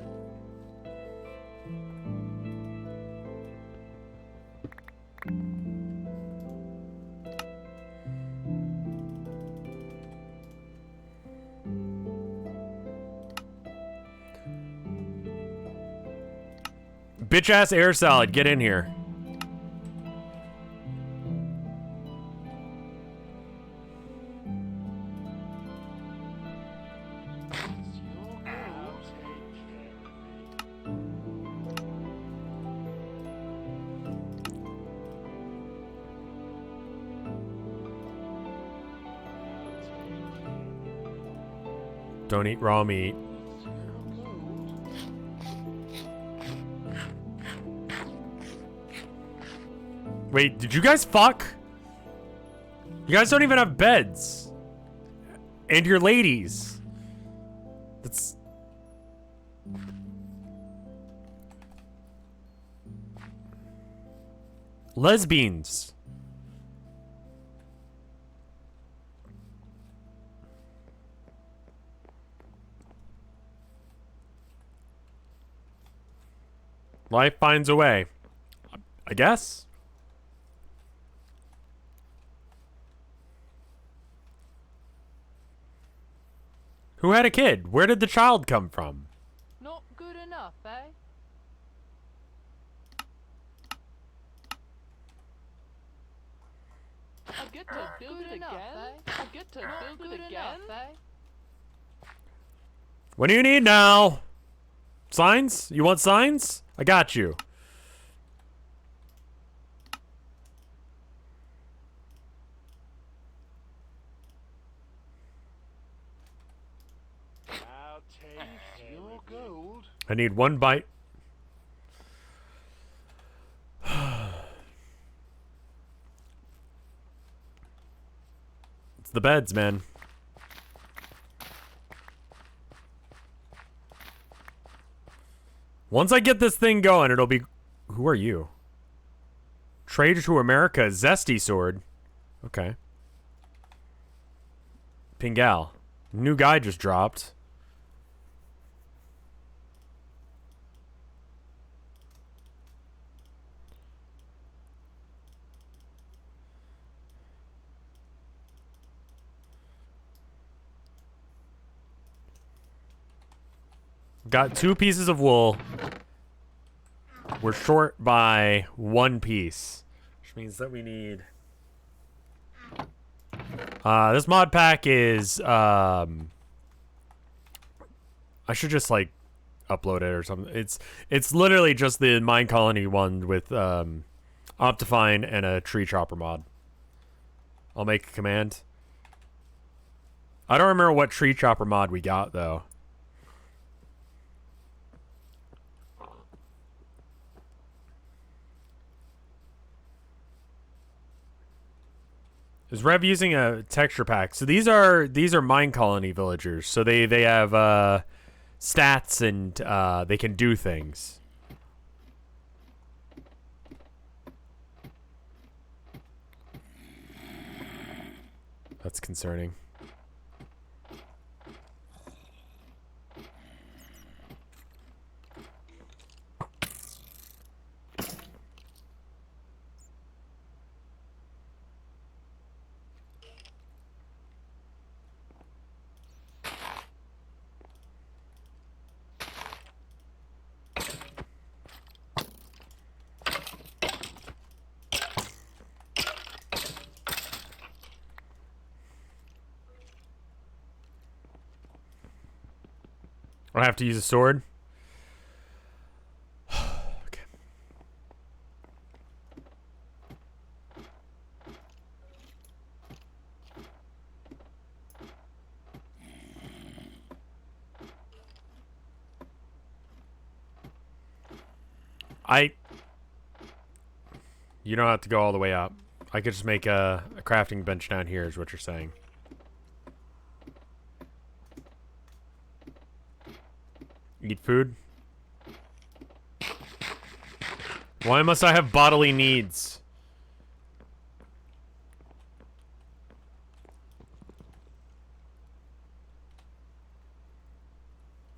Bitch ass air salad, get in here. Don't eat raw meat. Wait, did you guys fuck? You guys don't even have beds. And you're ladies. That's... lesbians. Life finds a way. I guess. Who had a kid? Where did the child come from? Not good enough, eh? I get to build it again? I get to build it again? What do you need now? Signs? You want signs? I got you. I'll take your gold. I need 1 bite. It's the beds, man. Once I get this thing going, it'll be... Who are you? Trade to America, Zesty Sword. Okay. Pingal. New guy just dropped. Got 2 pieces of wool. We're short by 1 piece, which means that we need... this mod pack is, I should just, like, upload it or something. It's literally just the Mine Colony one with, Optifine and a tree chopper mod. I'll make a command. I don't remember what tree chopper mod we got, though. Is Rev using a texture pack? So these are Mine Colony villagers. So they have stats and they can do things. That's concerning. I have to use a sword. Okay. You don't have to go all the way up. I could just make a crafting bench down here is what you're saying. Eat food? Why must I have bodily needs?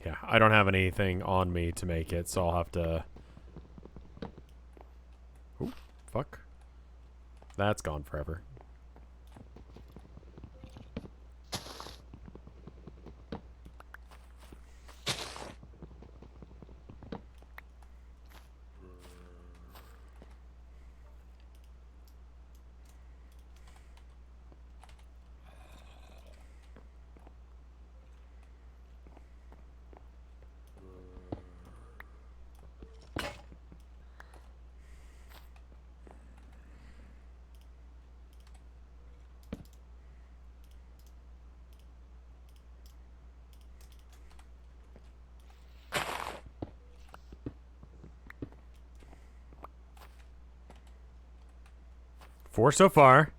Yeah, I don't have anything on me to make it, so I'll have to... Ooh, fuck. That's gone forever. Four so far.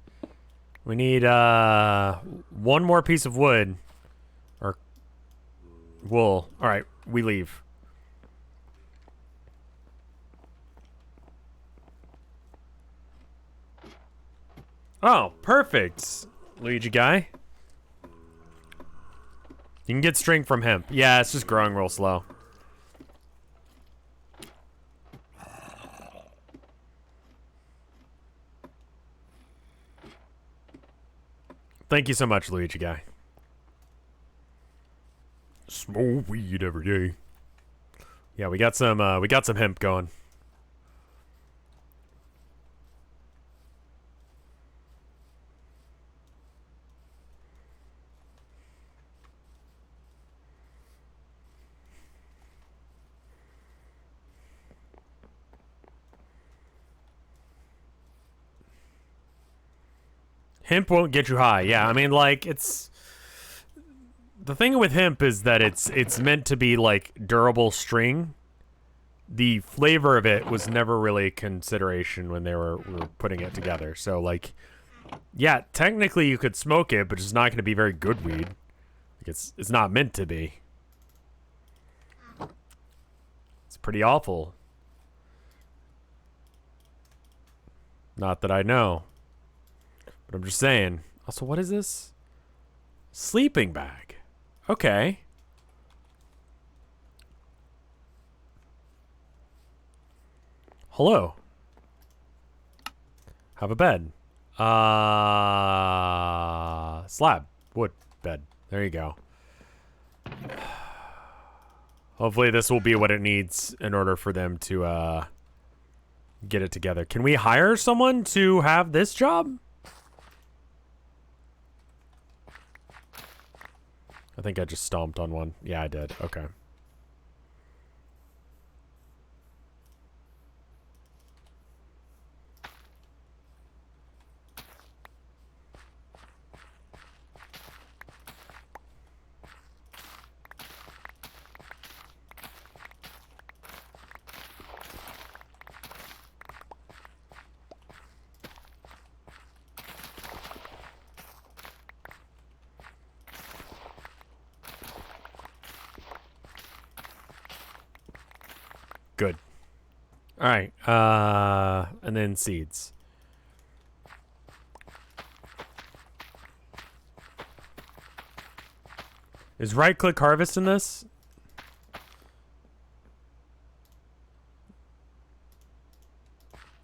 We need 1 more piece of wood. Or wool. Alright, we leave. Oh, perfect. Luigi guy. You can get string from hemp. Yeah, it's just growing real slow. Thank you so much, Luigi guy. Smoke weed every day. Yeah, we got some hemp going. Hemp won't get you high. Yeah, I mean, like, it's... The thing with hemp is that it's meant to be, like, durable string. The flavor of it was never really a consideration when they were putting it together. So, like, yeah, technically you could smoke it, but it's not going to be very good weed. Like, it's not meant to be. It's pretty awful. Not that I know. But I'm just saying. Also, what is this? Sleeping bag. Okay. Hello. Have a bed. Slab. Wood bed. There you go. Hopefully this will be what it needs in order for them to, get it together. Can we hire someone to have this job? I think I just stomped on one. Yeah, I did. Okay. Good. All right. And then seeds. Is right-click harvest in this?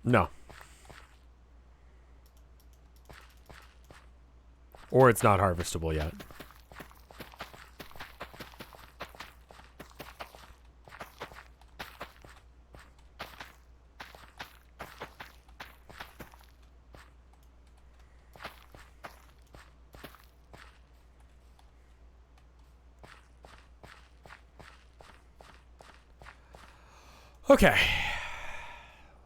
No. Or it's not harvestable yet. Okay.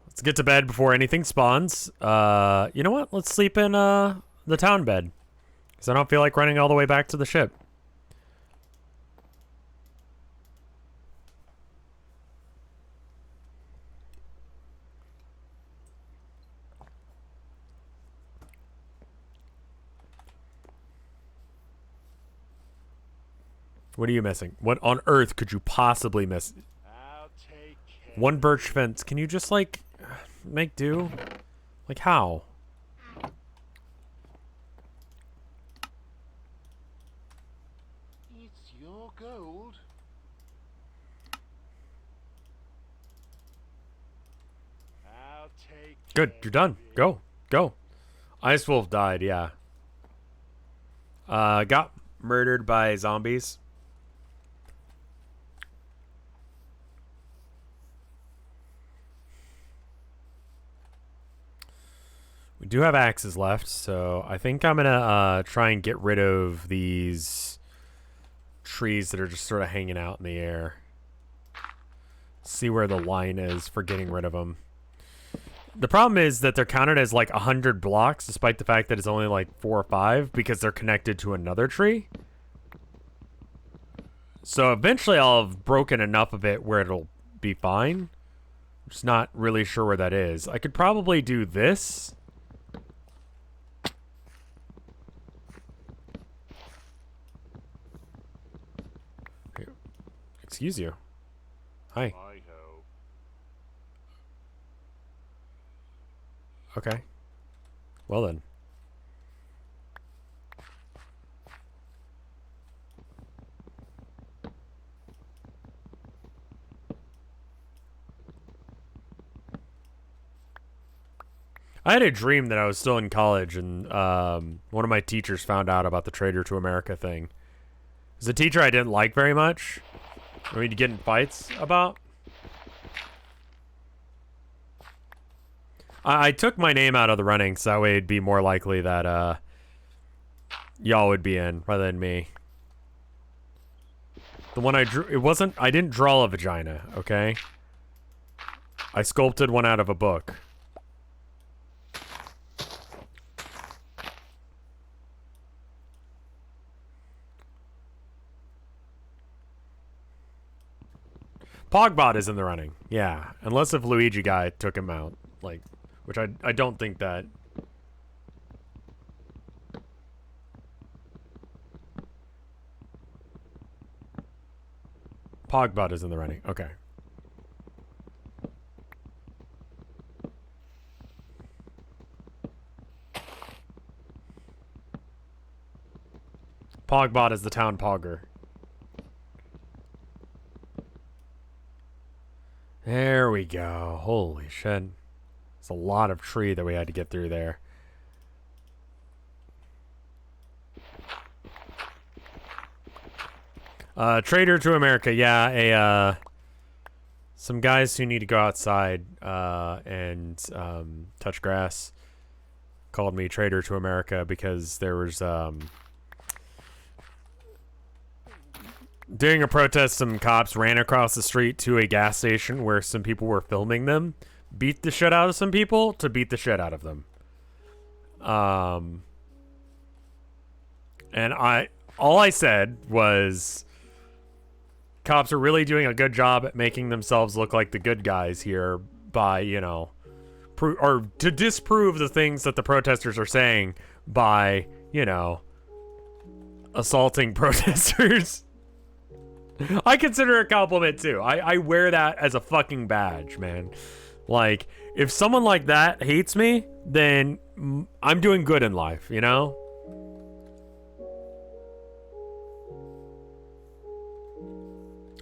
Let's get to bed before anything spawns. You know what? Let's sleep in the town bed. Because I don't feel like running all the way back to the ship. What are you missing? What on earth could you possibly miss? I'll take care. One birch fence. Can you just, like, make do? Like, how? It's your gold. I'll take Good, care you're done. of it. Go. Go. Ice Wolf died, yeah. Got murdered by zombies. We do have axes left, so I think I'm gonna try and get rid of these trees that are just sort of hanging out in the air. See where the line is for getting rid of them. The problem is that they're counted as like 100 blocks, despite the fact that it's only like 4 or 5, because they're connected to another tree. So eventually I'll have broken enough of it where it'll be fine. I'm just not really sure where that is. I could probably do this. Excuse you. Hi. Hi-ho. Okay. Well then. I had a dream that I was still in college, and one of my teachers found out about the Traitor to America thing. It was a teacher I didn't like very much. We'd get in fights about. I took my name out of the running, so that way it'd be more likely that y'all would be in rather than me. The one I drew, I didn't draw a vagina, okay? I sculpted one out of a book. Pogbot is in the running, yeah. Unless if Luigi guy took him out, like, which I don't think that. Pogbot is in the running, okay. Pogbot is the town pogger. There we go. Holy shit. It's a lot of tree that we had to get through there. Traitor to America. Yeah, some guys who need to go outside and touch grass called me Traitor to America because there was during a protest, some cops ran across the street to a gas station where some people were filming them, beat the shit out of some people to beat the shit out of them. And all I said was, cops are really doing a good job at making themselves look like the good guys here by, you know, or to disprove the things that the protesters are saying by, you know, assaulting protesters. I consider it a compliment too. I wear that as a fucking badge, man. Like, if someone like that hates me, then I'm doing good in life, you know?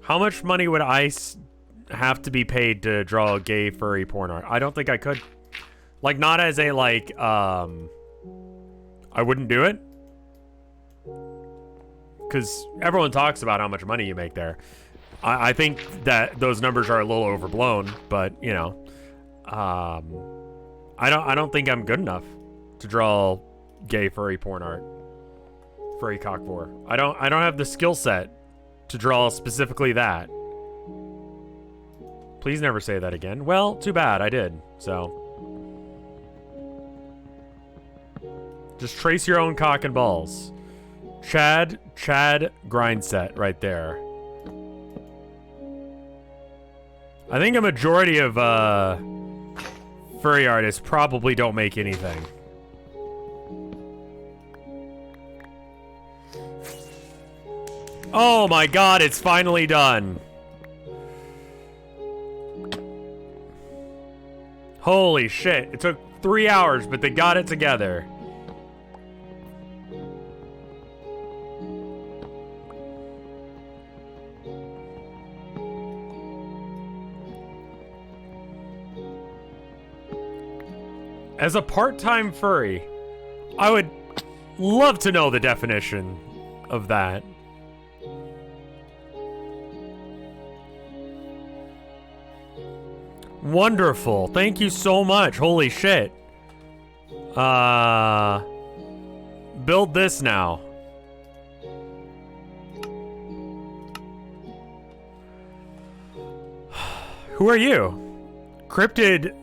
How much money would I have to be paid to draw a gay furry porn art? I don't think I could. Like, not as a, like, I wouldn't do it. Because everyone talks about how much money you make there. I think that those numbers are a little overblown, but, you know. I don't think I'm good enough to draw gay furry porn art. Furry cock vor. I don't have the skill set to draw specifically that. Please never say that again. Well, too bad, I did. So just trace your own cock and balls. Chad Grindset right there. I think a majority of furry artists probably don't make anything. Oh my god, it's finally done. Holy shit, it took 3 hours, but they got it together. As a part-time furry, I would love to know the definition of that. Wonderful. Thank you so much. Holy shit. Build this now. Who are you? Cryptid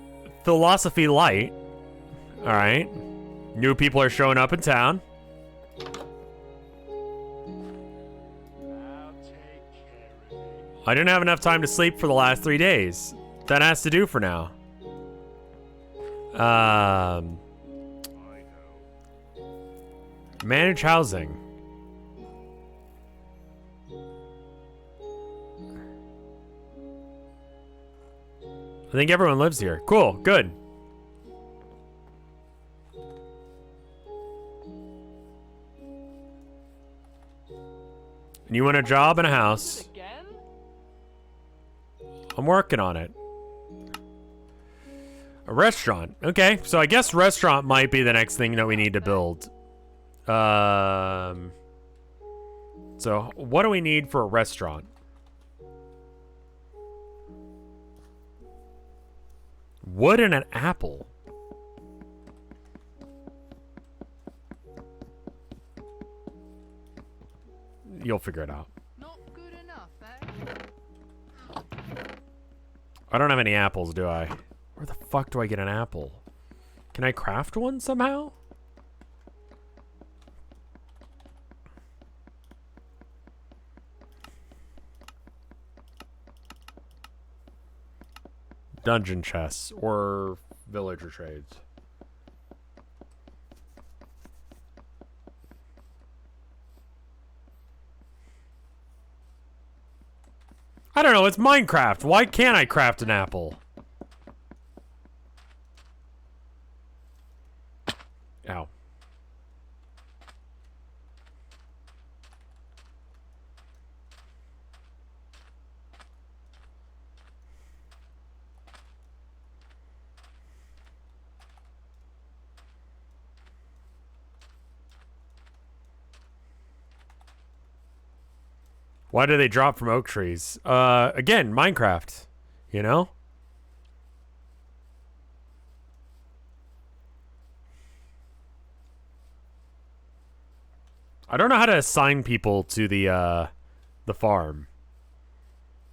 Philosophy Light. Alright. New people are showing up in town. I'll take care of it. I didn't have enough time to sleep for the last 3 days. That has to do for now. I know. Manage housing. I think everyone lives here. Cool, good. And you want a job and a house. Again? I'm working on it. A restaurant. Okay, so I guess restaurant might be the next thing that we need to build. So what do we need for a restaurant? Wood and an apple. You'll figure it out. Not good enough, eh? I don't have any apples, do I? Where the fuck do I get an apple? Can I craft one somehow? Dungeon chests or villager trades. I don't know, it's Minecraft. Why can't I craft an apple? Ow. Why do they drop from oak trees? Again, Minecraft, you know? I don't know how to assign people to the farm.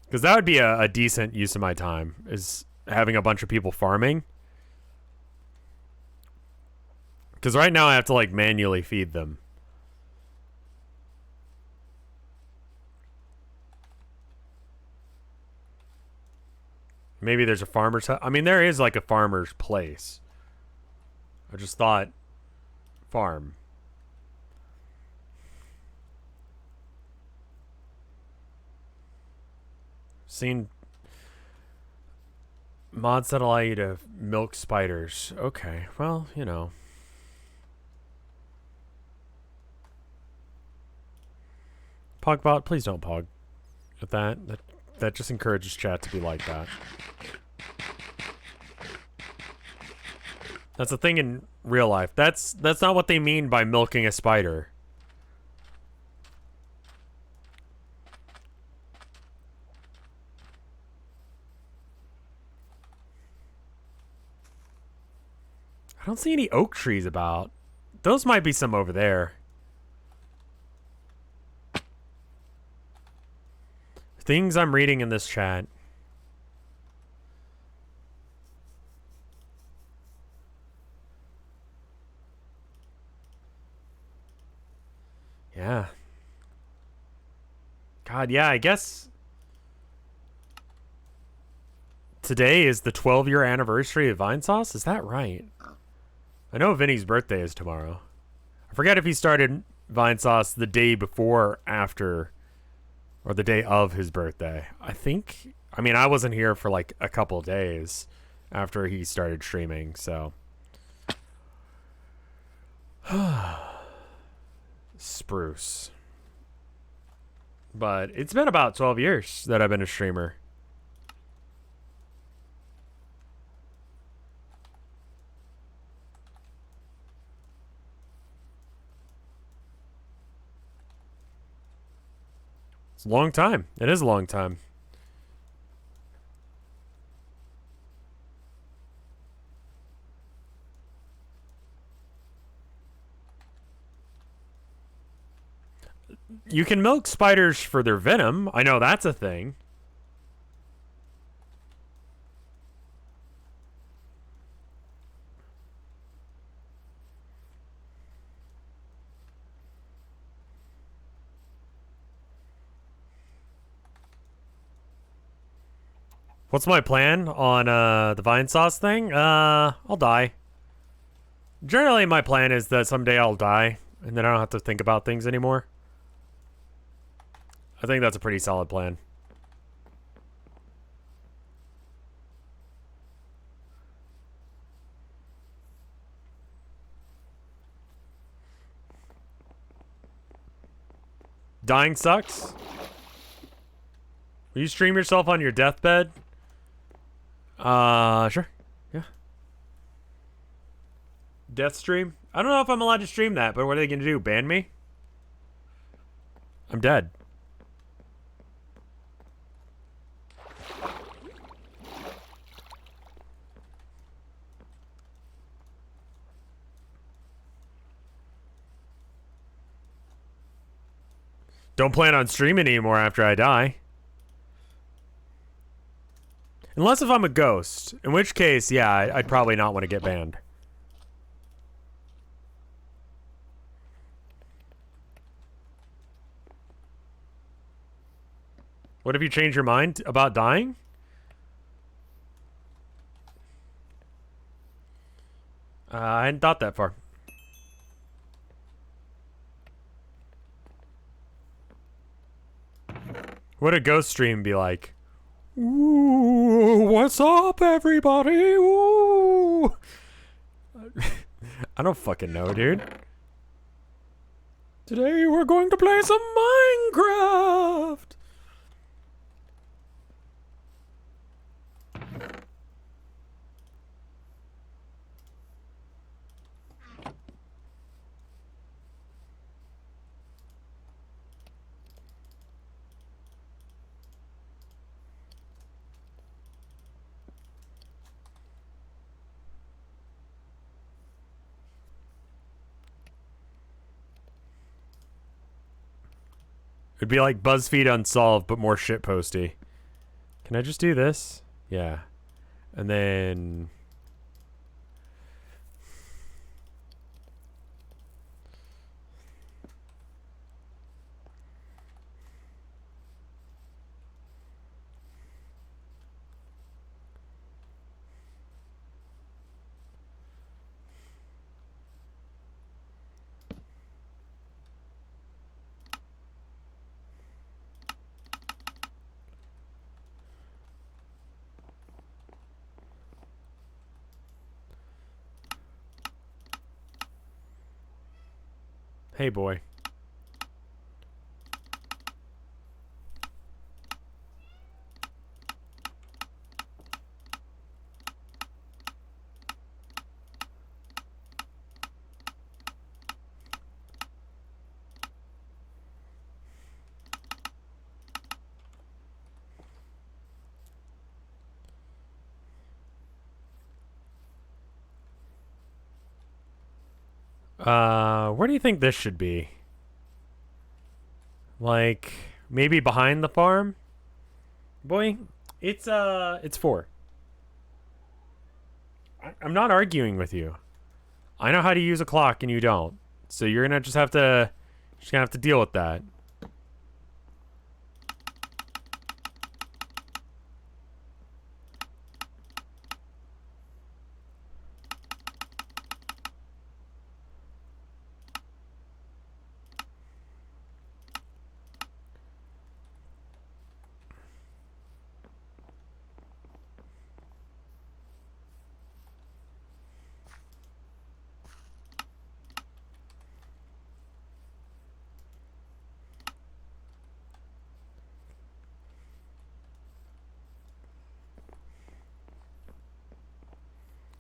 Because that would be a decent use of my time, is having a bunch of people farming. Because right now I have to, like, manually feed them. Maybe there's a farmer's hut. I mean, there is like a farmer's place. I just thought farm. Seen mods that allow you to milk spiders. Okay, well, you know. Pogbot, please don't pog at that. That just encourages chat to be like that. That's a thing in real life. That's not what they mean by milking a spider. I don't see any oak trees about. Those might be some over there. Things I'm reading in this chat. Yeah. God, yeah, I guess today is the 12-year anniversary of Vinesauce. Is that right? I know Vinny's birthday is tomorrow. I forget if he started Vinesauce the day before or after, or the day of his birthday. I think, I mean, I wasn't here for like a couple of days after he started streaming, so. Spruce. But it's been about 12 years that I've been a streamer. It's a long time. It is a long time. You can milk spiders for their venom. I know that's a thing. What's my plan on the Vinesauce thing? I'll die. Generally, my plan is that someday I'll die, and then I don't have to think about things anymore. I think that's a pretty solid plan. Dying sucks. Will you stream yourself on your deathbed? Sure. Yeah. Death stream? I don't know if I'm allowed to stream that, but what are they gonna do? Ban me? I'm dead. Don't plan on streaming anymore after I die. Unless if I'm a ghost. In which case, yeah, I'd probably not want to get banned. What if you change your mind about dying? I hadn't thought that far. What a ghost stream be like? Ooh, what's up, everybody? Ooh. I don't fucking know, dude. Today we're going to play some Minecraft. It'd be like BuzzFeed Unsolved, but more shitposty. Can I just do this? Yeah. And then... Hey, boy. Where do you think this should be? Like, maybe behind the farm? Boy, it's 4. I'm not arguing with you. I know how to use a clock and you don't. So you're gonna just have to deal with that.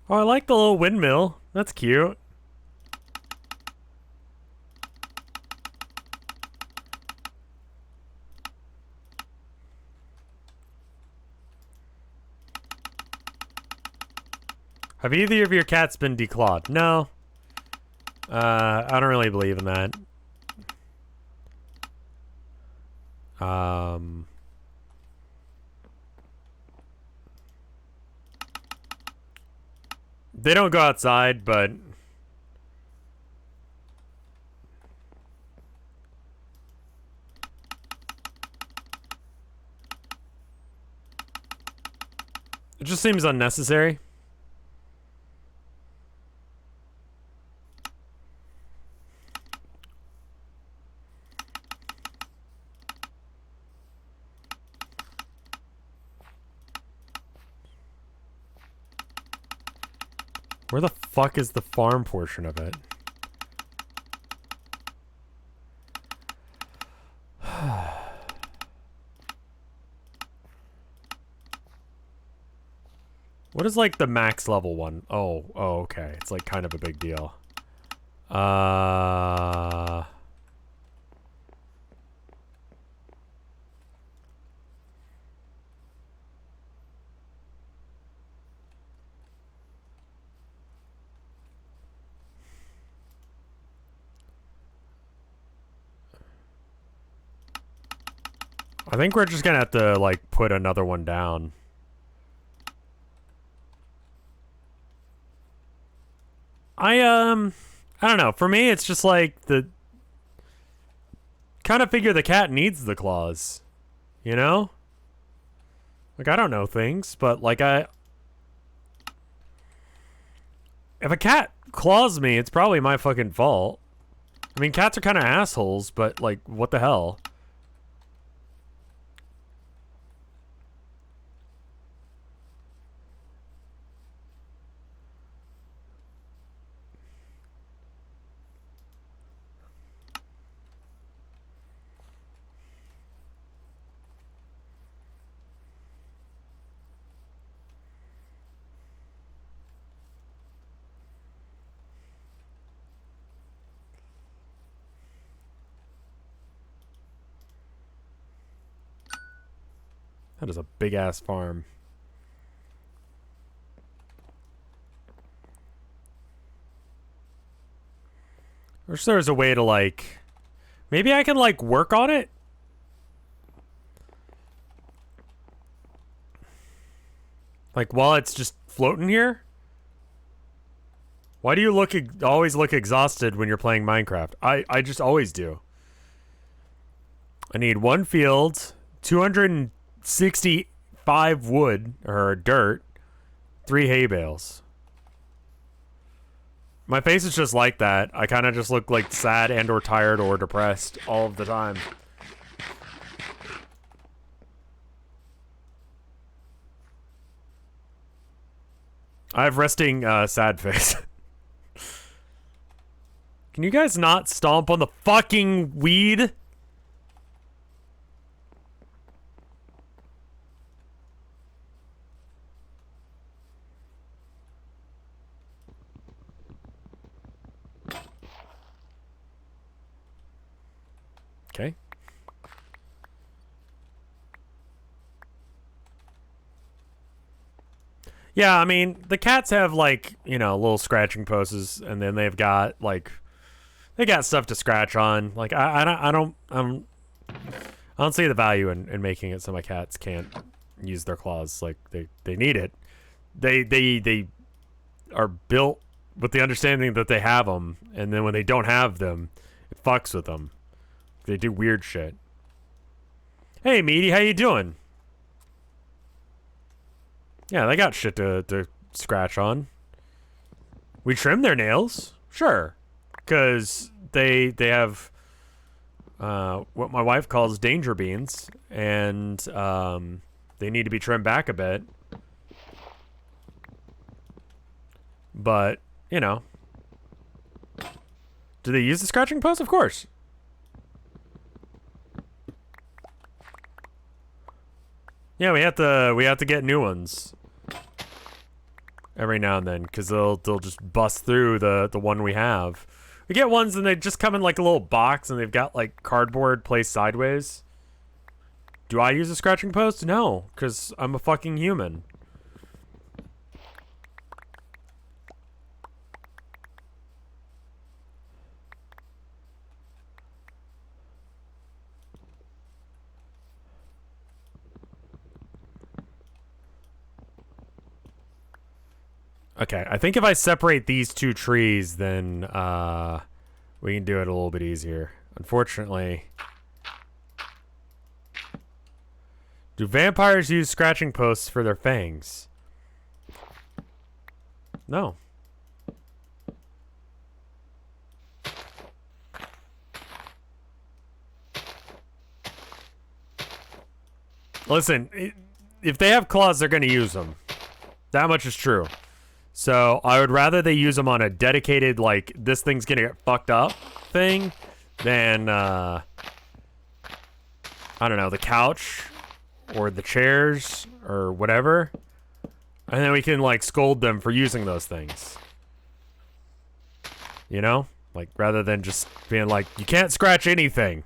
Oh, I like the little windmill. That's cute. Have either of your cats been declawed? No. I don't really believe in that. They don't go outside, but... It just seems unnecessary. Where the fuck is the farm portion of it? What is like the max level one? Oh, okay. It's like kind of a big deal. I think we're just gonna have to like put another one down. I don't know. For me, it's just like the kind of figure the cat needs the claws, you know? Like I don't know things, but like if a cat claws me, it's probably my fucking fault. I mean, cats are kind of assholes, but like what the hell? That is a big ass farm. I wish there was a way to like, maybe I can like work on it. Like while it's just floating here. Why do you always look exhausted when you're playing Minecraft? I just always do. I need 1 field, 265 wood or dirt, 3 hay bales. My face is just like that. I kind of just look like sad and or tired or depressed all of the time. I have resting sad face. Can you guys not stomp on the fucking weed? Okay. Yeah, I mean, the cats have like, you know, little scratching posts, and then they've got like, they got stuff to scratch on. Like, I don't see the value in making it so my cats can't use their claws. Like, they need it. They are built with the understanding that they have them, and then when they don't have them, it fucks with them. They do weird shit. Hey, Meaty, how you doing? Yeah, they got shit to scratch on. We trim their nails, sure, because they have what my wife calls danger beans, and they need to be trimmed back a bit. But you know, do they use the scratching post? Of course. Yeah, we have to get new ones every now and then, because they'll just bust through the one we have. We get ones and they just come in like a little box and they've got like cardboard placed sideways. Do I use a scratching post? No, because I'm a fucking human. Okay, I think if I separate these 2 trees, then we can do it a little bit easier. Unfortunately, do vampires use scratching posts for their fangs? No. Listen, if they have claws, they're going to use them. That much is true. So I would rather they use them on a dedicated, like, this thing's gonna get fucked up thing than, I don't know, the couch or the chairs or whatever. And then we can, like, scold them for using those things. You know? Like, rather than just being like, you can't scratch anything.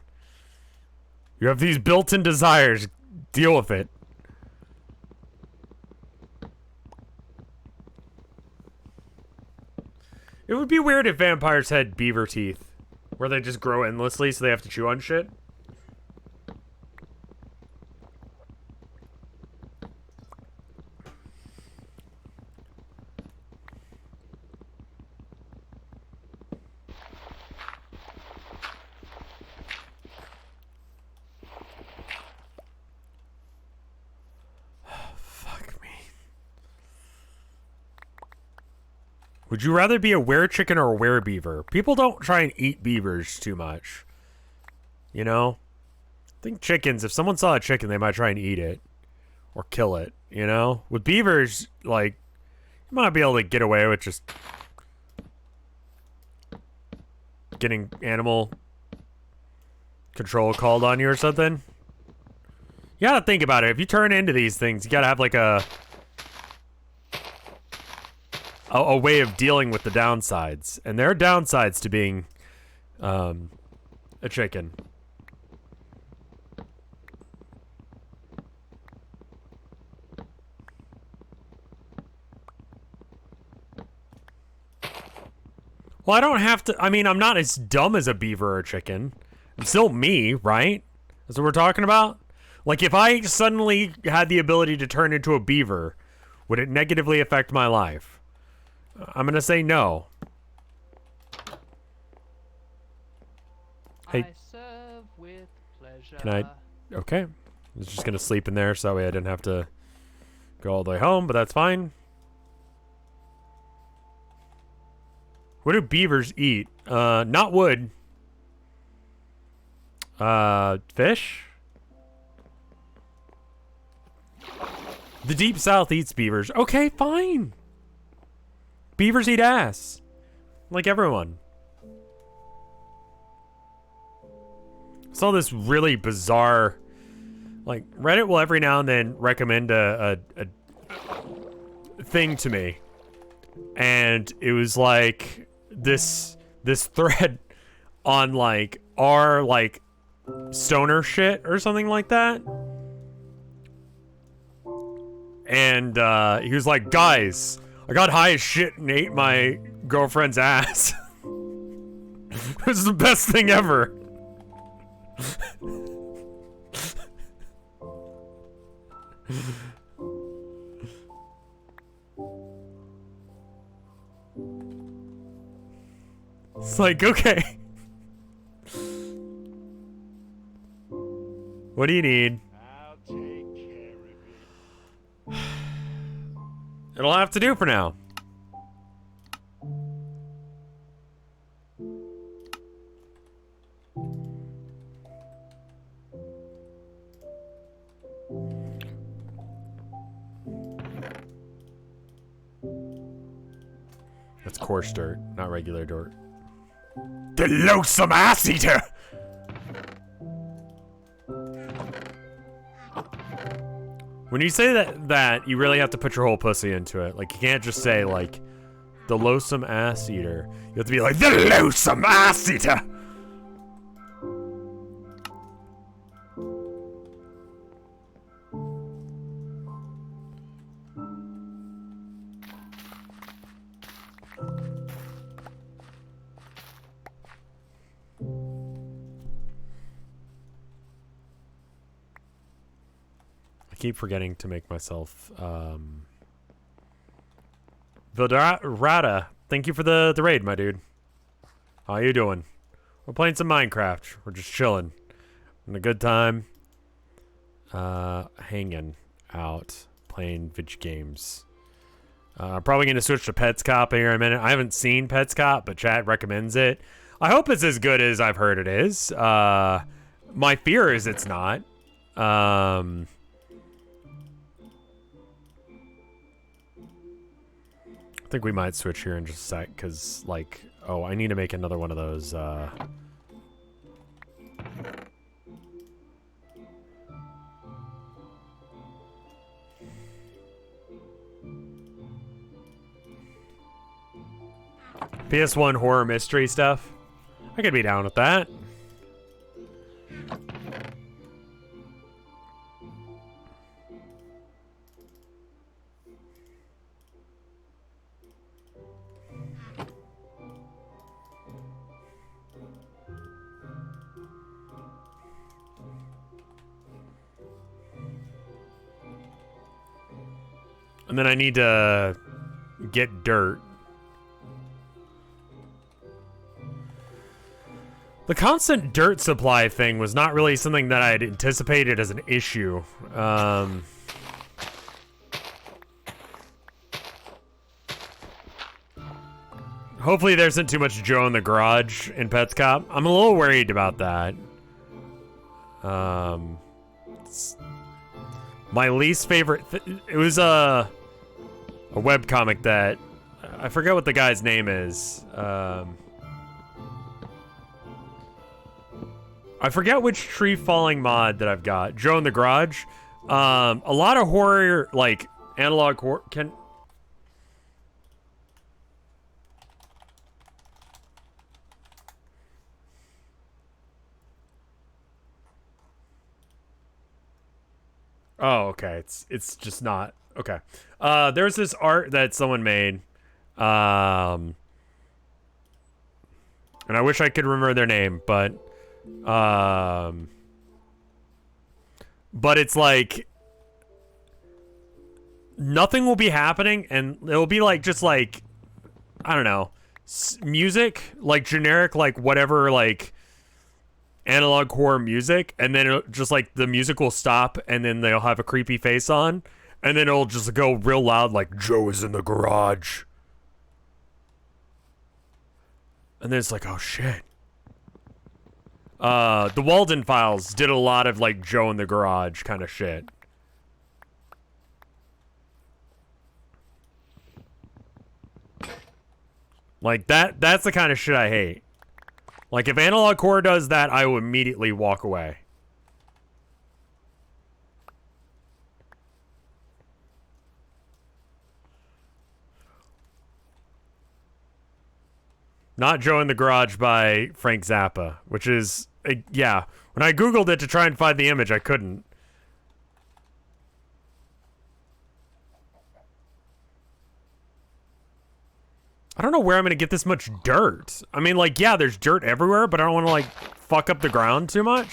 You have these built-in desires. Deal with it. It would be weird if vampires had beaver teeth. Where they just grow endlessly so they have to chew on shit. Would you rather be a were-chicken or a were-beaver? People don't try and eat beavers too much. You know? I think chickens, if someone saw a chicken, they might try and eat it. Or kill it, you know? With beavers, like, you might be able to get away with just getting animal control called on you or something. You gotta think about it. If you turn into these things, you gotta have, like, a way of dealing with the downsides. And there are downsides to being a chicken. Well, I don't have to... I mean, I'm not as dumb as a beaver or a chicken. I'm still me, right? That's what we're talking about? Like, if I suddenly had the ability to turn into a beaver, would it negatively affect my life? I'm gonna say no. Hey. I serve with pleasure. Can I... Okay. I was just gonna sleep in there so that way I didn't have to go all the way home, but that's fine. What do beavers eat? Not wood. Fish? The Deep South eats beavers. Okay, fine. Beavers eat ass. Like everyone. I saw this really bizarre... Like, Reddit will every now and then recommend a thing to me. And it was like this thread on like our like stoner shit or something like that. And he was like, guys, I got high as shit and ate my girlfriend's ass. It was the best thing ever. It's like, okay. What do you need? I'll take care of it. It'll have to do for now. That's coarse dirt, not regular dirt. The loathsome ass eater! When you say that, you really have to put your whole pussy into it. Like, you can't just say, like, the loathsome ass eater. You have to be like, the loathsome ass eater! I keep forgetting to make myself, Vildarada, thank you for the raid, my dude. How you doing? We're playing some Minecraft. We're just chilling. Having a good time. Hanging out. Playing video games. I'm probably going to switch to Petscop here in a minute. I haven't seen Petscop, but chat recommends it. I hope it's as good as I've heard it is. My fear is it's not. I think we might switch here in just a sec, because, like, oh, I need to make another one of those, PS1 horror mystery stuff. I could be down with that. And then I need to get dirt. The constant dirt supply thing was not really something that I had anticipated as an issue. Hopefully there isn't too much Joe in the garage in Petscop. I'm a little worried about that. My least favorite... it was a webcomic that... I forget what the guy's name is. I forget which tree falling mod that I've got. Joe in the garage. A lot of horror, like, analog horror... Oh, okay. It's just not okay. There's this art that someone made, and I wish I could remember their name, but it's like nothing will be happening, and it'll be like just like I don't know, music, like generic, like whatever, like. Analog horror music, and then it'll just like the music will stop, and then they'll have a creepy face on, and then it'll just go real loud, like Joe is in the garage, and then it's like, oh shit. The Walden Files did a lot of like Joe in the garage kind of shit. Like that's the kind of shit I hate. Like, if Analog Horror does that, I will immediately walk away. Not Joe in the Garage by Frank Zappa, which is, yeah. When I Googled it to try and find the image, I couldn't. I don't know where I'm going to get this much dirt. I mean, like, yeah, there's dirt everywhere, but I don't want to, like, fuck up the ground too much.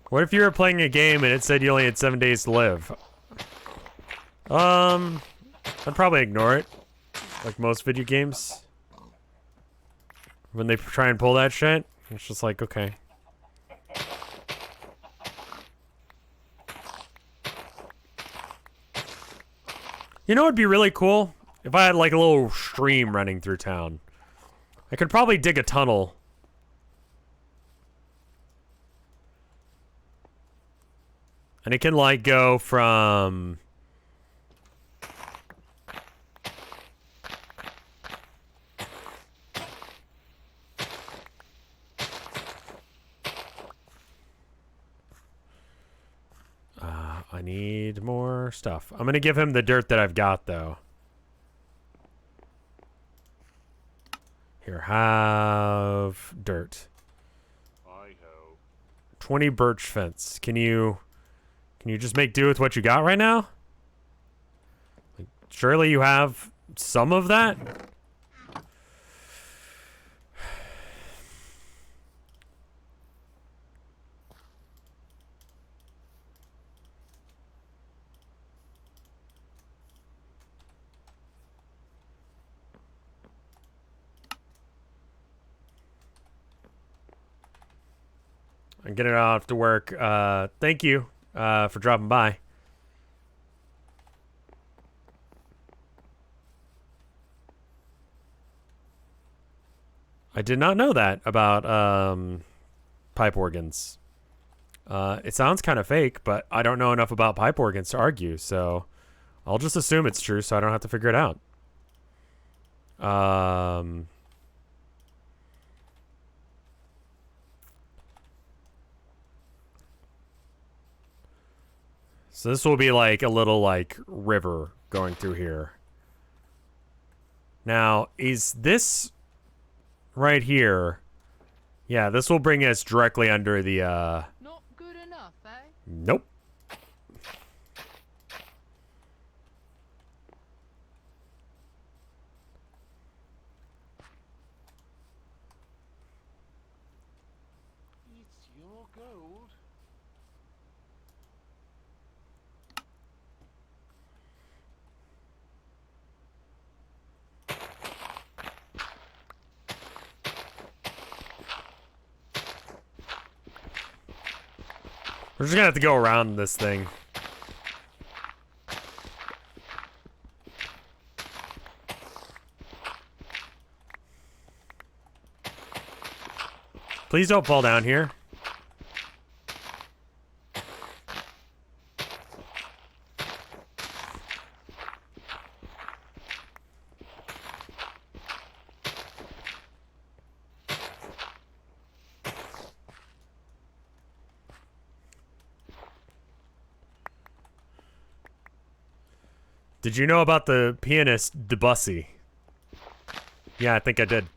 What if you were playing a game and it said you only had 7 days to live? I'd probably ignore it. Like most video games. When they try and pull that shit. It's just like, okay. You know what'd be really cool? If I had like a little stream running through town. I could probably dig a tunnel. And it can like go from... I need more stuff. I'm gonna give him the dirt that I've got, though. Here, have dirt. I ho. 20 birch fence. Can you just make do with what you got right now? Like, surely you have some of that? I'm getting off to work. Thank you for dropping by. I did not know that about pipe organs. It sounds kind of fake, but I don't know enough about pipe organs to argue, so I'll just assume it's true so I don't have to figure it out. So this will be like a little like river going through here. Now, is this right here? Yeah, this will bring us directly under the Not good enough, eh? Nope. It's your gold. We're just gonna have to go around this thing. Please don't fall down here. Did you know about the pianist Debussy? Yeah, I think I did.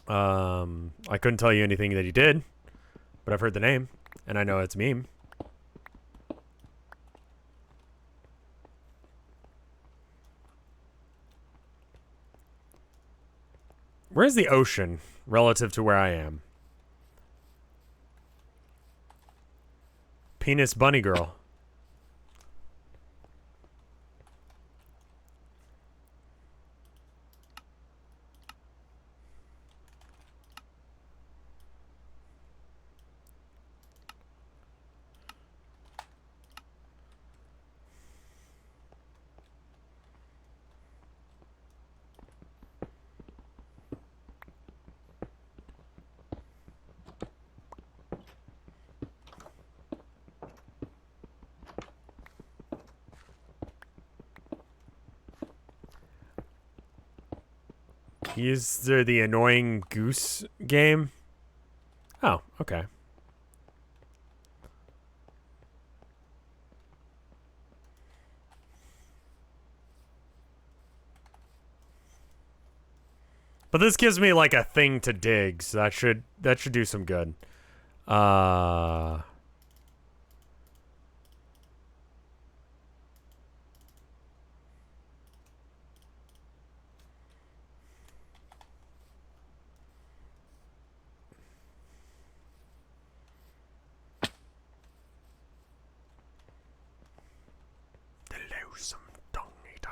I couldn't tell you anything that he did, but I've heard the name, and I know it's a meme. Where's the ocean relative to where I am? Penis bunny girl. Is there the annoying goose game? Oh, okay. But this gives me like a thing to dig, so that should do some good. Some dung eater.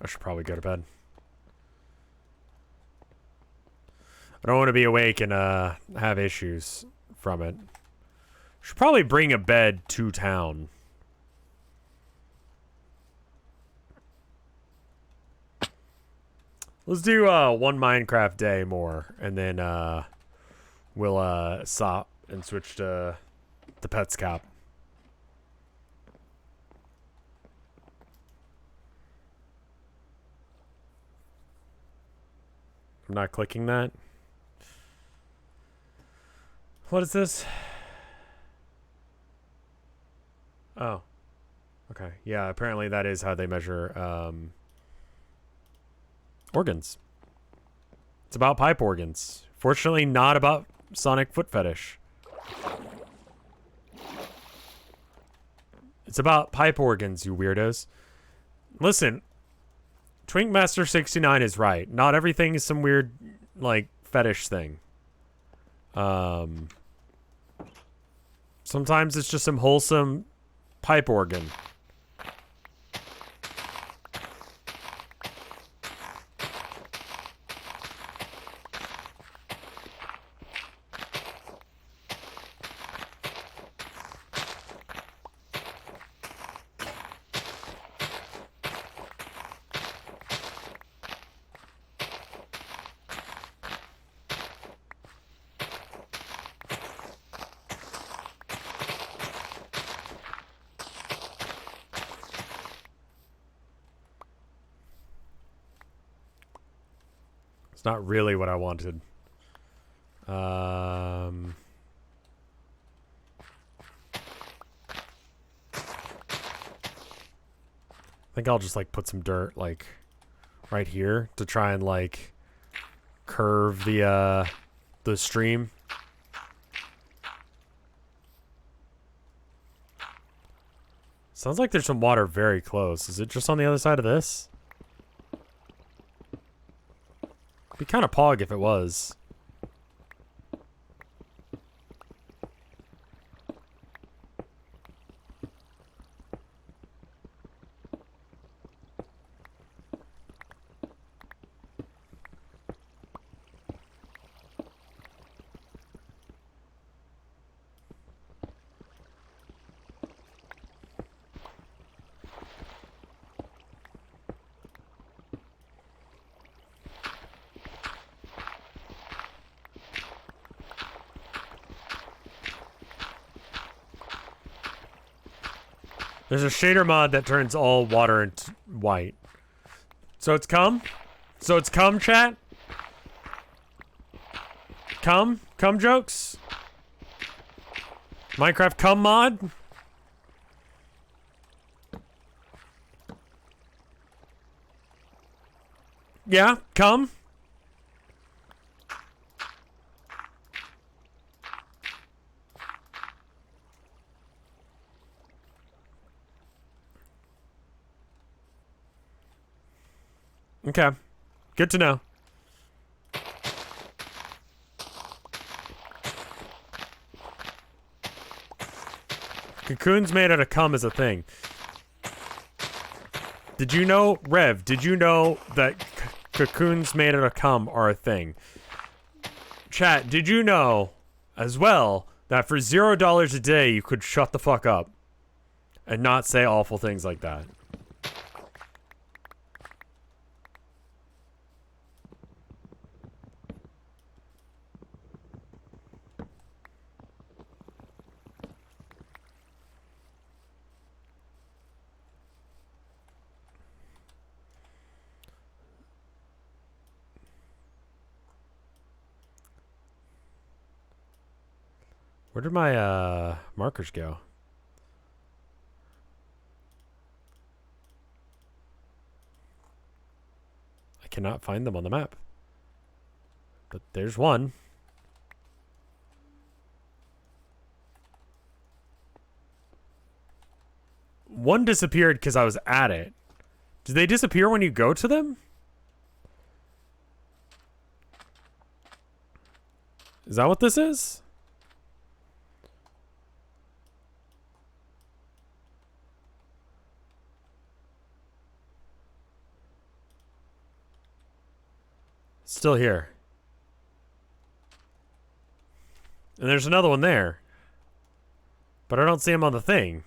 I should probably go to bed. I don't want to be awake and have issues from it. Should probably bring a bed to town. Let's do one Minecraft day more, and then we'll stop and switch to the Petscop. I'm not clicking that. What is this? Oh. Okay. Yeah, apparently that is how they measure organs. It's about pipe organs. Fortunately, not about sonic foot fetish. It's about pipe organs, you weirdos. Listen, Twinkmaster69 is right. Not everything is some weird, like, fetish thing. Sometimes it's just some wholesome pipe organ. It's not really what I wanted. I think I'll just like put some dirt like right here to try and like curve the stream. Sounds like there's some water very close. Is it just on the other side of this? Be kind of pog if it was. There's a shader mod that turns all water into white. So it's cum? So it's cum, chat? Cum? Cum jokes? Minecraft cum mod? Yeah, cum? Okay. Good to know. Cocoons made out of cum is a thing. Did you know, Rev, did you know that cocoons made out of cum are a thing? Chat, did you know as well that for $0 a day you could shut the fuck up and not say awful things like that? Where did my markers go? I cannot find them on the map. But there's one. One disappeared because I was at it. Do they disappear when you go to them? Is that what this is? Still here. And there's another one there. But I don't see him on the thing.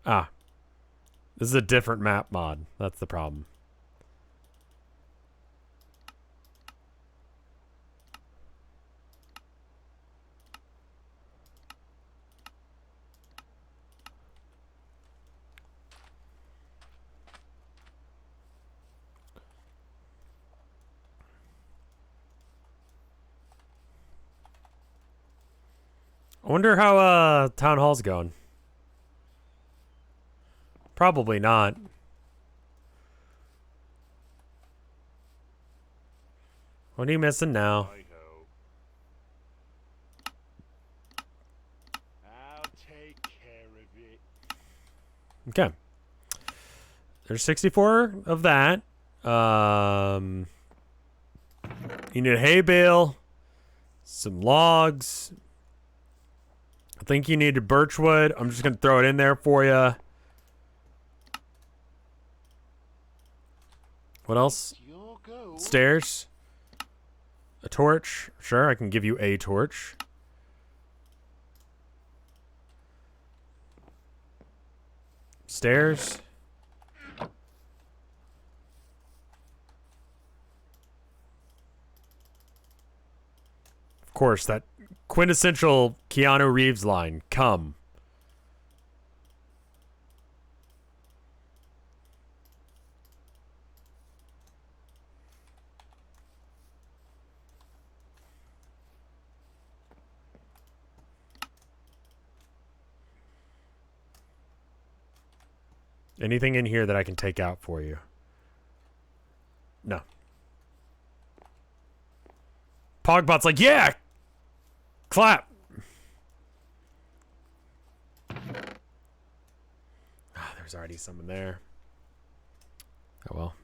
Ah. This is a different map mod. That's the problem. I wonder how town hall's going. Probably not. What are you missing now? I'll take care of it. Okay. There's 64 of that. You need a hay bale, some logs. I think you need a birch wood. I'm just gonna throw it in there for you. What else? Your go. Stairs. A torch. Sure, I can give you a torch. Stairs. Of course, that quintessential Keanu Reeves line. Come. Anything in here that I can take out for you? No. Pogbot's like, yeah! Clap! Ah, there's already someone there. Oh well.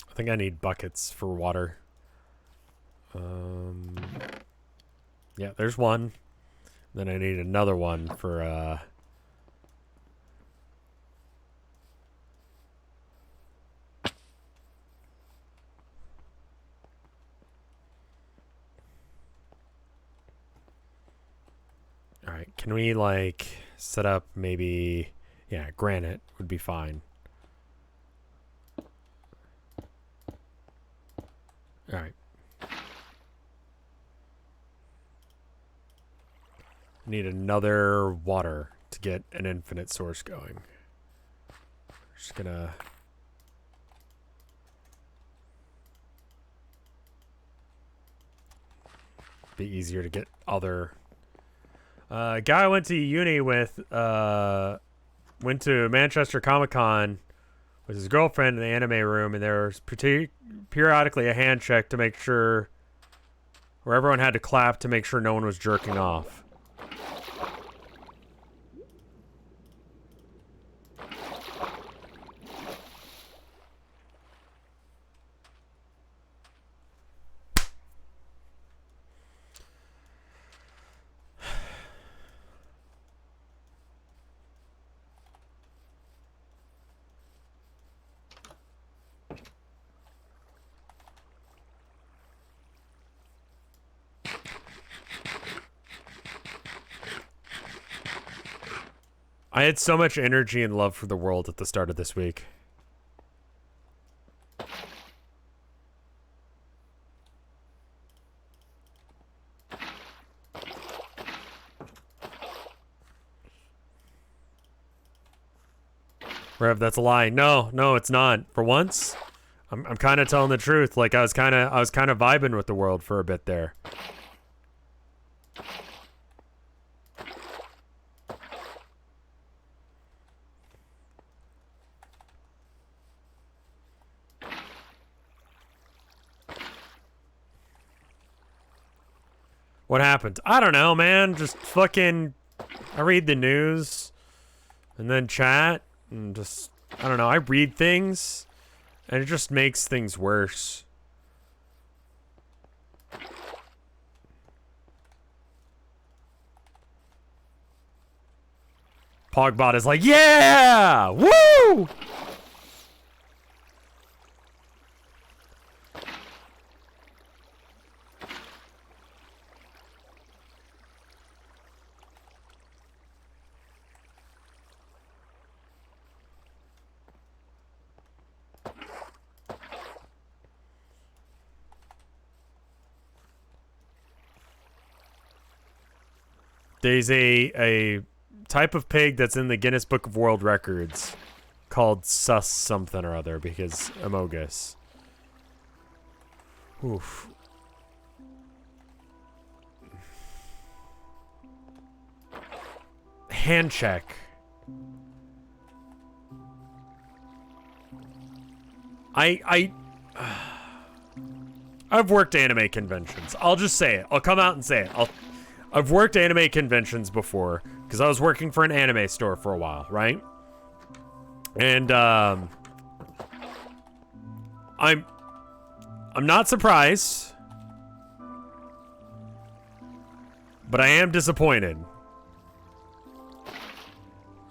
I think I need buckets for water. Yeah, there's one. Then I need another one for, Alright, can we, like, set up maybe... Yeah, granite would be fine. Alright. Need another water to get an infinite source going. Just gonna... Be easier to get other... guy I went to uni with, went to Manchester Comic-Con with his girlfriend in the anime room, and there was periodically a hand check to make sure, where everyone had to clap to make sure no one was jerking off. I had so much energy and love for the world at the start of this week. Rev, that's a lie. No, it's not. For once, I'm kind of telling the truth. Like I was kind of vibing with the world for a bit there. What happened? I don't know, man. Just fucking... I read the news. And then chat. And just... I don't know. I read things. And it just makes things worse. Pogbot is like, yeah! Woo! There's a type of pig that's in the Guinness Book of World Records called sus something or other because Amogus. Oof. Hand check. I've worked anime conventions. I'll just say it. I'll come out and say it. I've worked anime conventions before because I was working for an anime store for a while, right? And I'm not surprised, but I am disappointed.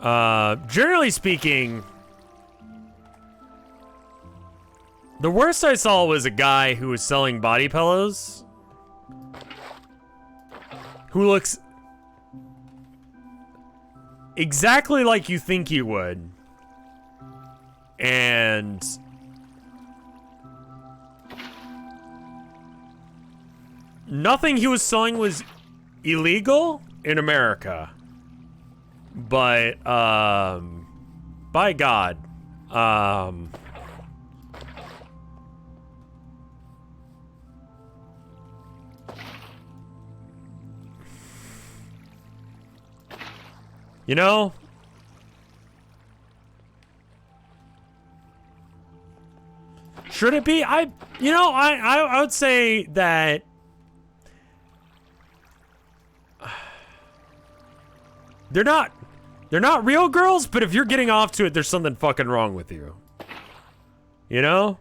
Generally speaking, the worst I saw was a guy who was selling body pillows who looks exactly like you think he would. And nothing he was selling was illegal in America. But, by God, You know? Should it be? I would say that they're not real girls, but if you're getting off to it, there's something fucking wrong with you. You know?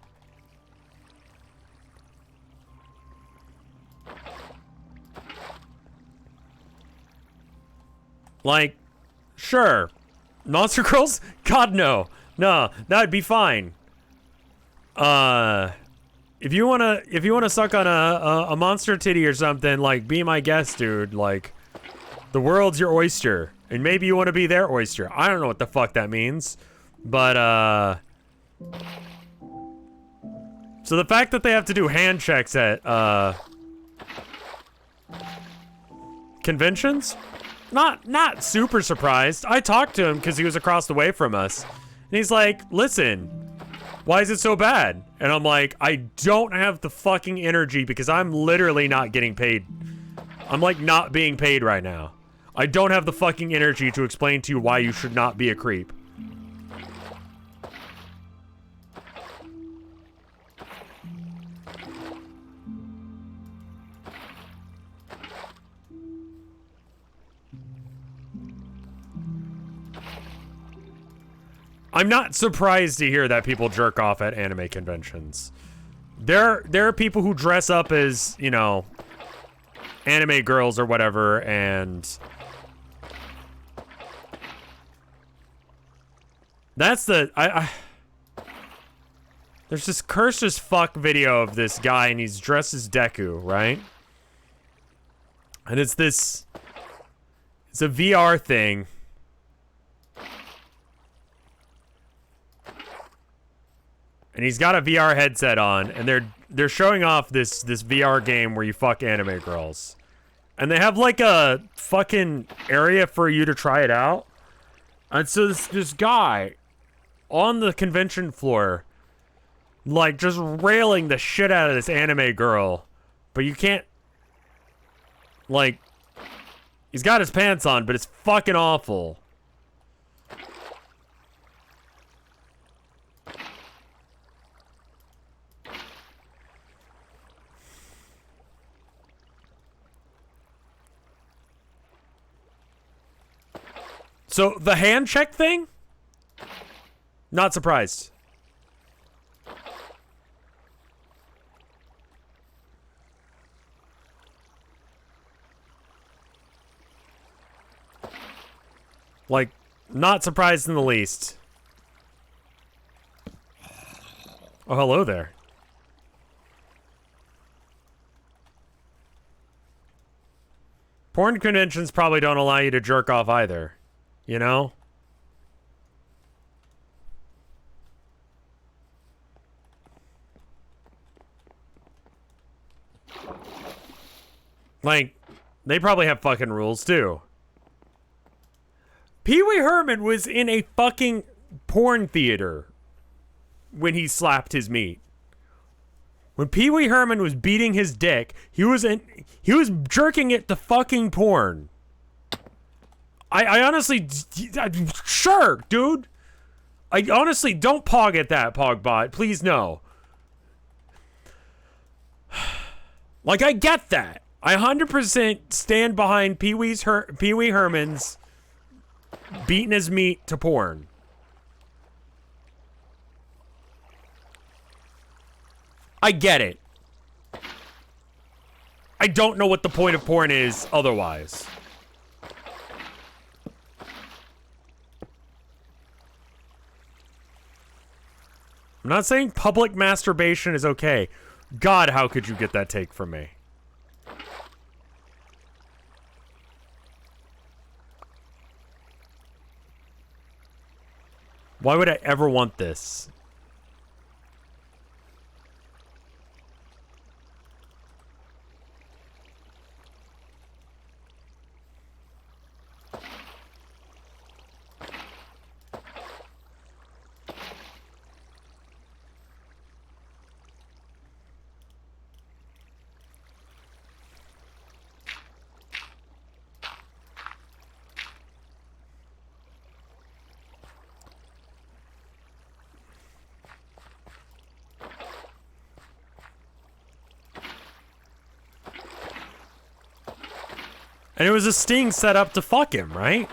Like, sure. Monster girls? God, no. No, that'd be fine. If you wanna suck on a monster titty or something, like, be my guest, dude. Like, the world's your oyster. And maybe you want to be their oyster. I don't know what the fuck that means. But, so the fact that they have to do hand checks at, conventions? Not super surprised. I talked to him because he was across the way from us. And he's like, listen, why is it so bad? And I'm like, I don't have the fucking energy because I'm literally not getting paid. I'm like not being paid right now. I don't have the fucking energy to explain to you why you should not be a creep. I'm not surprised to hear that people jerk off at anime conventions. There are people who dress up as, you know, anime girls or whatever, and that's the there's this cursed as fuck video of this guy, and he's dressed as Deku, right? And it's a VR thing. And he's got a VR headset on, and they're showing off this VR game where you fuck anime girls. And they have like a fucking area for you to try it out. And so this guy on the convention floor, like, just railing the shit out of this anime girl. But you can't, like, he's got his pants on, but it's fucking awful. So, the hand check thing? Not surprised. Like, not surprised in the least. Oh, hello there. Porn conventions probably don't allow you to jerk off either. You know? Like, they probably have fucking rules too. Pee Wee Herman was in a fucking porn theater when he slapped his meat. When Pee Wee Herman was beating his dick, he was jerking it to fucking porn. I honestly, sure, dude. I honestly don't pog at that, Pogbot. Please, no. Like, I get that. I 100% stand behind Pee Wee Herman's beating his meat to porn. I get it. I don't know what the point of porn is otherwise. I'm not saying public masturbation is okay. God, how could you get that take from me? Why would I ever want this? And it was a sting set up to fuck him, right?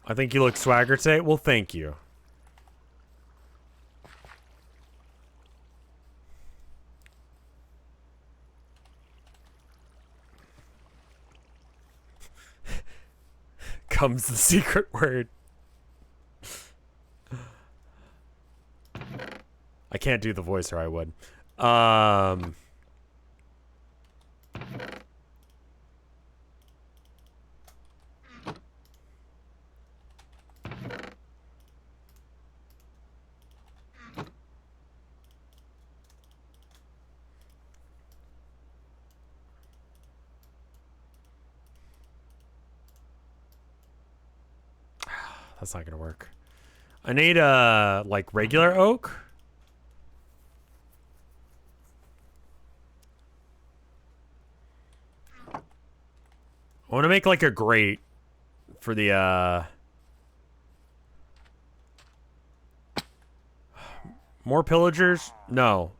I think you look swagger today. Well, thank you. Comes the secret word. I can't do the voice or I would. That's not gonna work. I need like regular oak. I want to make like a grate for the more pillagers? No.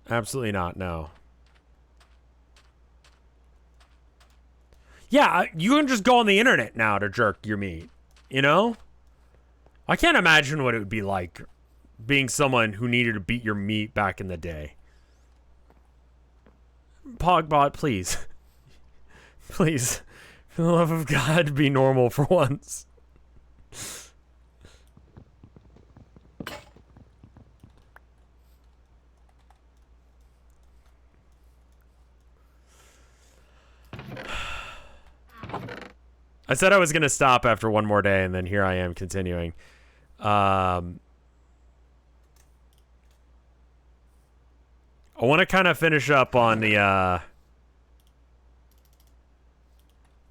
Absolutely not, no. Yeah, you can just go on the internet now to jerk your meat. You know? I can't imagine what it would be like being someone who needed to beat your meat back in the day. Pogbot, please. Please. For the love of God, be normal for once. I said I was going to stop after one more day, and then here I am continuing. I want to kind of finish up on the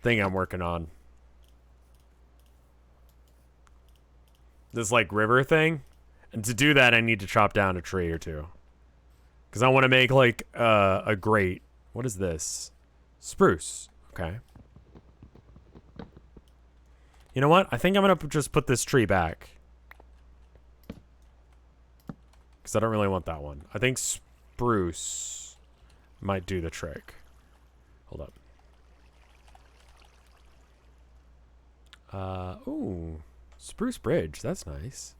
thing I'm working on. This, like, river thing. And to do that, I need to chop down a tree or two. Because I want to make, like, a grate. What is this? Spruce. Okay. You know what? I think I'm going to just put this tree back. Because I don't really want that one. I think spruce might do the trick. Hold up. Ooh. Spruce bridge. That's nice.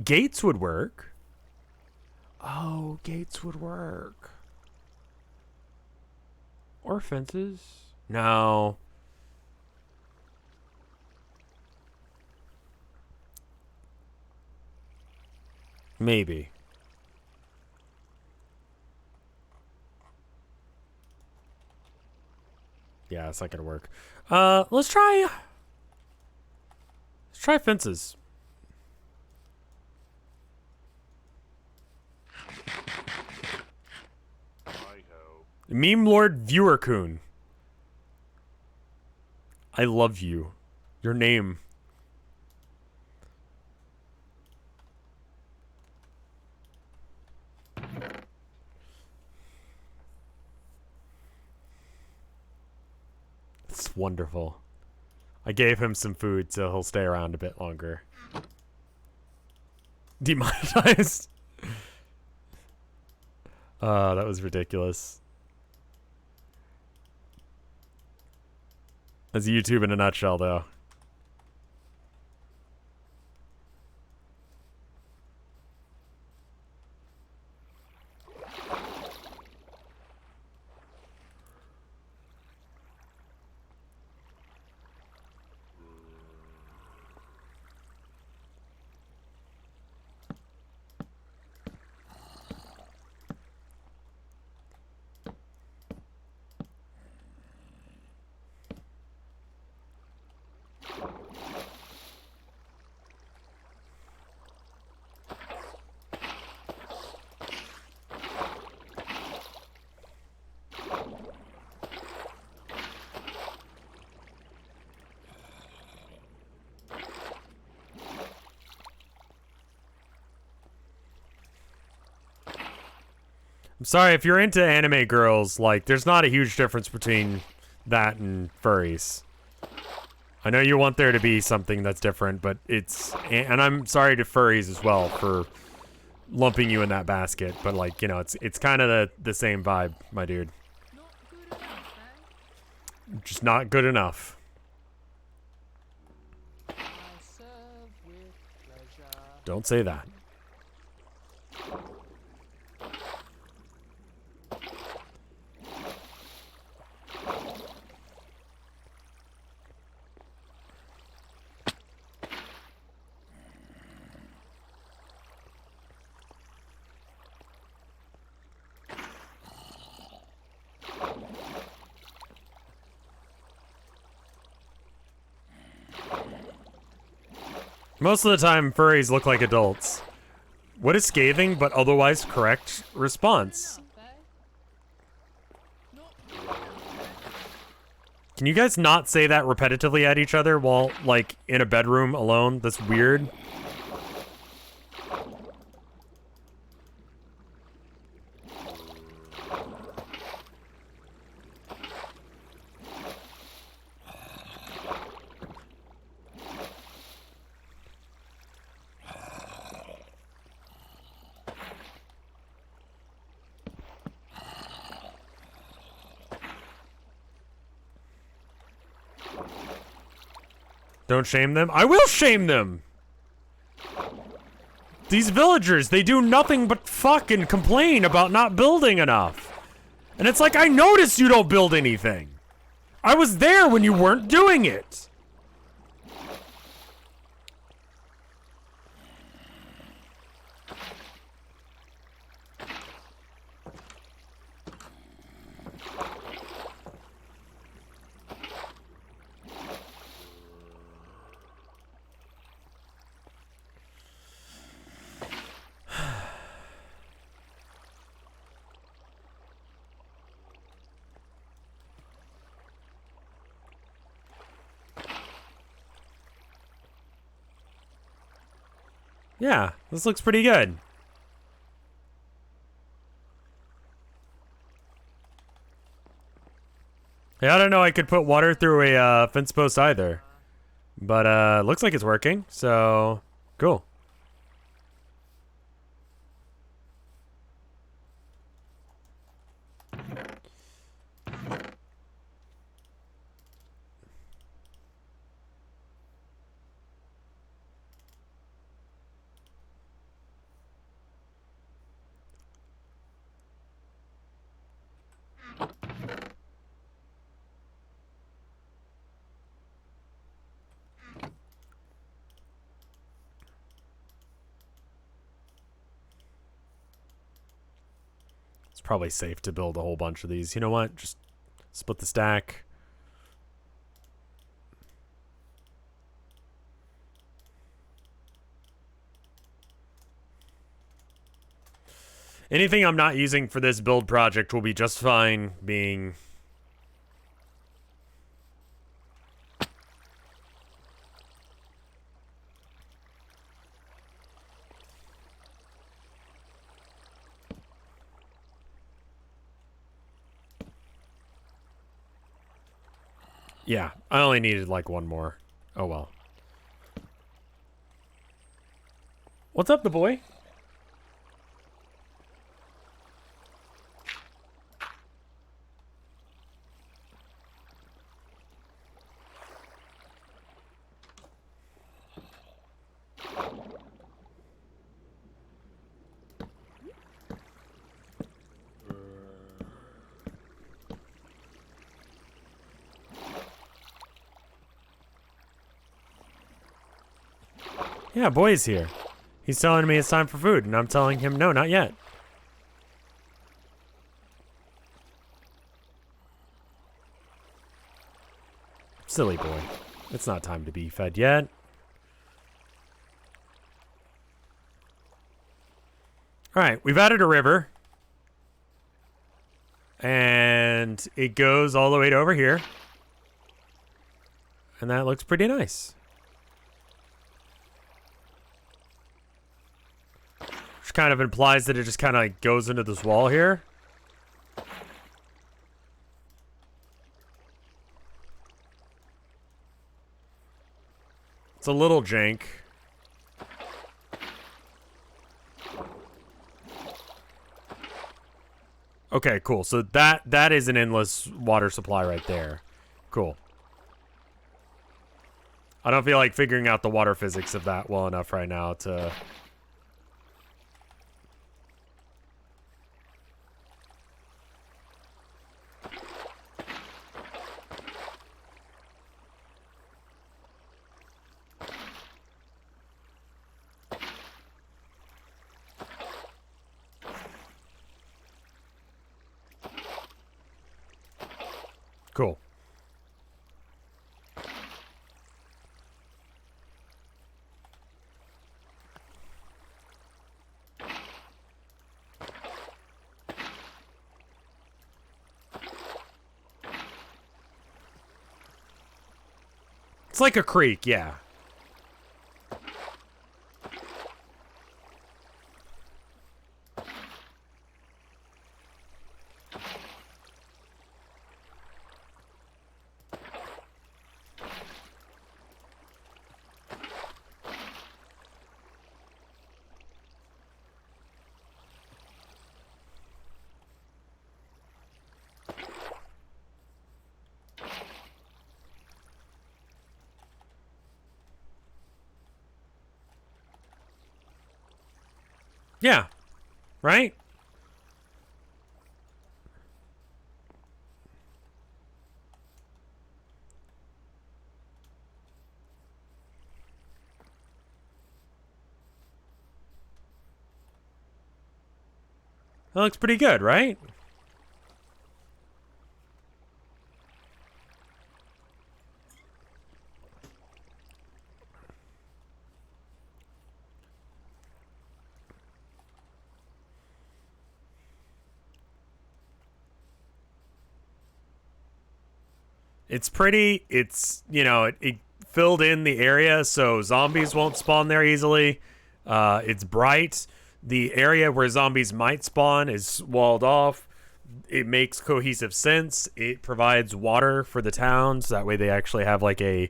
Gates would work. Oh, gates would work. Or fences. No. Maybe. Yeah, it's not gonna work. Let's try fences. Meme Lord Viewer Coon. I love you. Your name. It's wonderful. I gave him some food so he'll stay around a bit longer. Demonetized. That was ridiculous. That's YouTube in a nutshell, though. I'm sorry, if you're into anime girls, like, there's not a huge difference between that and furries. I know you want there to be something that's different, but it's... And I'm sorry to furries as well for lumping you in that basket, but, like, you know, it's kind of the same vibe, my dude. Not good enough, eh? Just not good enough. I'll serve with pleasure. Don't say that. Most of the time, furries look like adults. What is scathing but otherwise correct response? Can you guys not say that repetitively at each other while, like, in a bedroom alone? That's weird. Don't shame them. I will shame them! These villagers, they do nothing but fucking complain about not building enough. And it's like, I noticed you don't build anything. I was there when you weren't doing it. Yeah, this looks pretty good. Yeah, I don't know I could put water through a fence post either. But looks like it's working, so cool. Probably safe to build a whole bunch of these. You know what? Just split the stack. Anything I'm not using for this build project will be just fine being... Yeah, I only needed like one more. Oh well. What's up, the boy? Yeah, boy's here. He's telling me it's time for food, and I'm telling him no, not yet. Silly boy. It's not time to be fed yet. Alright, we've added a river. And it goes all the way to over here. And that looks pretty nice. Which kind of implies that it just kind of like goes into this wall here. It's a little jank. Okay, cool. So that is an endless water supply right there. Cool. I don't feel like figuring out the water physics of that well enough right now to... Cool. It's like a creek, yeah. Yeah. Right? That looks pretty good, right? It's pretty. It's, you know, it filled in the area so zombies won't spawn there easily. It's bright. The area where zombies might spawn is walled off. It makes cohesive sense. It provides water for the towns. That way they actually have like a...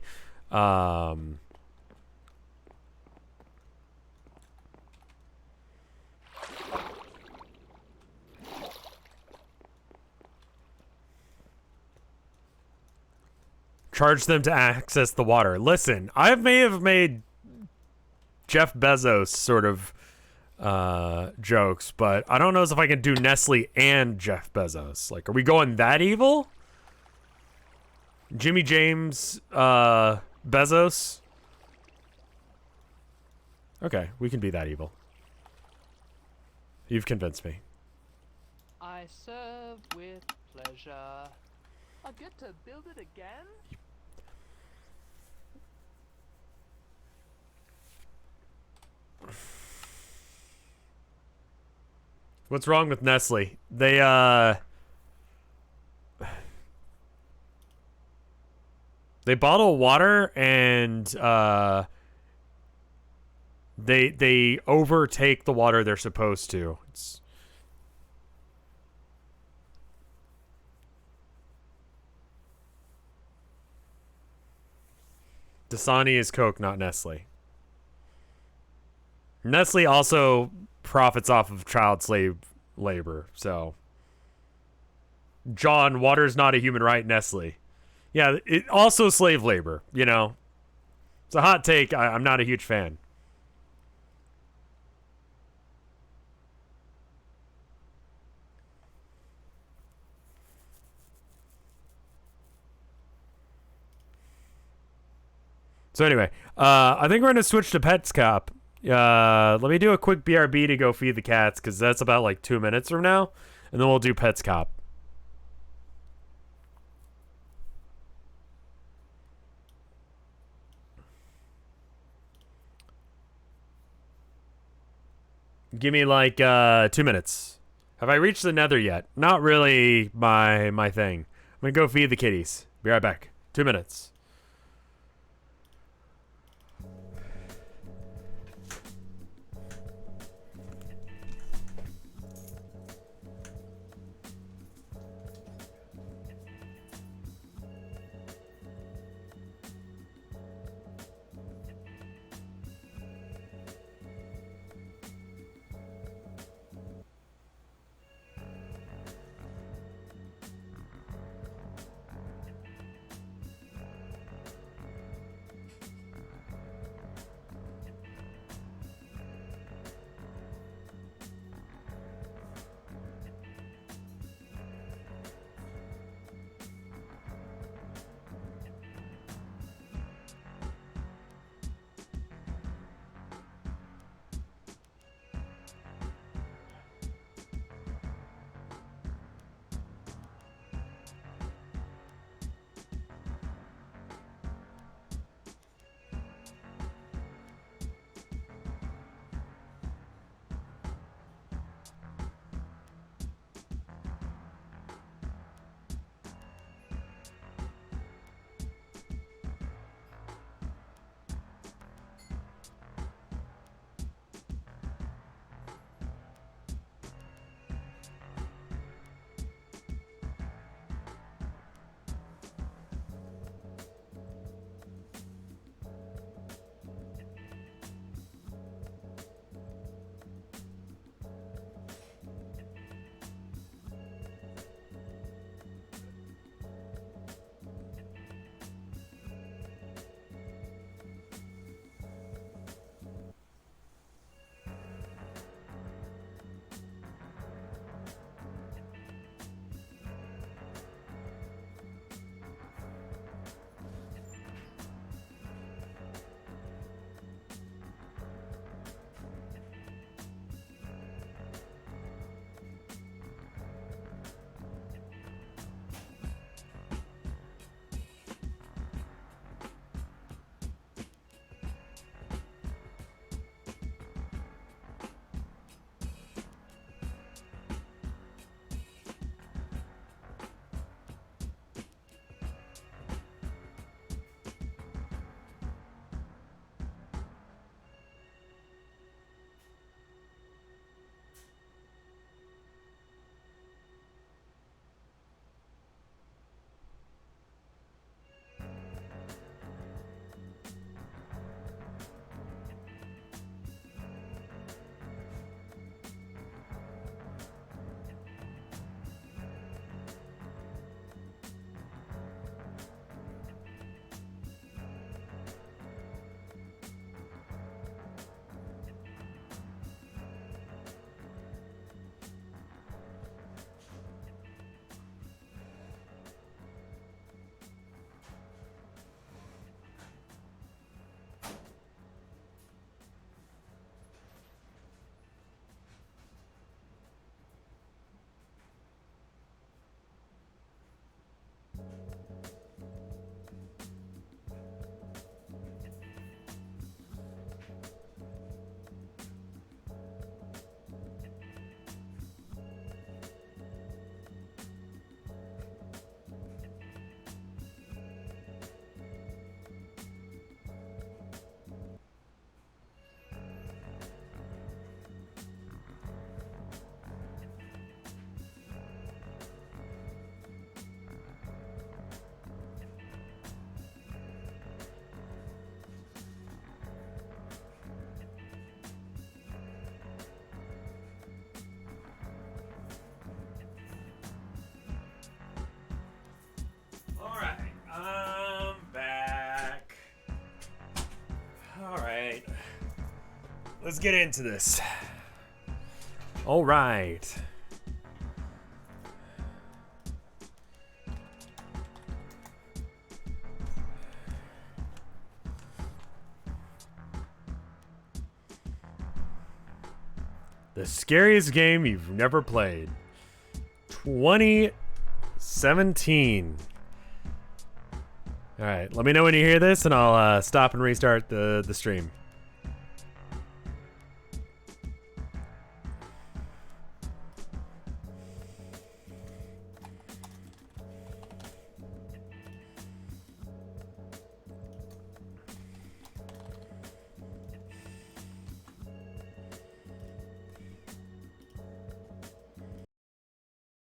charge them to access the water. Listen, I may have made Jeff Bezos sort of jokes, but I don't know if I can do Nestle and Jeff Bezos. Like, are we going that evil? Jimmy James Bezos? Okay, we can be that evil. You've convinced me. I serve with pleasure. I get to build it again? What's wrong with Nestle? They bottle water and they overtake the water they're supposed to. It's... Dasani is Coke, not Nestle. Nestle also profits off of child slave labor, so... John, water's not a human right, Nestle. Yeah, it also slave labor, you know? It's a hot take. I'm not a huge fan. So anyway, I think we're going to switch to Petscop. Let me do a quick BRB to go feed the cats, because that's about like 2 minutes from now. And then we'll do Petscop. Give me like 2 minutes. Have I reached the nether yet? Not really my thing. I'm going to go feed the kitties. Be right back. 2 minutes. Let's get into this. All right. The scariest game you've never played. 2017. All right, let me know when you hear this, and I'll stop and restart the stream.